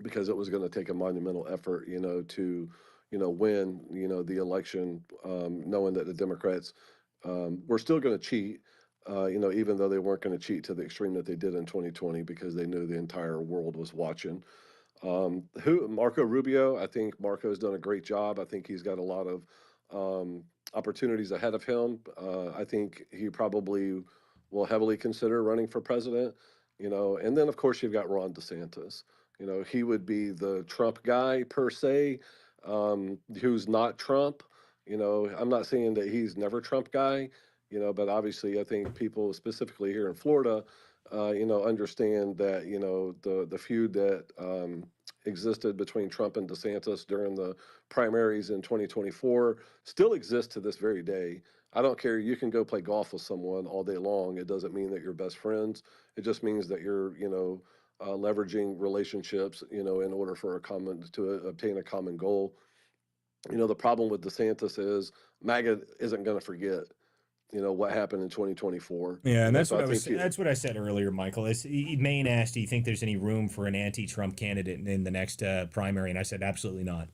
because it was going to take a monumental effort, to, win, the election, knowing that the Democrats were still going to cheat, even though they weren't going to cheat to the extreme that they did in 2020, because they knew the entire world was watching. Who Marco Rubio? I think Marco's done a great job. I think he's got a lot of opportunities ahead of him. I think he probably will heavily consider running for president. And then of course you've got Ron DeSantis. He would be the Trump guy per se, who's not Trump. I'm not saying that he's never Trump guy. But obviously I think people specifically here in Florida, understand that the feud that existed between Trump and DeSantis during the primaries in 2024 still exists to this very day. I don't care. You can go play golf with someone all day long. It doesn't mean that you're best friends. It just means that you're, leveraging relationships, in order for obtain a common goal. The problem with DeSantis is MAGA isn't going to forget, what happened in 2024. Yeah, and that's so what I was. think That's what I said earlier, Michael. Maine asked, "Do you think there's any room for an anti-Trump candidate in the next primary?" And I said, "Absolutely not.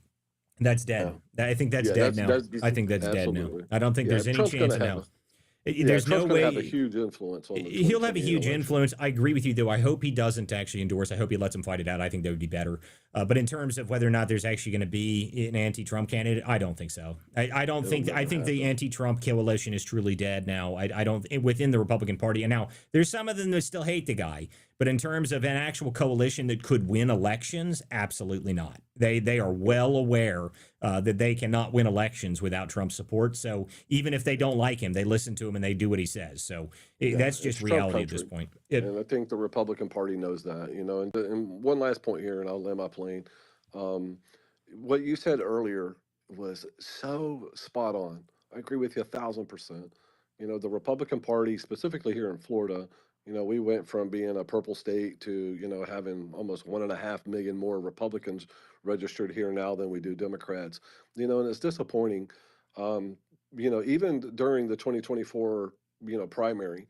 That's dead. I think that's dead now. I think that's dead now. absolutely. I don't think Yeah, there's any Trump's chance gonna in have hell. a There's Trump's no gonna have a way huge influence on the he'll have a 2028 huge election. influence. I agree with you, though. I hope he doesn't actually endorse. I hope he lets him fight it out. I think that would be better. But in terms of whether or not there's actually going to be an anti-Trump candidate, I don't think so. I don't It'll think. I never think the happen. anti-Trump coalition is truly dead now. I don't within the Republican Party. And now there's some of them that still hate the guy. But in terms of an actual coalition that could win elections, absolutely not. They are well aware that they cannot win elections without Trump's support. So even if they don't like him, they listen to him and they do what he says. So Yeah, that's it's just Trump reality at this country. point. And I think the Republican Party knows that, and one last point here, and I'll land my plane. Um, what you said earlier was so spot on. I agree with you 1,000%. The Republican Party, specifically here in Florida, we went from being a purple state to, having almost 1.5 million more Republicans registered here now than we do Democrats. And it's disappointing. Um, even during the 2024, primary,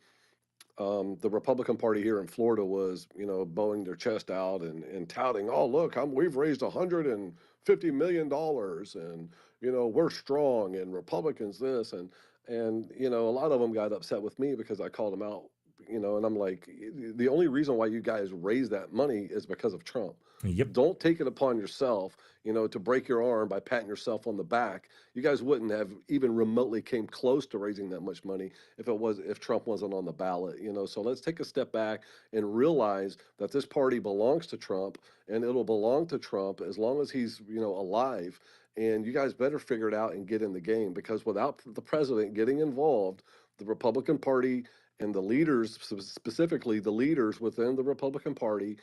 the Republican Party here in Florida was, bowing their chest out and touting, "Oh, look, we've raised $150 million, and we're strong, and Republicans this and a lot of them got upset with me because I called them out, and I'm like, the only reason why you guys raise that money is because of Trump. Yep. Don't take it upon yourself, to break your arm by patting yourself on the back. You guys wouldn't have even remotely came close to raising that much money if Trump wasn't on the ballot. So let's take a step back and realize that this party belongs to Trump, and it'll belong to Trump as long as he's, alive. And you guys better figure it out and get in the game, because without the president getting involved, the Republican Party and the leaders, specifically the leaders within the Republican Party,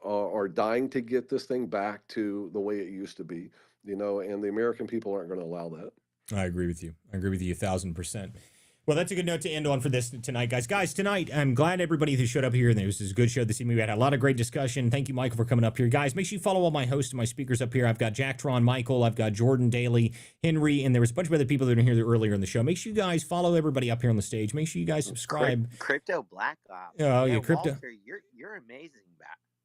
are dying to get this thing back to the way it used to be, and the American people aren't going to allow that. I agree with you. I agree with you 1,000%. Well, that's a good note to end on for this tonight, guys. Guys, tonight, I'm glad everybody who showed up here. And this was a good show this evening. We had a lot of great discussion. Thank you, Michael, for coming up here. Guys, make sure you follow all my hosts and my speakers up here. I've got Jack Tron, Michael, I've got Jordan Daly, Henry, and there was a bunch of other people that were here earlier in the show. Make sure you guys follow everybody up here on the stage. Make sure you guys subscribe. Crypto Black Ops. Oh, yeah, Crypto. Walter, you're amazing,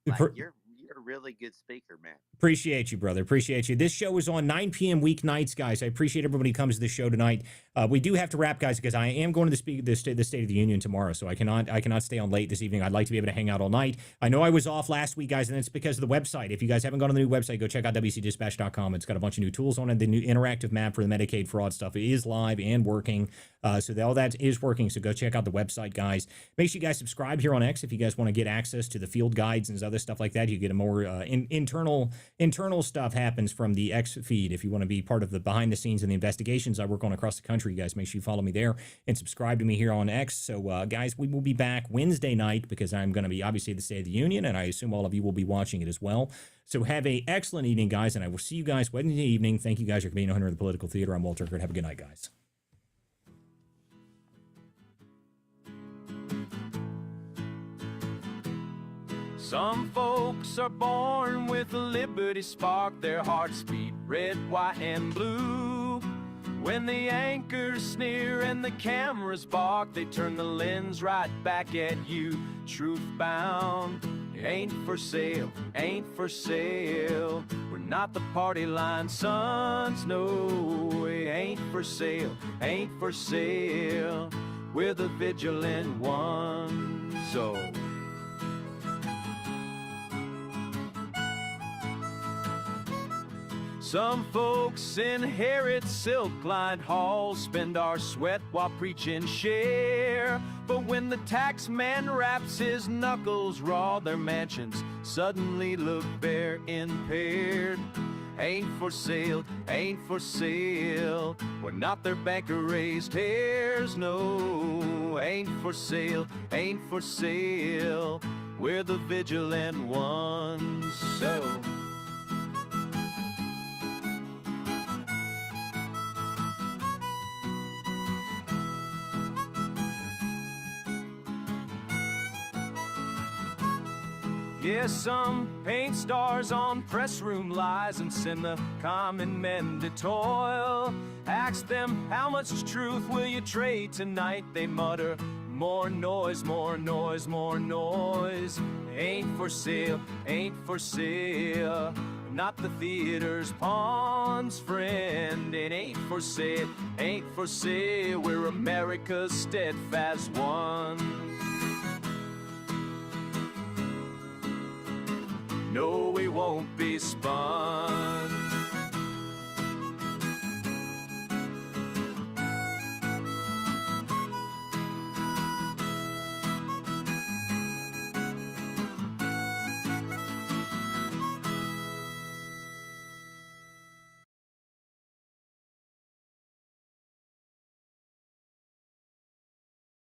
Like, you're a really good speaker, man. Appreciate you, brother. Appreciate you. This show is on 9 p.m. weeknights, guys. I appreciate everybody who comes to the show tonight. We do have to wrap, guys, because I am going to the State of the Union tomorrow, so I cannot stay on late this evening. I'd like to be able to hang out all night. I know I was off last week, guys, and it's because of the website. If you guys haven't gone to the new website, go check out WCDispatch.com. It's got a bunch of new tools on it. The new interactive map for the Medicaid fraud stuff is live and working. So all that is working. So go check out the website, guys. Make sure you guys subscribe here on X if you guys want to get access to the field guides and other stuff like that. You get a more internal stuff happens from the X feed. If you want to be part of the behind the scenes and the investigations I work on across the country, guys, make sure you follow me there and subscribe to me here on X. So guys, we will be back Wednesday night because I'm going to be obviously at the State of the Union, and I assume all of you will be watching it as well. So have a excellent evening, guys, and I will see you guys Wednesday evening. Thank you guys for being on the Political Theater. I'm Walter Kurt. Have a good night, guys. Some folks are born with a liberty spark, their hearts beat red, white, and blue. When the anchors sneer and the cameras bark, they turn the lens right back at you. Truth bound, ain't for sale, ain't for sale. We're not the party line sons, no, it ain't for sale, ain't for sale. We're the vigilant ones, so. Some folks inherit silk-lined halls, spend our sweat while preaching share. But when the tax man wraps his knuckles raw, their mansions suddenly look bare, impaired. Ain't for sale, ain't for sale. We're not their banker-raised heirs, no. Ain't for sale, ain't for sale. We're the vigilant ones, so. Yes, some paint stars on press room lies and send the common men to toil. Ask them, how much truth will you trade tonight? They mutter, more noise, more noise, more noise. Ain't for sale, ain't for sale. Not the theater's pawns, friend. It ain't for sale, ain't for sale. We're America's steadfast one. No, we won't be spun.